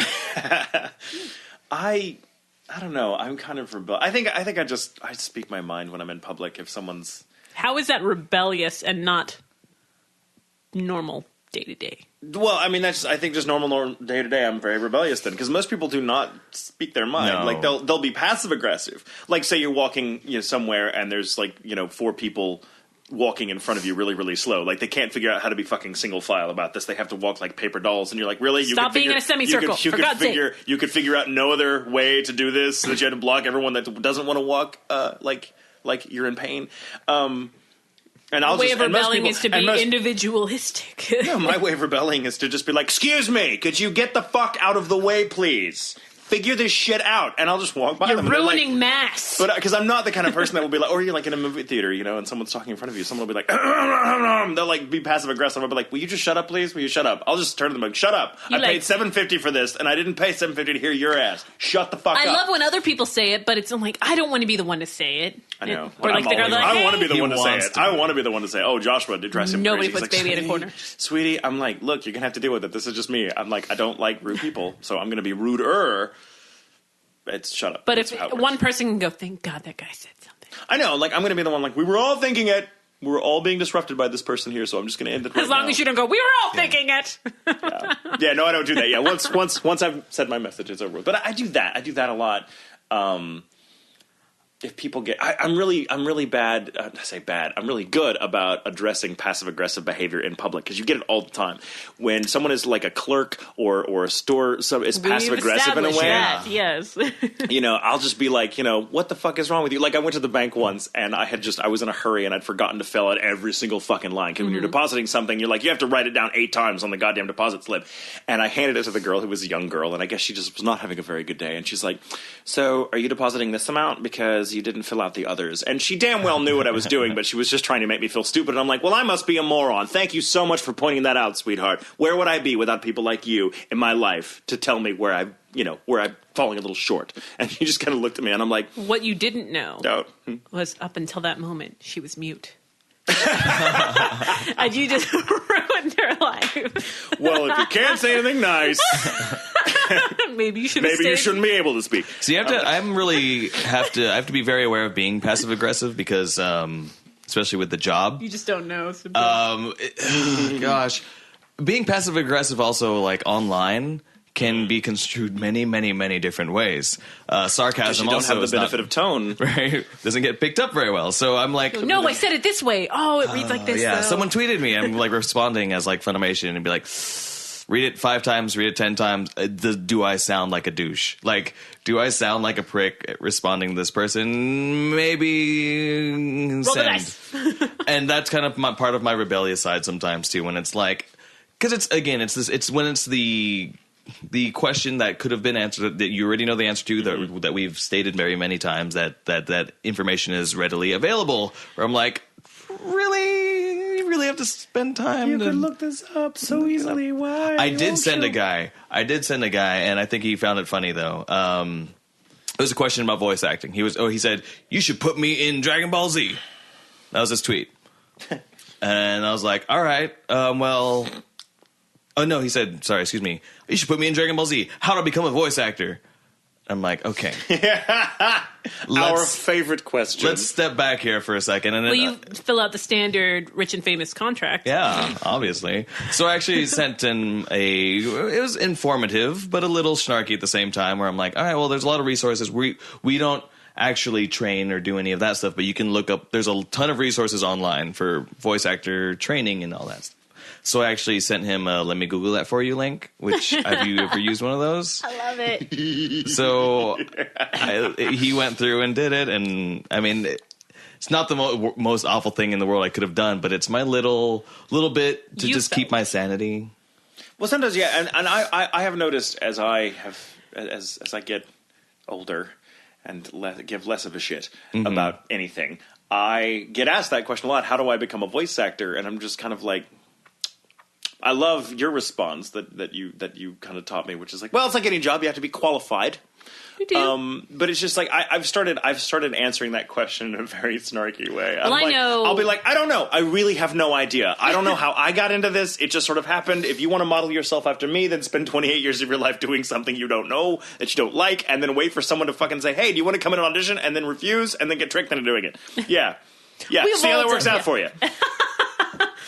I don't know. I'm kind of I think I speak my mind when I'm in public. If someone's How is that rebellious and not normal day to day? Well, I mean, I think just normal day to day. I'm very rebellious then, because most people do not speak their mind. No. Like they'll be passive aggressive. Like, say you're walking somewhere and there's 4 people walking in front of you really, really slow. Like, they can't figure out how to be fucking single file about this. They have to walk like paper dolls, and you're like, really? Stop being in a semicircle, for God's sake. You could figure out no other way to do this, so that you had to block everyone that doesn't want to walk like you're in pain. And the way of rebelling is to be individualistic. No, my way of rebelling is to just be like, excuse me, could you get the fuck out of the way, please? figure this shit out, and I'll just walk by You're them. ruining mass. But because I'm not the kind of person that will be like, or you're like in a movie theater, and someone's talking in front of you, someone will be like, they'll like be passive aggressive. I'll be like, will you just shut up, please? Will you shut up? I'll just turn to them like, shut up. I paid $7.50 for this, and I didn't pay $7.50 to hear your ass. Shut the fuck up. I love when other people say it, but I'm like, I don't want to be the one to say it. I know. Or like the girl like, I want to be the He one to say wants it. to. I want to be the one to say, oh, Joshua did dress him Nobody crazy. puts baby in a corner. Sweetie, I'm like, look, you're going to have to deal with it. This is just me. I'm like, I don't like rude people, so I'm going to be ruder. It's shut up. But That's if how it works. one person can go, thank God that guy said something. I know, like, I'm going to be the one like, we were all thinking it. We were all being disrupted by this person here, so I'm just going to end it right As long now. as you don't go, we were all thinking it. Yeah, no, I don't do that. Yeah, once I've said my message, it's over with. But I do that. I do that a lot. If people get, I'm really bad. I say bad. I'm really good about addressing passive aggressive behavior in public because you get it all the time. When someone is like a clerk or a store, so is passive aggressive in a way. That, yes. I'll just be like, what the fuck is wrong with you? Like I went to the bank once and I was in a hurry and I'd forgotten to fill out every single fucking line. Because when you're depositing something, you're like, you have to write it down 8 times on the goddamn deposit slip. And I handed it to the girl who was a young girl, and I guess she just was not having a very good day. And she's like, so are you depositing this amount because you didn't fill out the others? And she damn well knew what I was doing, but she was just trying to make me feel stupid. And I'm like, well, I must be a moron. Thank you so much for pointing that out, sweetheart. Where would I be without people like you in my life to tell me where I'm falling a little short? And she just kind of looked at me, and I'm like, What you didn't know was up until that moment, she was mute. And you just ruined her life. well, if you can't say anything nice, Maybe you should. maybe you shouldn't be able to speak. So you have to. I have to be very aware of being passive aggressive because, especially with the job. You just don't know. Gosh, being passive aggressive also like online can be construed many, many, many different ways. Sarcasm You don't also have the benefit of tone. right, doesn't get picked up very well. So I'm like, No, I said it this way. Oh, it reads like this. yeah. though. Someone tweeted me. I'm like responding as like Funimation and be like, read it 5 times, read it 10 times. Do I sound like a douche? Like, do I sound like a prick at responding to this person? Maybe Roll the send. dice. And that's kind of part of my rebellious side sometimes too. When it's like, because it's when it's the question that could have been answered that you already know the answer to that we've stated very many times that information is readily available. Where I'm like, really, you really have to spend time to look this up so easily. Why? I did send a guy, and I think he found it funny though. It was a question about voice acting. He said, "You should put me in Dragon Ball Z." That was his tweet, and I was like, "All right, well." Oh no, he said, "Sorry, excuse me. You should put me in Dragon Ball Z. How to become a voice actor?" I'm like, okay. Our favorite question. Let's step back here for a second. And Well, you fill out the standard rich and famous contract. yeah, obviously. So I actually sent in it was informative, but a little snarky at the same time, where I'm like, all right, well, there's a lot of resources. We don't actually train or do any of that stuff, but you can look up, there's a ton of resources online for voice actor training and all that stuff. So I actually sent him a "let me Google that for you" link, which have you ever used one of those? I love it. So he went through and did it, and I mean, it's not the most awful thing in the world I could have done, but it's my little bit to just keep my sanity. Well, sometimes, yeah, and I have noticed as I get older and give less of a shit about anything, I get asked that question a lot. How do I become a voice actor? And I'm just kind of like, I love your response that you kind of taught me, which is like, well, it's like any job, you have to be qualified. You do. But it's just like I've started answering that question in a very snarky way. Well, I know. I'll be like, I don't know. I really have no idea. I don't know how I got into this. It just sort of happened. If you want to model yourself after me, then spend 28 years of your life doing something you don't know, that you don't like, and then wait for someone to fucking say, hey, do you want to come in and audition, and then refuse, and then get tricked into doing it. Yeah. Yeah. See how that works out for you.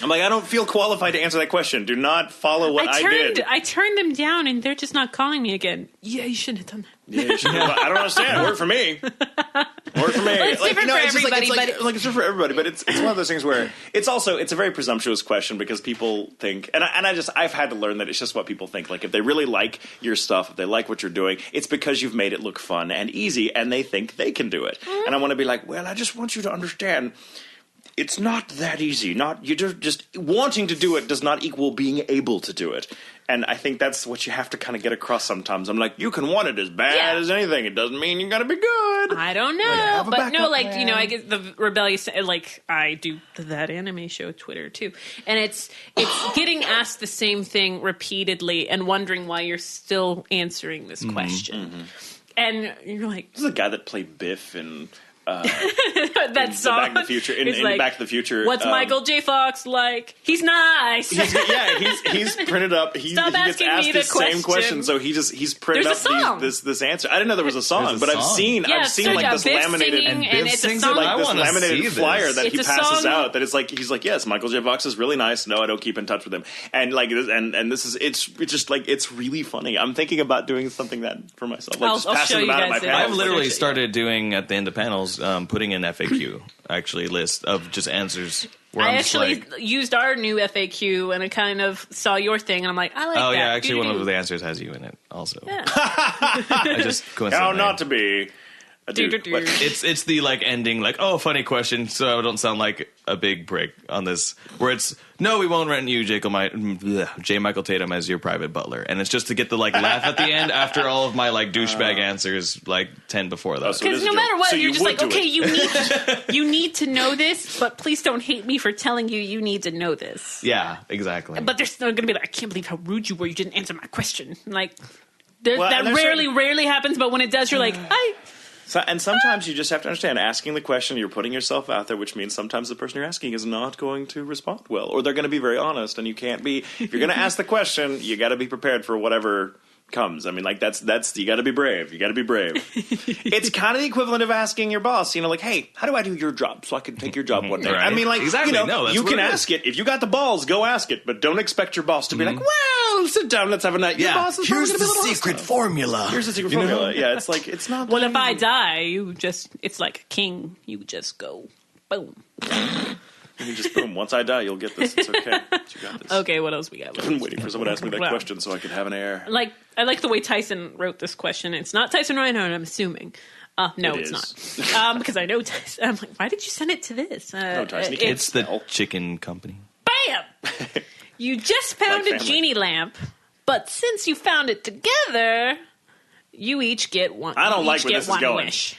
I'm like, I don't feel qualified to answer that question. Do not follow what I did. I turned them down, and they're just not calling me again. Yeah, you shouldn't have done that. Yeah, you should. I don't understand. It worked for me. Worked for me. Well, it's different for everybody, but it's different for everybody. But it's one of those things where it's a very presumptuous question because people think, and I've had to learn that it's just what people think. Like if they really like your stuff, if they like what you're doing, it's because you've made it look fun and easy, and they think they can do it. Mm-hmm. And I want to be like, well, I just want you to understand. it's not that easy. You just wanting to do it does not equal being able to do it. And I think that's what you have to kind of get across sometimes. I'm like, you can want it as bad as anything. It doesn't mean you got to be good. I don't know, but no, like plan. I get the rebellious. Like I do that anime show Twitter too, and it's getting asked the same thing repeatedly and wondering why you're still answering this question. And you're like, this is a guy that played Biff in. That song. Back to the Future. In Back to the Future. What's Michael J. Fox like? He's nice. He's printed up. He gets asked the same question, so he's printed up this answer. I didn't know there was a song, but I've seen like this laminated flyer that he passes out. That it's like he's like, yes, Michael J. Fox is really nice. No, I don't keep in touch with him. And like, and this is it's just like it's really funny. I'm thinking about doing something that for myself. Like I'll show you guys. I've literally started doing at the end of panels. Putting an FAQ list of just answers. I actually used our new FAQ and I kind of saw your thing and I'm like, I like that. Oh yeah, actually one of the answers has you in it also. Yeah. I just how not to be a dude. It's the like ending like, oh, funny question, so I don't sound like a big prick on this, where it's no, we won't rent you J. Michael Tatum as your private butler, and it's just to get the like laugh at the end after all of my like douchebag answers like 10 before that. Because no matter what, you're just like, okay, you need to know this, but please don't hate me for telling you need to know this. Yeah, exactly. But they're still going to be like, I can't believe how rude you were. You didn't answer my question. Like that rarely happens, but when it does, you're like, and sometimes you just have to understand, asking the question, you're putting yourself out there, which means sometimes the person you're asking is not going to respond well, or they're going to be very honest, and you can't be, if you're going to ask the question, you got to be prepared for whatever comes. I mean, like, that's you got to be brave. You got to be brave. It's kind of the equivalent of asking your boss, like, hey, how do I do your job so I can take your job one day? Right. I mean, like, exactly. You can ask it. If you got the balls, go ask it, but don't expect your boss to be like, well, sit down, let's have a night. Your boss is here's the secret formula. Here's the secret formula. Yeah, it's like, it's not. Well, if I die, it's like a king. You just go, boom. You just boom. Once I die, you'll get this. It's okay. You got this. Okay, what else we got? I've been waiting for someone to ask me that question so I could have an air. I like the way Tyson wrote this question. It's not Tyson Reinhardt, I'm assuming. No, it's not. Because I know Tyson. I'm like, why did you send it to this? No, Tyson, it's the chicken company. Bam! You just found a genie lamp, but since you found it together, you each get one. I don't like where this is going. Wish.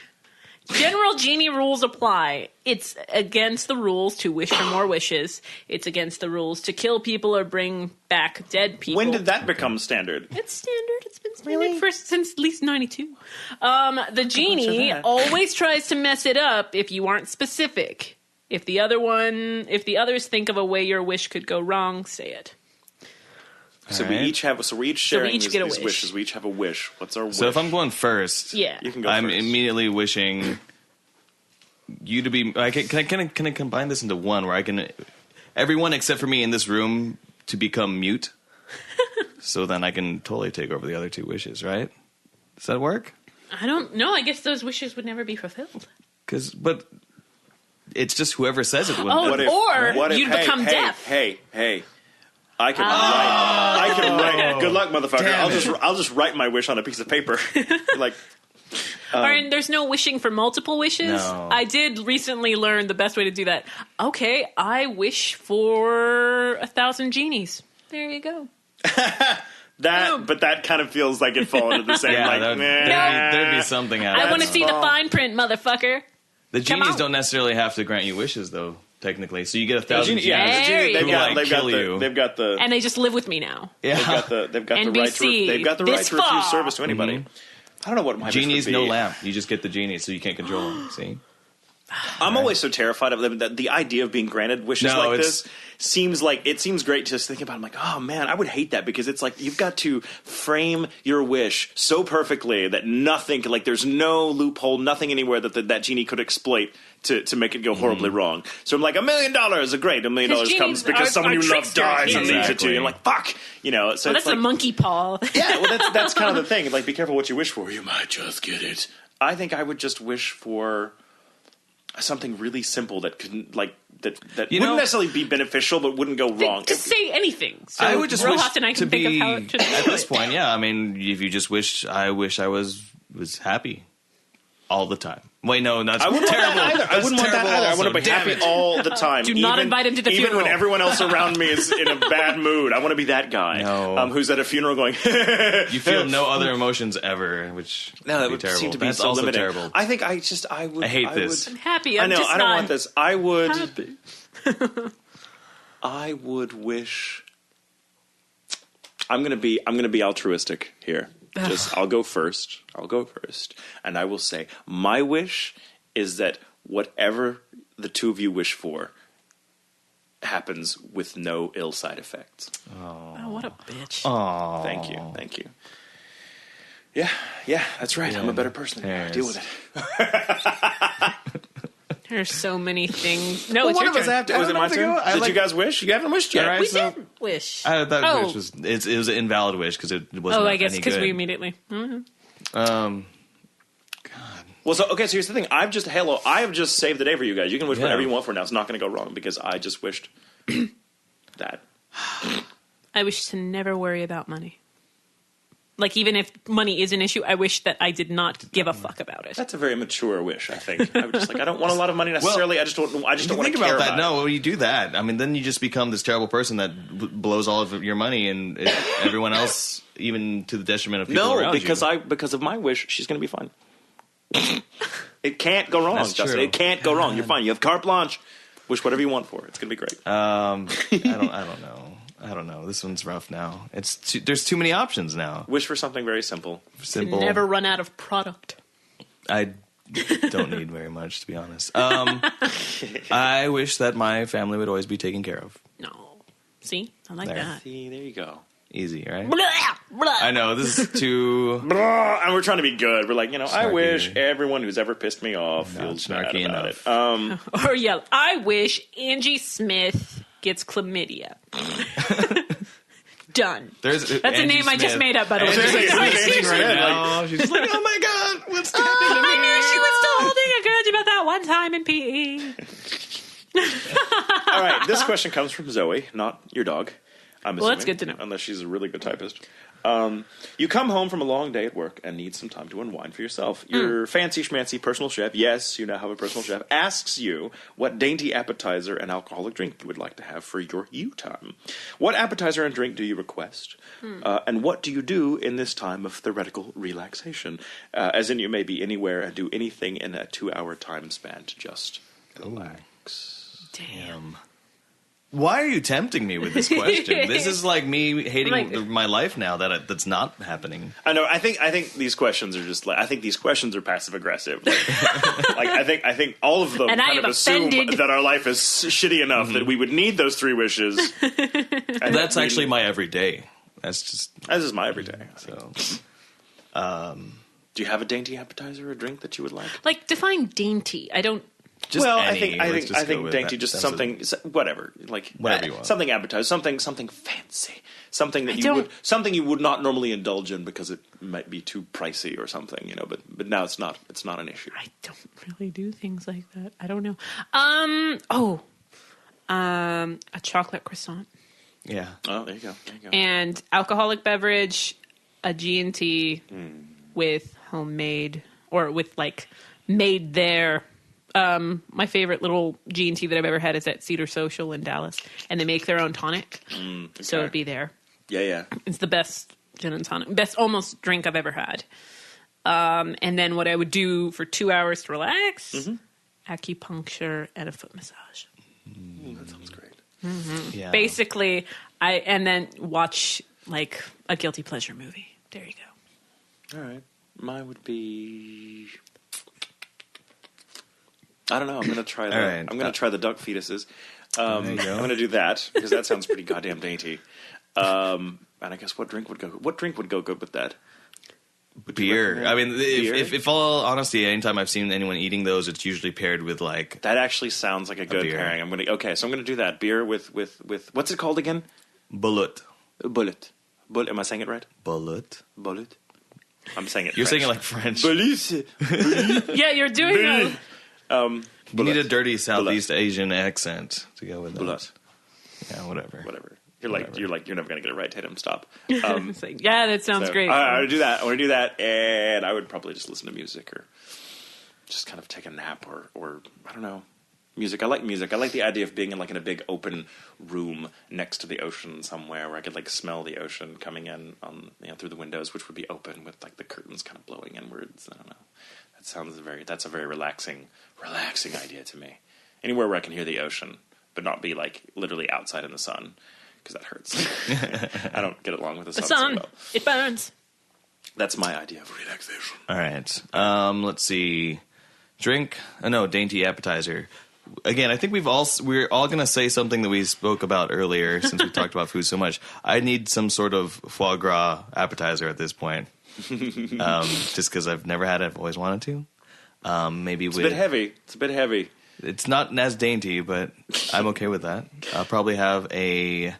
General genie rules apply. It's against the rules to wish for more wishes. It's against the rules to kill people or bring back dead people. When did that become standard? It's standard. It's been standard since at least 92. The genie always tries to mess it up if you aren't specific. If the others think of a way your wish could go wrong, say it. So we each sharing these wishes. We each have a wish. What's our wish? So if I'm going first, you can go I'm first. Immediately wishing you to be. Can I combine this into one where I can everyone except for me in this room to become mute, so then I can totally take over the other two wishes. Right? Does that work? I don't know. I guess those wishes would never be fulfilled. But it's just whoever says it. Or you'd become deaf. Hey. I can write. Good luck, motherfucker. I'll just write my wish on a piece of paper. Like, and there's no wishing for multiple wishes. No. I did recently learn the best way to do that. Okay, I wish for 1,000 genies. There you go. But that kind of feels like it falls into the same. There'd be something out. I want to see the fine print, motherfucker. The genies don't necessarily have to grant you wishes, though. Technically, so you get 1,000 genies. They've got the, and they just live with me now. Yeah, they've got the right to refuse service to anybody. I don't know what my genies no lamp. You just get the genies, so you can't control them. See, I'm always so terrified of them. That the idea of being granted wishes this seems great. Just thinking about it, I'm like, oh man, I would hate that because it's like you've got to frame your wish so perfectly that nothing, like there's no loophole, nothing anywhere that genie could exploit to make it go horribly wrong. So I'm like, $1 million, great. $1 million comes because someone you love dies and leaves it to you. I'm like, fuck, So that's a monkey paw. Yeah, well, that's kind of the thing. Like, be careful what you wish for. You might just get it. I think I would just wish for something really simple that couldn't that wouldn't necessarily be beneficial, but wouldn't go wrong. Just say anything. So I would just Rojas wish and I can think of how it should at this point. Yeah, I mean, if you just wish I was happy. all the time. Wait, no, that's I wouldn't terrible. want that either. I That's wouldn't want that terrible either. I also. want to be Damn happy it. all the time. Do not invite him to the Even funeral. when everyone else around me is in a bad mood, I want to be that guy who's at a funeral going. You feel no other emotions ever, which No, that would be would terrible. seem to be That's so also limiting. terrible. I think I would. I hate this. I'm happy. I I'm know. just I don't not want this. I would. happy. I would wish. I'm gonna be altruistic here. I'll go first, and I will say my wish is that whatever the two of you wish for happens with no ill side effects. Oh, what a bitch. Aw. Thank you. Yeah, that's right. I'm a better person. Yes. Deal with it. There's so many things. No, Well, it's one your of us turn. have to. Was it my turn? Did you guys wish? You haven't wished yet. All right. We So- did wish. That Oh. wish was it was an invalid wish because it wasn't. Oh, I guess any because good. we immediately. God. Well, so here's the thing. I have just saved the day for you guys. You can wish Yeah. whatever you want for now. It's not going to go wrong because I just wished that. I wish to never worry about money. Like, even if money is an issue, I wish that I did not give a fuck about it. That's a very mature wish, I think. I'm just like, I don't want a lot of money necessarily. I just don't want to Think care about that. about No, it. when you do that, I mean, then you just become this terrible person that blows all of your money and everyone else, even to the detriment of people No, around because you. because of my wish, she's going to be fine. It can't go wrong, That's Justin. true. It can't go wrong. You're fine. You have carte blanche. Wish whatever you want for it. It's going to be great. I don't know. This one's rough now. There's too many options now. Wish for something very simple. Simple. Never run out of product. I don't need very much, to be honest. I wish that my family would always be taken care of. No. See? I like There. that. See, there you go. Easy, right? Blah, blah. I know, this is too... And we're trying to be good. We're like, I Snarky. wish everyone who's ever pissed me off feels bad snarky about enough. it. Or yell, I wish Angie Smith gets chlamydia. Done. That's That's a name I just made up, by the way. Angie Smith. Right Angie now, she's just like, oh my god, what's happening to I me? knew she was still holding a grudge about that one time in PE. All right, this question comes from Zoe, not your dog. I'm assuming, Well, that's good to know. Unless she's a really good typist. You come home from a long day at work and need some time to unwind for yourself. Your fancy schmancy personal chef, yes, you now have a personal chef, asks you what dainty appetizer and alcoholic drink you would like to have for your you time. What appetizer and drink do you request? And what do you do in this time of theoretical relaxation? As in, you may be anywhere and do anything in a 2-hour time span to just relax. Damn. Why are you tempting me with this question? This is like me hating Like- my life now that's not happening. I know. I think these questions are just like. I think these questions are passive aggressive. Like I think all of them And I kind am of assume offended. that our life is shitty enough that we would need those 3 wishes. And That's actually my everyday. That's just This is my everyday. so. Do you have a dainty appetizer or drink that you would like? Like, define dainty. I don't. Just well, any. I Let's just go think with dainty that. just That's something whatever like Whatever you want. something appetizer, something fancy, something that don't- you would not normally indulge in because it might be too pricey or something, But now it's not an issue. I don't really do things like that. I don't know. A chocolate croissant Yeah. Oh, there you go. and alcoholic beverage, a G&T with homemade or with like made there. My favorite little G&T that I've ever had is at Cedar Social in Dallas, and they make their own tonic, so it'd be there. Yeah. It's the best gin and tonic, best almost drink I've ever had. And then what I would do for 2 hours to relax, acupuncture and a foot massage. That sounds great. Yeah. Basically, and then watch like a guilty pleasure movie. There you go. All right. Mine would be. I don't know. I'm gonna try the. All right. I'm gonna try the duck fetuses. There you go. I'm gonna do that because that sounds pretty goddamn dainty. And I guess what drink would go good with that? Beer. I mean, Beer? if all honesty, anytime I've seen anyone eating those, it's usually paired with like That actually sounds like a good beer. pairing. I'm gonna do that. Beer with what's it called again? bullet. Bullet. Am I saying it right? Bullet. Bullet. I'm saying it. You're French. saying it like French. Bullet. Yeah, you're doing it. You need a dirty Southeast Bullet. Asian accent to go with that. Bullet. Yeah, whatever. Whatever. You're never gonna get it right. Tatum, stop. It's like, yeah, that sounds So, great. I would do that. I want to do that, and I would probably just listen to music or just kind of take a nap or I don't know. Music. I like music. I like the idea of being in a big open room next to the ocean somewhere where I could smell the ocean coming in on through the windows, which would be open with the curtains kind of blowing inwards. I don't know. That's a very relaxing idea to me. Anywhere where I can hear the ocean, but not be literally outside in the sun, because that hurts. I don't get along with the sun so well. It burns. That's my idea of relaxation. All right. Let's see. Dainty appetizer. Again, I think we're all going to say something that we spoke about earlier since we talked about food so much. I need some sort of foie gras appetizer at this point. Just because I've never had it. I've always wanted to. Maybe it's a bit heavy. It's a bit heavy. It's not as dainty, but I'm okay with that. I'll probably have a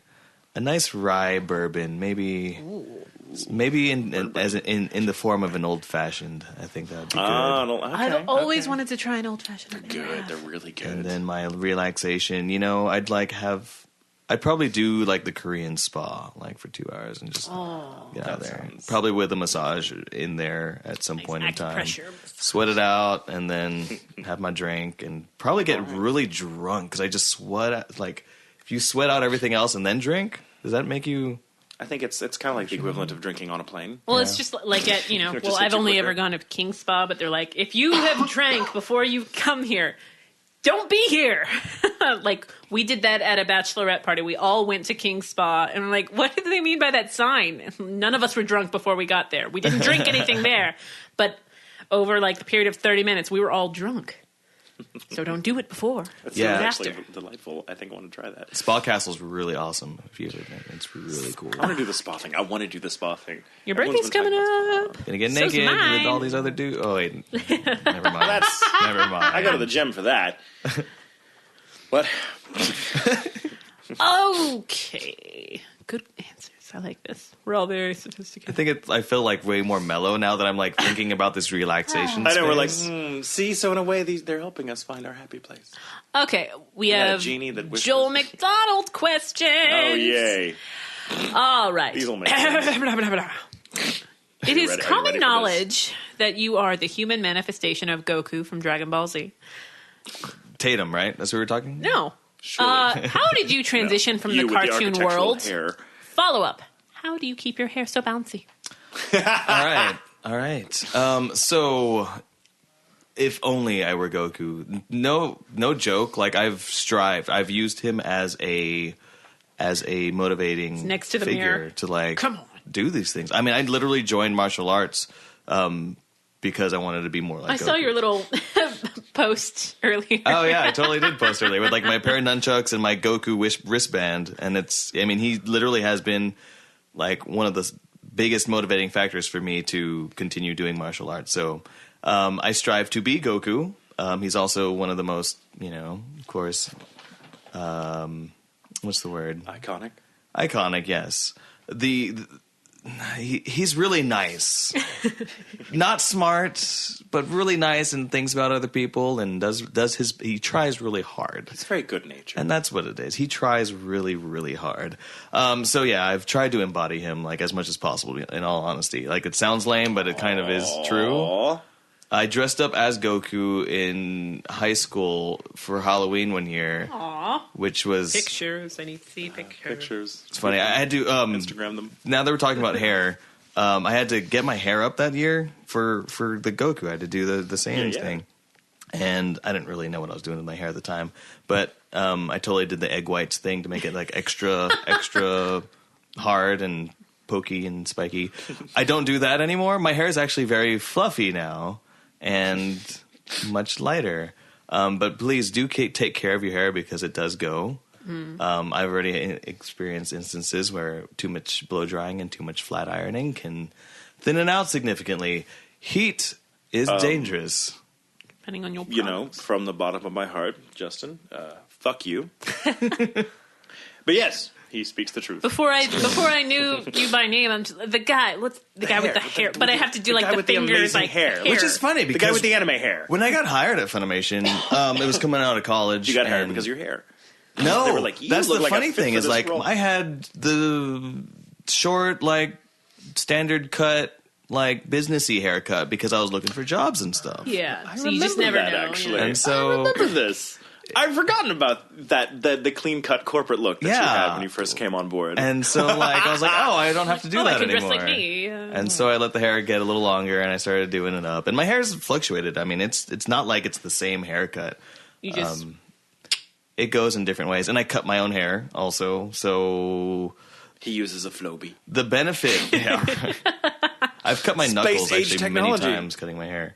nice rye bourbon, maybe. Ooh. Maybe in the form of an old fashioned. I think that would be good. Okay, I've always wanted to try an old fashioned. They're good. They're really good. And then my relaxation, I'd probably do the Korean spa for 2 hours and just get out there. Probably with a massage in there at some point in time. Sweat it out and then have my drink and probably get really drunk because I just sweat. If you sweat out everything else and then drink, does that make you? I think it's kind of like the equivalent of drinking on a plane. Well, it's just I've only ever gone to King Spa, but they're if you have drank before you come here, don't be here. We did that at a bachelorette party. We all went to King Spa, and we're what do they mean by that sign? None of us were drunk before we got there. We didn't drink anything there, but over the period of 30 minutes, we were all drunk. So don't do it before. That's actually delightful. I think I want to try that. Spa Castle's really awesome. If you ever been, it's really cool. I want to do the spa thing. Your birthday's coming up. Gonna get naked with all these other dudes. Oh wait, never mind. Never mind. I go to the gym for that. What? Okay. Good answers. I like this. We're all very sophisticated. I feel way more mellow now that I'm thinking about this relaxation. I know space. We're see. So in a way, they're helping us find our happy place. Okay, we have Genie that Joel McDonald questions. Oh yay! All right. These will make sense. It is common knowledge that you are the human manifestation of Goku from Dragon Ball Z. Tatum, right? That's what we were talking. No. How did you transition from the cartoon world? Hair. Follow up. How do you keep your hair so bouncy? All right. So, if only I were Goku. No joke. I've used him as a motivating next to the figure mirror to come on, do these things. I mean, I literally joined martial arts because I wanted to be more like. I saw your little post earlier. Oh yeah, I totally did post earlier with my pair of nunchucks and my Goku wristband, and he literally has been one of the biggest motivating factors for me to continue doing martial arts. So I strive to be Goku. He's also one of the most, of course, what's the word? Iconic. Iconic, yes. He's really nice. Not smart, but really nice and thinks about other people and he tries really hard. He's very good natured. And that's what it is. He tries really, really hard. So yeah, I've tried to embody him as much as possible, in all honesty. It sounds lame, but it kind of is true. I dressed up as Goku in high school for Halloween one year. Aww. Which was... Pictures. I need to see pictures. It's funny. I had to... Instagram them. Now that we're talking about hair, I had to get my hair up that year for the Goku. I had to do the Saiyans thing. And I didn't really know what I was doing with my hair at the time. But I totally did the egg whites thing to make it extra hard and pokey and spiky. I don't do that anymore. My hair is actually very fluffy now. And much lighter. But please do take care of your hair because it does go. I've already experienced instances where too much blow drying and too much flat ironing can thin it out significantly. Heat is dangerous. Depending on your products. From the bottom of my heart, Justin, fuck you. But yes. He speaks the truth. Before I knew you by name, I'm just, the guy with the hair. But I have to do the fingers, hair, which is funny because the guy with the anime hair. When I got hired at Funimation, it was coming out of college. You got hired because of your hair. No, they were that's the funny thing is I had the short standard cut like businessy haircut because I was looking for jobs and stuff. Yeah. I So you just never remember that, know. actually. You know? And so I remember this. I've forgotten about that the clean cut corporate look that you had when you first came on board. And so like I was like, oh, I don't have to do I that could dress anymore. like me. And so I let the hair get a little longer, and I started doing it up. And my hair's fluctuated. I mean, it's not like it's the same haircut. You just It goes in different ways, and I cut my own hair also. So he uses a Flowbee. the benefit, yeah, I've cut my knuckles Space-age actually many technology. times cutting my hair.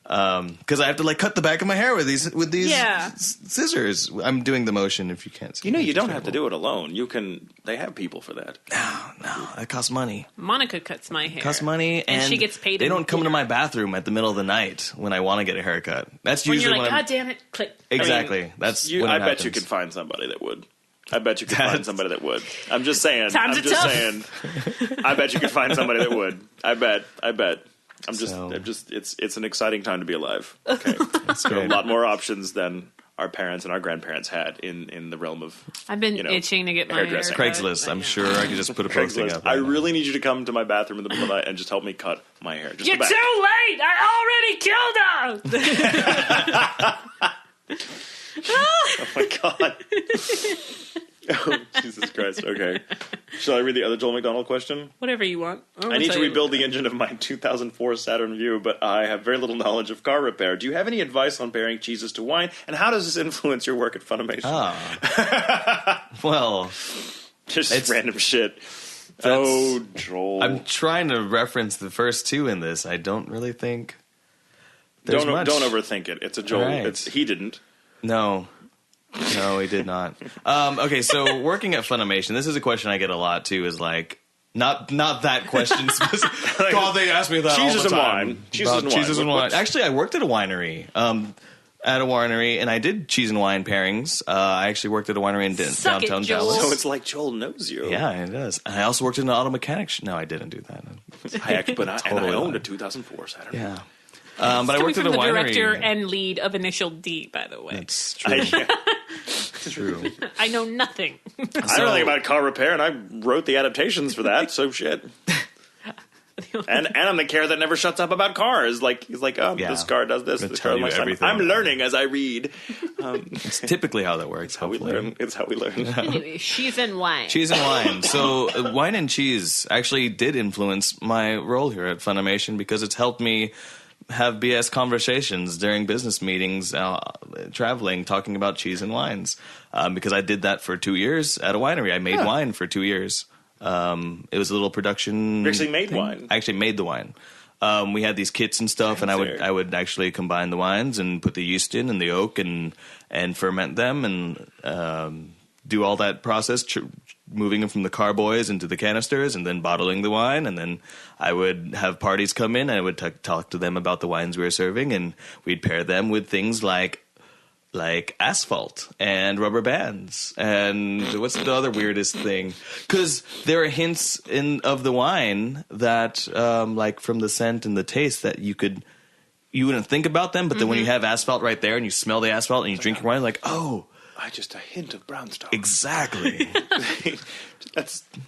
Because I have to like cut the back of my hair with these Yeah. scissors. I'm doing the motion if you can't see. You know, me. you don't have to do it alone. You can. They have people for that. No, that costs money. Monica cuts my hair. Costs money, and she gets paid They in don't come to dinner. my bathroom at the middle of the night when I want to get a haircut. That's When usually you're like, when I'm God damn it, click. exactly. That's when it I bet happens. you could find somebody that would. I bet you could That's- find somebody that would. I'm just saying. Times I'm are just tough. saying. I bet you could find somebody that would. I bet. So- It's an exciting time to be alive. Okay. That's There are a great. lot more options than our parents and our grandparents had in the realm of I've been you know, itching to get my hair hairdressing. cut. Craigslist. I'm sure I could just put a posting Craigslist. up. I right now. really need you to come to my bathroom in the middle of the night and just help me cut my hair. Just You're the too back. late. I already killed her. Oh my god. Oh, Jesus Christ. Okay. Shall I read the other Joel McDonald question? Whatever you want. I need to rebuild the engine of my 2004 Saturn Vue, but I have very little knowledge of car repair. Do you have any advice on pairing cheeses to wine, and how does this influence your work at Funimation? Well, Just it's- random shit. Oh, Joel. I'm trying to reference the first two in this. I don't really think there's don't much. overthink it. It's a Joel. All right. He didn't. No, he did not. Okay, so working at Funimation, this is a question I get a lot too. Is like not that question. Specific. God, they ask me that Cheeses all the and time. wine. About cheeses and wine. Actually, I worked at a winery. And I did cheese and wine pairings. I actually worked at a winery in Suck it, downtown Joel. Dallas. So it's like Joel knows you. Yeah, it does. And I also worked in an auto mechanic. No, I didn't do that. And I owned lied. a 2004 Saturn. Yeah. But I Coming worked at from a the winery. director and lead of Initial D, by the way. It's true. It's true. I know nothing. I don't know anything about car repair, and I wrote the adaptations for that, so shit. And I'm the care that never shuts up about cars. Like he's like, oh, Yeah. this car does this. Gonna This tell car you does that. everything. I'm learning as I read. It's typically how that works. How we hopefully. learn. It's how we learn. Anyway, cheese and wine. Cheese and wine. So wine and cheese actually did influence my role here at Funimation because it's helped me have BS conversations during business meetings, traveling, talking about cheese and wines. Because I did that for 2 years at a winery. I made wine for 2 years. It was a little production. You actually made thing. wine. I actually made the wine. We had these kits and stuff, and I would actually combine the wines and put the yeast in and the oak and ferment them and do all that process, moving them from the carboys into the canisters and then bottling the wine. And then I would have parties come in and I would talk to them about the wines we were serving, and we'd pair them with things like asphalt and rubber bands and what's the other weirdest thing? Because there are hints of the wine that, like from the scent and the taste, that you wouldn't think about them, but then when you have asphalt right there and you smell the asphalt and you drink your wine, like, oh, Just a hint of brownstone. exactly.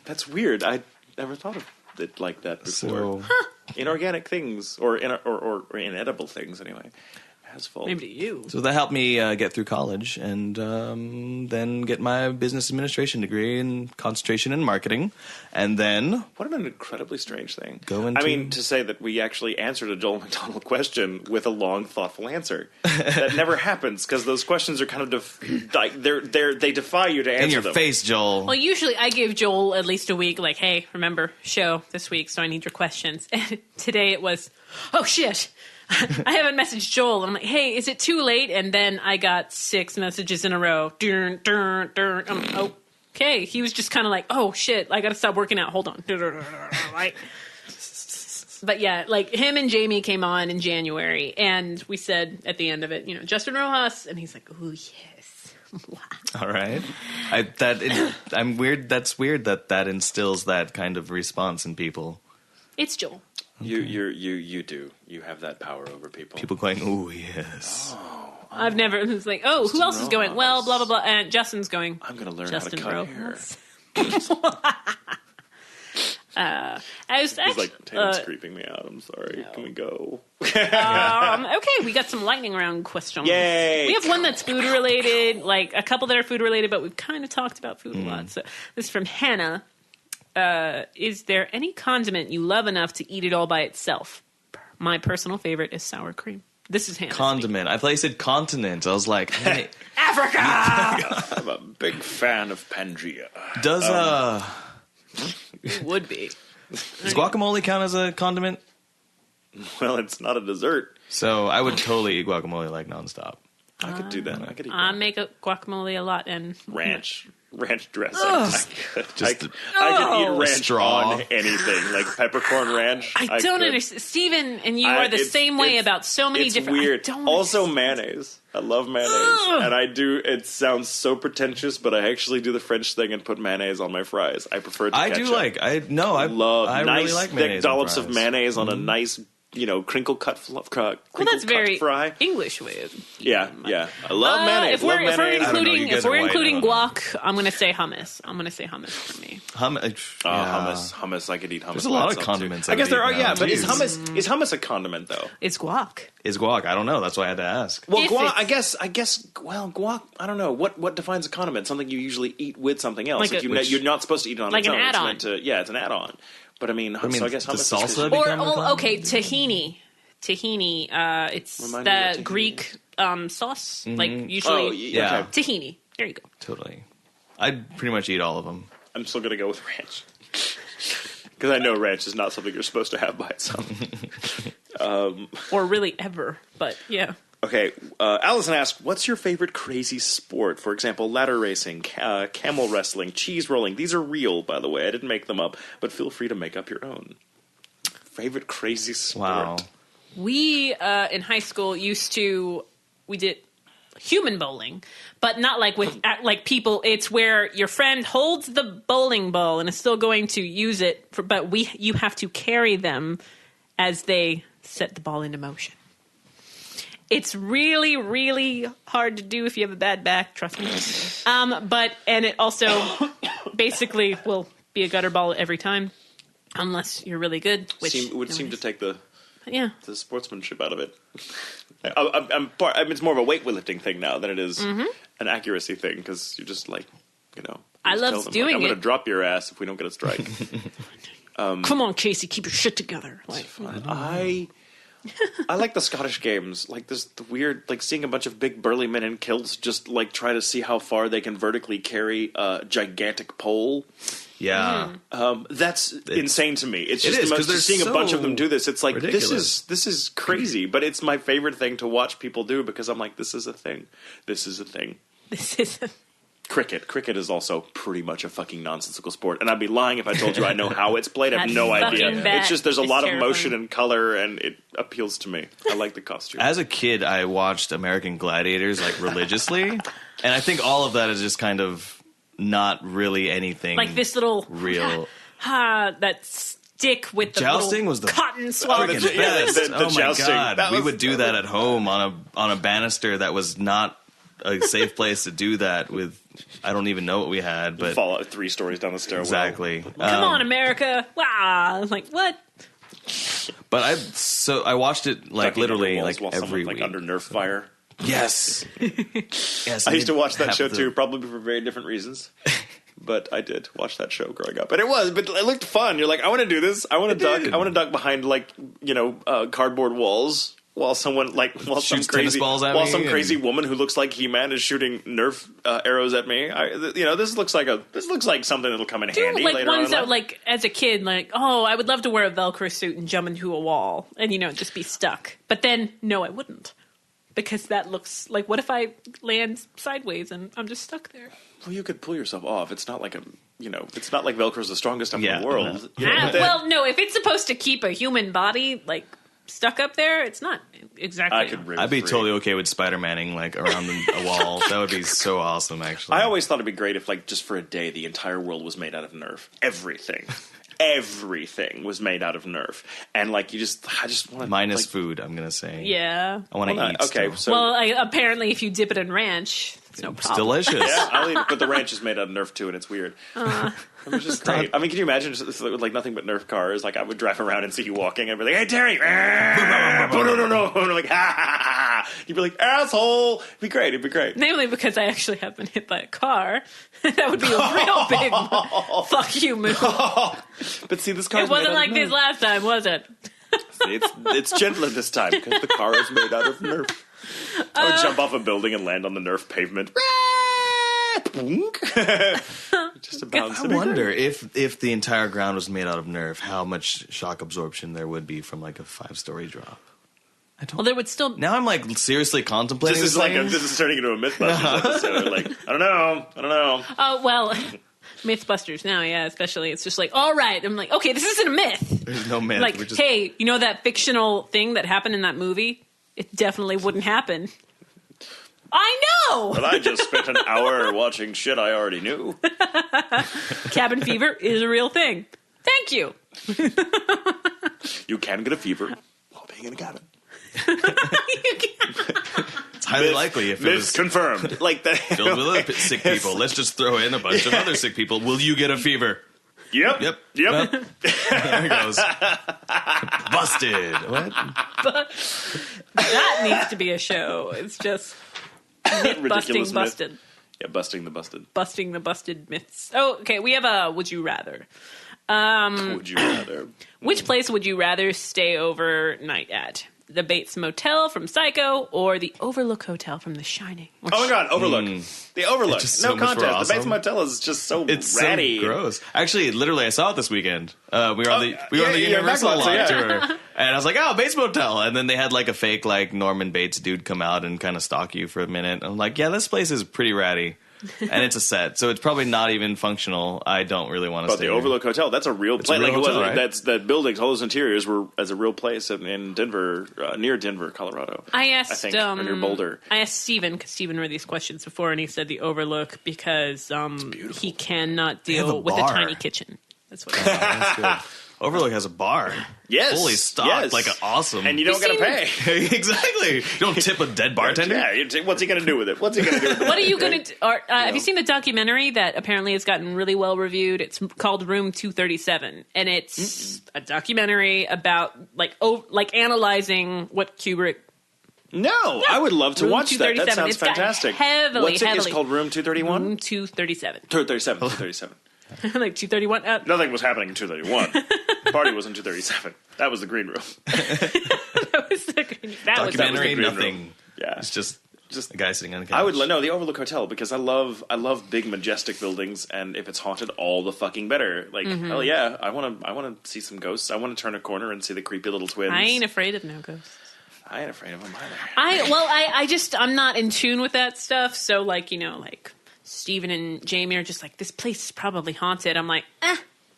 That's weird. I never thought of it like that before. So Inorganic things, or inedible things, anyway. Asphalt. Maybe to you. So that helped me get through college and then get my business administration degree in concentration in marketing. And then What an incredibly strange thing. Go I mean, to say that we actually answered a Joel McDonald question with a long, thoughtful answer. That never happens, because those questions are kind of they defy you to answer in your them. face, Joel. Well, usually I give Joel at least a week, like, hey, remember, show this week, so I need your questions. And today it was, oh, shit. I haven't messaged Joel. I'm like, hey, is it too late? And then I got 6 messages in a row. Dun, dun, dun. I'm like, okay. He was just kind of like, oh, shit, I got to stop working out. Hold on. Right. But yeah, like him and Jamie came on in January, and we said at the end of it, Justin Rojas, and he's like, oh, yes. All right. I'm weird. That's weird that instills that kind of response in people. It's Joel. You do. You have that power over people. People going, oh, yes. I've never, it's like, oh, who else is going? Well, blah, blah, blah. And Justin's going, I'm going to learn Justin how to cut hair. Rojas. I was He's actually, like, Tatum's creeping me out. I'm sorry. no. Can we go? okay, we got some lightning round questions. Yay! We have one that's food related, like a couple that are food related, but we've kind of talked about food a lot. So this is from Hannah. Is there any condiment you love enough to eat it all by itself? My personal favorite is sour cream. This is Hannah. Condiment. I thought you said continent. I was like, hey, Africa! I'm a big fan of Pangea. does It would be. does guacamole count as a condiment? Well, it's not a dessert. So I would totally eat guacamole like nonstop. I could do that. I could eat I that. make a guacamole a lot and Ranch dressing. Ugh. I could Just eat ranch straw. on anything, like peppercorn ranch. I don't could. understand. Steven and you are the same way about so many it's different... weird. I don't Also understand. mayonnaise. I love mayonnaise, Ugh. and I do. It sounds so pretentious, but I actually do the French thing and put mayonnaise on my fries. I prefer it to I ketchup. do like. I love I nice really like thick mayonnaise on dollops of fries. mayonnaise on a nice, crinkle cut Well, that's very fry. English way of... Yeah. I love mayonnaise. If we're, love if we're mayonnaise. I don't know, you including, guys if are we're white, including I don't know. guac, I'm going to say hummus. I'm going to say hummus for me. Hummus. I could eat hummus. There's a by lot of itself, condiments too. I I guess would there are. eat Yeah, now, but too. is hummus a condiment though? It's guac. Is guac? I don't know. That's why I had to ask. Well, If guac. it's- I guess. Well, guac. I don't know what defines a condiment. Something you usually eat with something else. Like Like a- you're not supposed to eat it on like its an own. It's add-on. meant to. Yeah, it's an add-on. But I mean, so I guess the hummus is salsa good. Or, become a well, condiment? okay, tahini. Tahini, it's Remind me what the tahini Greek sauce. Like, usually... Oh, Yeah. okay. Tahini. There you go. Totally. I'd pretty much eat all of them. I'm still gonna go with ranch because I know ranch is not something you're supposed to have by itself. Or really ever. But, yeah. Okay, Allison asked, what's your favorite crazy sport? For example, ladder racing, camel wrestling, cheese rolling. These are real, by the way. I didn't make them up, but feel free to make up your own. Favorite crazy sport? Wow. We, in high school, we did human bowling, but not like with like people. It's where your friend holds the bowling ball and is still going to use it, but you have to carry them as they set the ball into motion. It's really, really hard to do if you have a bad back, trust me. And it also basically will be a gutter ball every time, unless you're really good. Which would seem to take the yeah. sportsmanship out of it. It's more of a weightlifting thing now than it is an accuracy thing, because you're just like, I just love tell them, doing I'm going it. to drop your ass if we don't get a strike. Come on, Casey, keep your shit together. Like, I like the Scottish games. Like this the weird, like seeing a bunch of big burly men in kilts just like try to see how far they can vertically carry a gigantic pole. Yeah. That's insane to me. It's It just is, the 'cause most, they're seeing a bunch of them so do this. It's like ridiculous. this is crazy, but it's my favorite thing to watch people do because I'm like, this is a thing. This is a thing. this is Cricket is also pretty much a fucking nonsensical sport, and I'd be lying if I told you I know how it's played. I have That no idea. fucking bat It's just there's a is lot of terrifying. motion and color, and it appeals to me. I like the costume. As a kid, I watched American Gladiators like religiously, and I think all of that is just kind of not really anything like this little real. that stick with the Jousting little was the cotton swab. Friggin' Yeah, best. the Oh my jousting. god, That we was- would do that at home on a banister that was not a safe place to do that with. I don't even know what we had, but Fall out 3 stories down the stairwell. exactly. Come on, America! Wow! I was like, what? But I watched it like Ducking under literally walls like while every someone's, week. like under Nerf fire. Yes. Yes. I used to watch that have show the- too, probably for very different reasons. But I did watch that show growing up, but it looked fun. You're like, I want to do this. I want to duck behind cardboard walls while some Shoots tennis crazy balls at while me some and- crazy woman who looks like He-Man is shooting Nerf arrows at me. This looks like something that'll come in handy Like later on. ones in that, life. like as a kid, like, oh, I would love to wear a Velcro suit and jump into a wall and just be stuck. But then, no, I wouldn't, because that looks like, what if I land sideways and I'm just stuck there? Well, you could pull yourself off. It's not like it's not like Velcro's the strongest stuff in the world. Well, no, if it's supposed to keep a human body like stuck up there, it's not exactly. I could. I'd be totally okay with Spider-Manning like around a wall. That would be so awesome, actually. I always thought it'd be great if, like, just for a day, the entire world was made out of Nerf. Everything was made out of Nerf, and like I just want to minus food. I'm gonna say. Yeah. I want to eat. Okay, still. so Well, apparently, if you dip it in ranch, It's no It's problem. delicious. Yeah, I'll eat it, but the ranch is made out of Nerf too, and it's weird. It's just great. I mean, can you imagine just with like nothing but Nerf cars? Like I would drive around and see you walking, and be like, "Hey, Terry!" No, and I'm like, "Ha ha ha!" You'd be like, "Asshole!" It'd be great. It'd be great. Namely because I actually have been hit by a car. That would be a real big fuck you move. But see, this car It wasn't like this last time, was it? It's gentler this time because the car is made out of Nerf. I would jump off a building and land on the Nerf pavement. Just a bounce. I wonder if the entire ground was made out of Nerf, how much shock absorption there would be from like a 5-story drop. Well, there would still. Now I'm like seriously contemplating. This is turning into a Mythbusters episode. Like I don't know. Oh well, Mythbusters now, yeah. Especially, it's just like, all right. I'm like, okay, this isn't a myth. There's no myth. Like, hey, you know that fictional thing that happened in that movie? It definitely wouldn't happen. I know. But I just spent an hour watching shit I already knew. Cabin fever is a real thing. Thank you. You can get a fever while being in a cabin. It's highly likely if it was confirmed. Like that. filled with other sick people. Let's just throw in a bunch of other sick people. Will you get a fever? Yep. There it goes. Busted. What? That needs to be a show. It's just myth busting Ridiculous busted. Myth. Yeah, busting the busted. Busting the busted myths. Oh, okay. We have a would you rather. Would you rather? Which place would you rather stay overnight at? The Bates Motel from Psycho or the Overlook Hotel from The Shining? Oh my God, Overlook. The Overlook. It's just No so much more contest. The Bates awesome. Motel is just so It's ratty. so gross. Actually, literally, I saw it this weekend. We were on the yeah, Universal back lots, Lot yeah. tour, and I was like, "Oh, Bates Motel," and then they had like a fake like Norman Bates dude come out and kind of stalk you for a minute. I'm like, "Yeah, this place is pretty ratty." And it's a set, so it's probably not even functional. I don't really want to But stay the there. Overlook Hotel, that's a real place. real hotel, right? That buildings, all those interiors were as a real place in Denver, near Denver, Colorado. I asked, I think, or near Boulder. I asked Steven, because Steven read these questions before, and he said the Overlook because he cannot have deal a with a bar. tiny kitchen. That's what he said. That's good. Overlook has a bar. Yes, fully stocked, yes. like awesome. And you don't got to pay. Exactly. You don't tip a dead bartender. Yeah, what's he going to do with it? What's he going to do with it? What are you going to? Have you seen the documentary that apparently has gotten really well reviewed? It's called Room 237, and it's a documentary about like analyzing what Kubrick. No, I would love to Room watch that. That 237. sounds It's got fantastic. What's it? It's called Room 231? Room 237. 237. Like 231. Nothing was happening in 231. The party was in 237. That was the green room. That was the green. That was Documentary, green nothing. room. Yeah. It's just a guy sitting on a couch. I would no the Overlook Hotel because I love big majestic buildings, and if it's haunted, all the fucking better. Like hell yeah, I want to see some ghosts. I want to turn a corner and see the creepy little twins. I ain't afraid of no ghosts. I ain't afraid of them either. I'm not in tune with that stuff. So like Steven and Jamie are just like, this place is probably haunted. I'm like,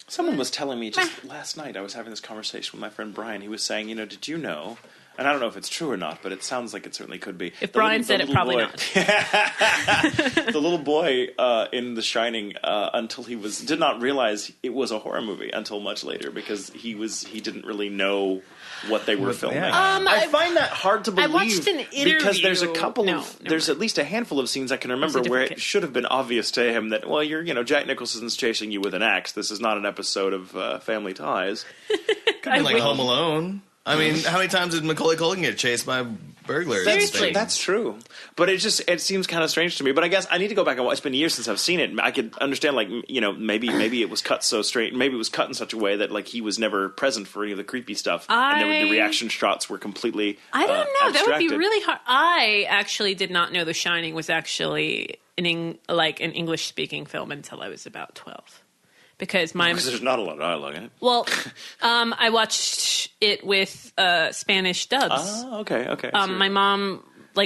Someone was telling me just last night, I was having this conversation with my friend Brian. He was saying, did you know, and I don't know if it's true or not, but it sounds like it certainly could be. If Brian said it, probably not. The little boy in The Shining, until he did not realize it was a horror movie until much later, because he didn't really know what they were filming. Yeah. I find that hard to believe. I watched an interview. Because there's a couple No, of, never there's mind. at least a handful of scenes I can remember It's a where different it kid. should have been obvious to him that, well, Jack Nicholson's chasing you with an axe. This is not an episode of Family Ties. like Home Alone. I mean, how many times did Macaulay Culkin get chased by burglars? Seriously. That's true. But it seems kind of strange to me. But I guess I need to go back and watch. It's been years since I've seen it. I could understand, maybe it was cut so straight. Maybe it was cut in such a way that, he was never present for any of the creepy stuff. And then the reaction shots were completely I don't know. That would be abstracted. really hard. I actually did not know The Shining was actually an English speaking film until I was about 12. Because there's not a lot of dialogue in it. Well, I watched it with Spanish dubs. Oh, okay. My mom,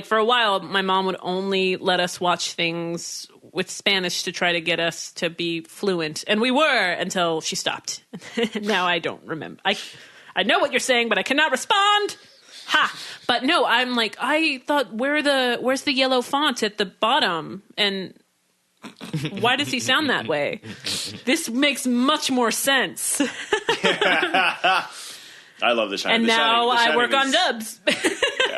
for a while, my mom would only let us watch things with Spanish to try to get us to be fluent. And we were until she stopped. Now I don't remember. I know what you're saying, but I cannot respond. Ha! But no, I'm like, I thought, where's the yellow font at the bottom? And why does he sound that way? This makes much more sense. I love The Shining. And The now Shining I work on is- dubs.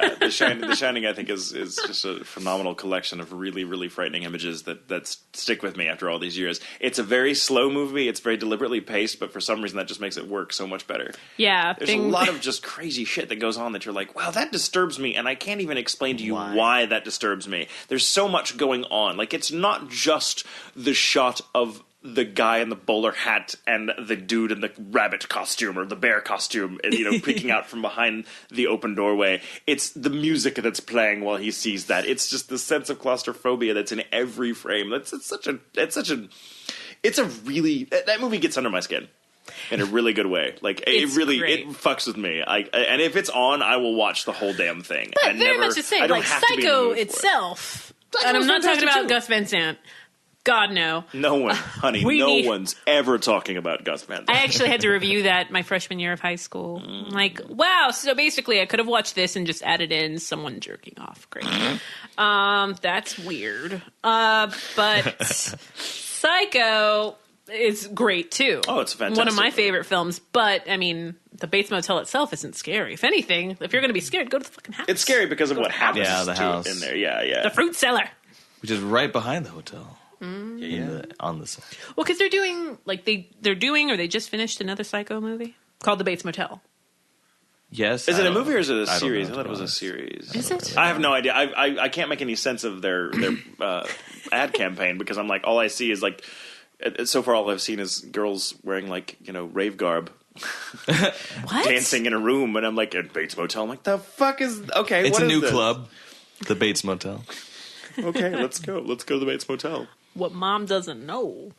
Yeah, The Shining, I think, is just a phenomenal collection of really, really frightening images that stick with me after all these years. It's a very slow movie. It's very deliberately paced, but for some reason that just makes it work so much better. Yeah. There's a lot of just crazy shit that goes on that you're like, wow, that disturbs me, and I can't even explain to you why that disturbs me. There's so much going on. Like, it's not just the shot of the guy in the bowler hat and the dude in the rabbit costume or the bear costume, peeking out from behind the open doorway. It's the music that's playing while he sees that. It's just the sense of claustrophobia that's in every frame. That movie gets under my skin in a really good way. Like, it fucks with me. And if it's on, I will watch the whole damn thing. But very much the same. Like, Psycho itself. And I'm not talking about Gus Van Sant. God, no. No one, honey, one's ever talking about Gus Van Sant. I actually had to review that my freshman year of high school. Like, wow, so basically I could have watched this and just added in someone jerking off. Great. That's weird. But Psycho is great, too. Oh, it's fantastic. One of my favorite films. But, I mean, the Bates Motel itself isn't scary. If anything, if you're going to be scared, go to the fucking house. It's scary because of what happens the house in there. Yeah. The fruit cellar. Which is right behind the hotel. Yeah. On the side. Well, because they're doing, or they just finished another Psycho movie called The Bates Motel. Yes. Is it a movie or is it a series? I thought it was a series. Is it? I have no idea. I can't make any sense of their ad campaign because I'm like, all I see is like, so far all I've seen is girls wearing like, rave garb. What? Dancing in a room, and I'm like, at Bates Motel. I'm like, the fuck is, okay, it's what a is new this? club, the Bates Motel. Okay, let's go. Let's go to the Bates Motel. What mom doesn't know.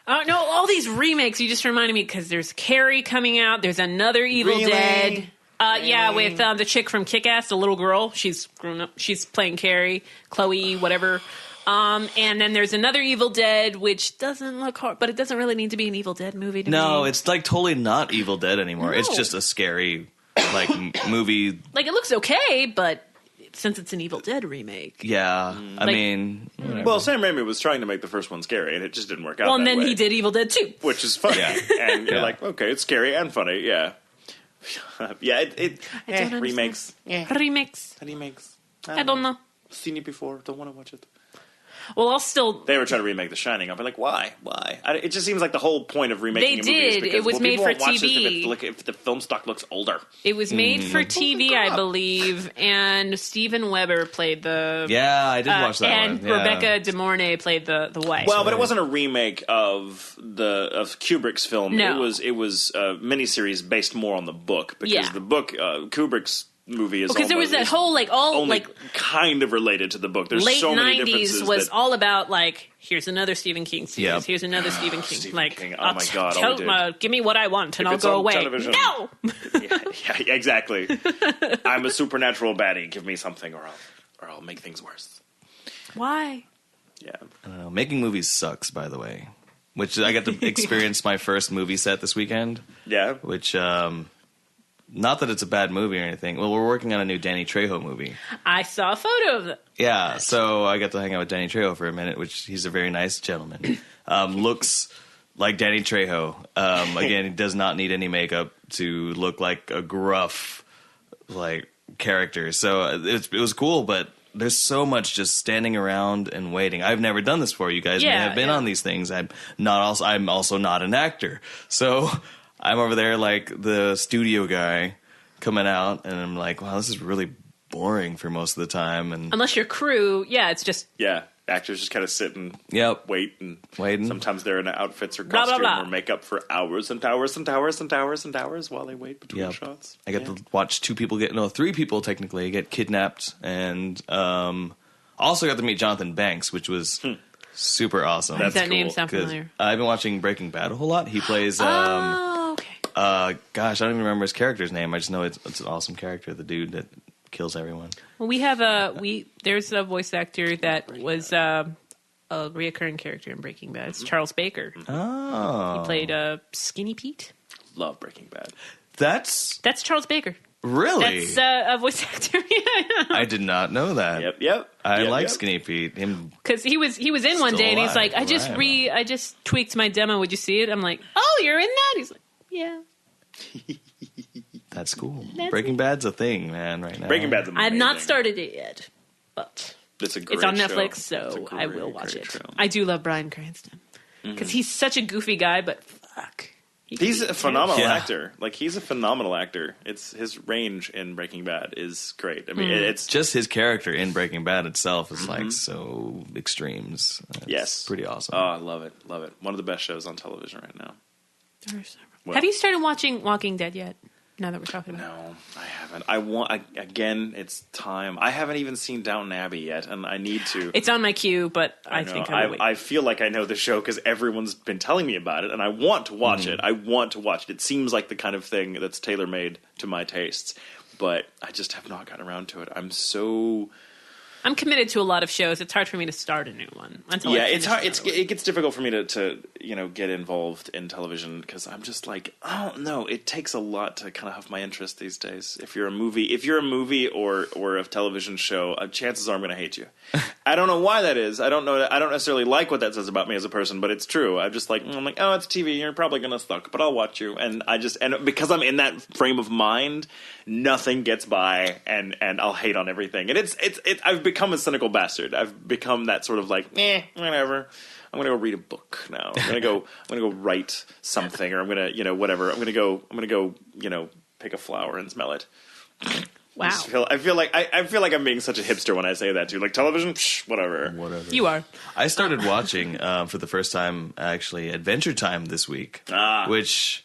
Oh, no, all these remakes, you just reminded me, because there's Carrie coming out. There's another Evil Dead. Yeah, with the chick from Kick-Ass, the little girl. She's grown up. She's playing Carrie, Chloe, whatever. And then there's another Evil Dead, which doesn't look hard, but it doesn't really need to be an Evil Dead movie to me. No, it's like totally not Evil Dead anymore. No. It's just a scary, like, movie. Like, it looks okay, but since it's an Evil Dead remake. Yeah, I mean... Whatever. Well, Sam Raimi was trying to make the first one scary, and it just didn't work out. Well, and that then way, he did Evil Dead 2. which is funny. Yeah. And you're Yeah. like, okay, it's scary and funny. Yeah. Yeah, I don't remakes. Yeah. Remakes. Remakes. I don't know. Seen it before. Don't want to watch it. Well, I'll still... They were trying to remake The Shining. I'll be like, why? It just seems like the whole point of remaking a movie is because, It was made people for won't watch this TV. if the film stock looks older. It was made for TV, I believe, and Steven Weber played the... Yeah, I did watch that and one. Yeah. Rebecca De Mornay played the wife. Well, but it wasn't a remake of Kubrick's film. No. It was a miniseries based more on the book because Yeah. the book Kubrick's movie is because there was that whole only kind of related to the book. There's late so many 90s differences was that, all about here's another Stephen King series. Yep. Here's another Stephen King. Stephen like, King. Oh my God, all we did. give me what I want and If I'll it's go on away. television- No. yeah, exactly. I'm a supernatural baddie. Give me something, or I'll make things worse. Why? Yeah. I don't know. Making movies sucks, by the way. Which I got to experience my first movie set this weekend. Yeah. Which, not that it's a bad movie or anything. Well, we're working on a new Danny Trejo movie. I saw a photo of it. Yeah, so I got to hang out with Danny Trejo for a minute, which he's a very nice gentleman. Looks like Danny Trejo. Again, he does not need any makeup to look like a gruff, like, character. So it was cool, but there's so much just standing around and waiting. I've never done this before. You guys may have been on these things. I'm also not an actor. So I'm over there like the studio guy coming out, and I'm like, wow, this is really boring for most of the time. And Unless your crew, it's just... Yeah. Actors just kind of sit and Yep. waiting. Waiting. Sometimes they're in outfits or Blah, blah, costume blah. or makeup for hours and hours and hours and hours and hours while they wait between shots. I got to watch three people technically get kidnapped, and also got to meet Jonathan Banks, which was super awesome. Does that cool, name sound 'Cause familiar? I've been watching Breaking Bad a whole lot. He plays Oh, okay. gosh, I don't even remember his character's name. I just know it's an awesome character, the dude that kills everyone. Well, there's a voice actor that was a reoccurring character in Breaking Bad. It's Charles Baker. Oh. He played Skinny Pete. Love Breaking Bad. That's Charles Baker. really? That's a voice actor. I did not know that. Yep. I Yep, like yep. Skinny Pete. Him. Because he was in one Still day and he's alive, like, I just tweaked my demo. Would you see it? I'm like, oh, you're in that? He's like, yeah. That's cool. Breaking Bad's a thing, man, right now. Breaking Bad's amazing. I have not started it yet, but It's a great it's on show. Netflix, It's so a I will great, watch great it. show. I do love Bryan Cranston because he's such a goofy guy, but fuck. He's a phenomenal Yeah. actor. Like, he's a phenomenal actor. It's his range in Breaking Bad is great. I mean, it's Just his character in Breaking Bad itself is like so extremes. It's yes, pretty awesome. Oh, I love it, love it. One of the best shows on television right now. Well- Have you started watching Walking Dead yet? Now that we're talking about No, I haven't. Again, it's time. I haven't even seen Downton Abbey yet, and I need to. it's on my queue, but I know. think I will wait. I feel like I know the show because everyone's been telling me about it, and I want to watch it. I want to watch it. It seems like the kind of thing that's tailor-made to my tastes, but I just have not gotten around to it. I'm committed to a lot of shows. It's hard for me to start a new one until I It's finish hard. another one. It gets difficult for me to get involved in television because I'm just like, oh no, it takes a lot to kind of have my interest these days. If you're a movie or a television show, chances are I'm going to hate you. I don't know why that is. I don't know. I don't necessarily like what that says about me as a person, but it's true. I'm like, oh, it's TV. You're probably going to suck, but I'll watch you. And because I'm in that frame of mind, nothing gets by, and I'll hate on everything. And it's I've become a cynical bastard. I've become that sort of like, whatever. I'm gonna go read a book now. I'm gonna go write something, or I'm gonna, whatever. I'm gonna go, pick a flower and smell it. Wow. I feel like I'm being such a hipster when I say that too. Like television, whatever. You are. I started watching for the first time, actually, Adventure Time this week, which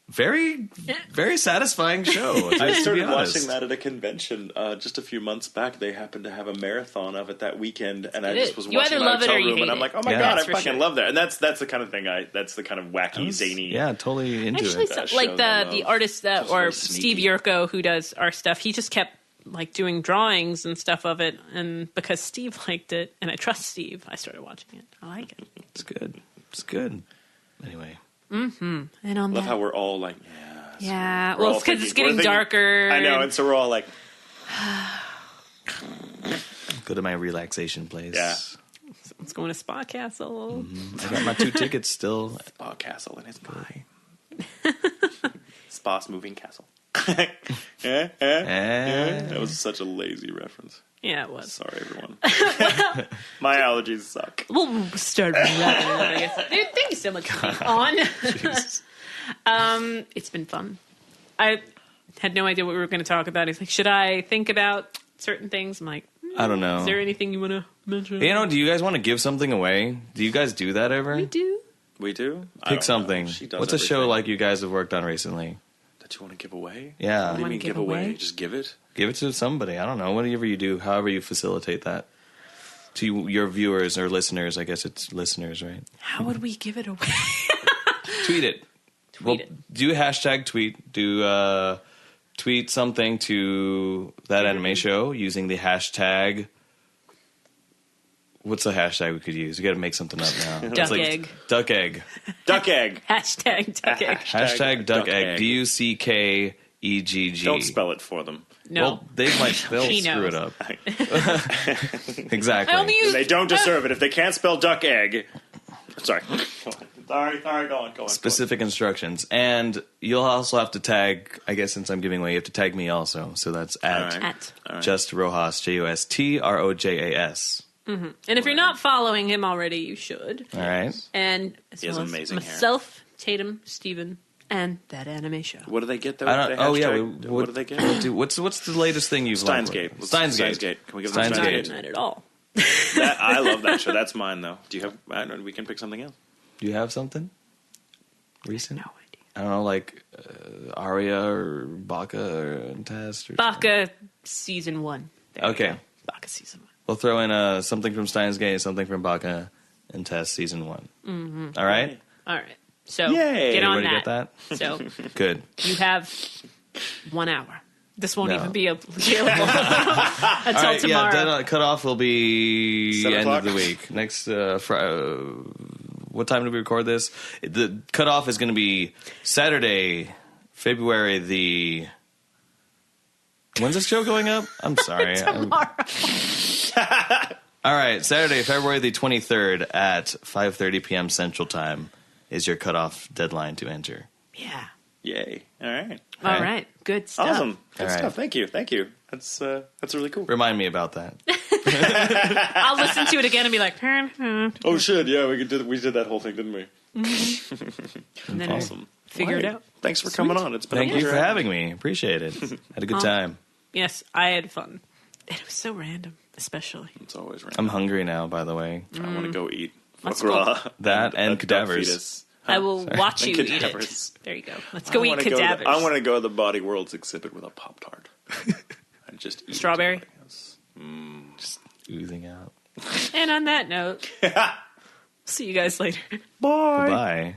very, very satisfying show. I to started be honest. watching that at a convention just a few months back. They happened to have a marathon of it that weekend, and I It just is. was You watching either my love it hotel or you room, and hate I'm like, it. oh my Yeah. god, I That's for fucking sure. love that. And that's the kind of thing that's the kind of wacky, zany. Yeah, totally into Actually, it. That like shows I the love. artist that, Just or very Steve sneaky. Yurko, who does our stuff, he just kept like doing drawings and stuff of it, and because Steve liked it, and I trust Steve, I started watching it. I like it. It's good. It's good. Anyway, And on Love that, how we're all like, yeah, we're well, all it's because it's thinking- getting we're thinking- darker. I know, and so we're all like, go to my relaxation place. Yeah. Let's go in a spa castle. I got my 2 tickets still. Spa Castle, and it's mine. Spa's moving castle. Yeah. That was such a lazy reference. Yeah, it was. Sorry, everyone. My allergies suck. We'll start wrapping it up, I guess. Dude, thank you so much for being on. It's been fun. I had no idea what we were going to talk about. He's like, should I think about certain things? I'm like, I don't know. is there anything you want to mention? Do you guys want to give something away? Do you guys do that ever? We do. We do? I Pick don't something. know. She does What's a show everything. like you guys have worked on recently? That you want to give away? Yeah. What do you Wanna mean give give away? away? Just give it? Give it to somebody. I don't know. Whatever you do, however you facilitate that. To your viewers or listeners. I guess it's listeners, right? How would we give it away? Tweet it. Tweet it. Do hashtag tweet. Do tweet something to that anime show using the hashtag. What's the hashtag we could use? We got to make something up now. Duck It's like egg. Duck egg. Duck egg. Hashtag duck egg. Hashtag duck egg. Duckegg. DUCKEGG. Don't spell it for them. No. Well, they'll He screw knows. it up. Exactly. I only use They don't deserve it. If they can't spell duck egg. Sorry. Sorry, go on. Specific instructions. And you'll also have to tag, I guess since I'm giving away, you have to tag me also. So that's at At. Just Rojas, JUSTROJAS. And if you're not following him already, you should. All right. And as He has well as amazing hair. myself, Tatum, Steven, and that anime show. What do they get, though? I don't, They oh, yeah. hashtag- what do they get? What's the latest thing you've Steins liked? Gate. Steins Gate. Can we give them Steins Not Gate. in that at all. I love that show. That's mine, though. Do you have... I don't know. We can pick something else. Do you have something recent? No idea. I don't know, like Aria or Baka or TAS or Baka season 1. There we Okay. go. Baka season 1. We'll throw in something from Steins Gate, something from Baka and TAS season 1. Mm-hmm. All right? All right. So Yay. get on Everybody that. get that? So Good. you have 1 hour. This won't No. even be available until All right, tomorrow. yeah, cutoff will be 7 end o'clock? of the week. Next, what time did we record this? The cutoff is going to be Saturday, February the... When's this show going up? I'm sorry. Tomorrow. All right, Saturday, February the 23rd at 5:30 p.m. Central Time is your cutoff deadline to enter. Yeah. Yay. All right. All right. Good stuff. Awesome. Good All right. stuff. Thank you. That's really cool. Remind me about that. I'll listen to it again and be like, Oh shit! Yeah, we did that whole thing, didn't we? and then Awesome. figure it out. Thanks for coming on. It's been Thank a you pleasure for having me. Appreciate it. Had a good time. Yes, I had fun. And it was so random, especially. It's always random. I'm hungry now, by the way. I want to go eat Let's foie gras. That and a duck cadavers. fetus. I will watch And you cadavers. eat it. There you go. Let's go eat cadavers. I want to go to the Body Worlds exhibit with a Pop-Tart. And just eat Strawberry? everything else. Just oozing out. And on that note, see you guys later. Bye.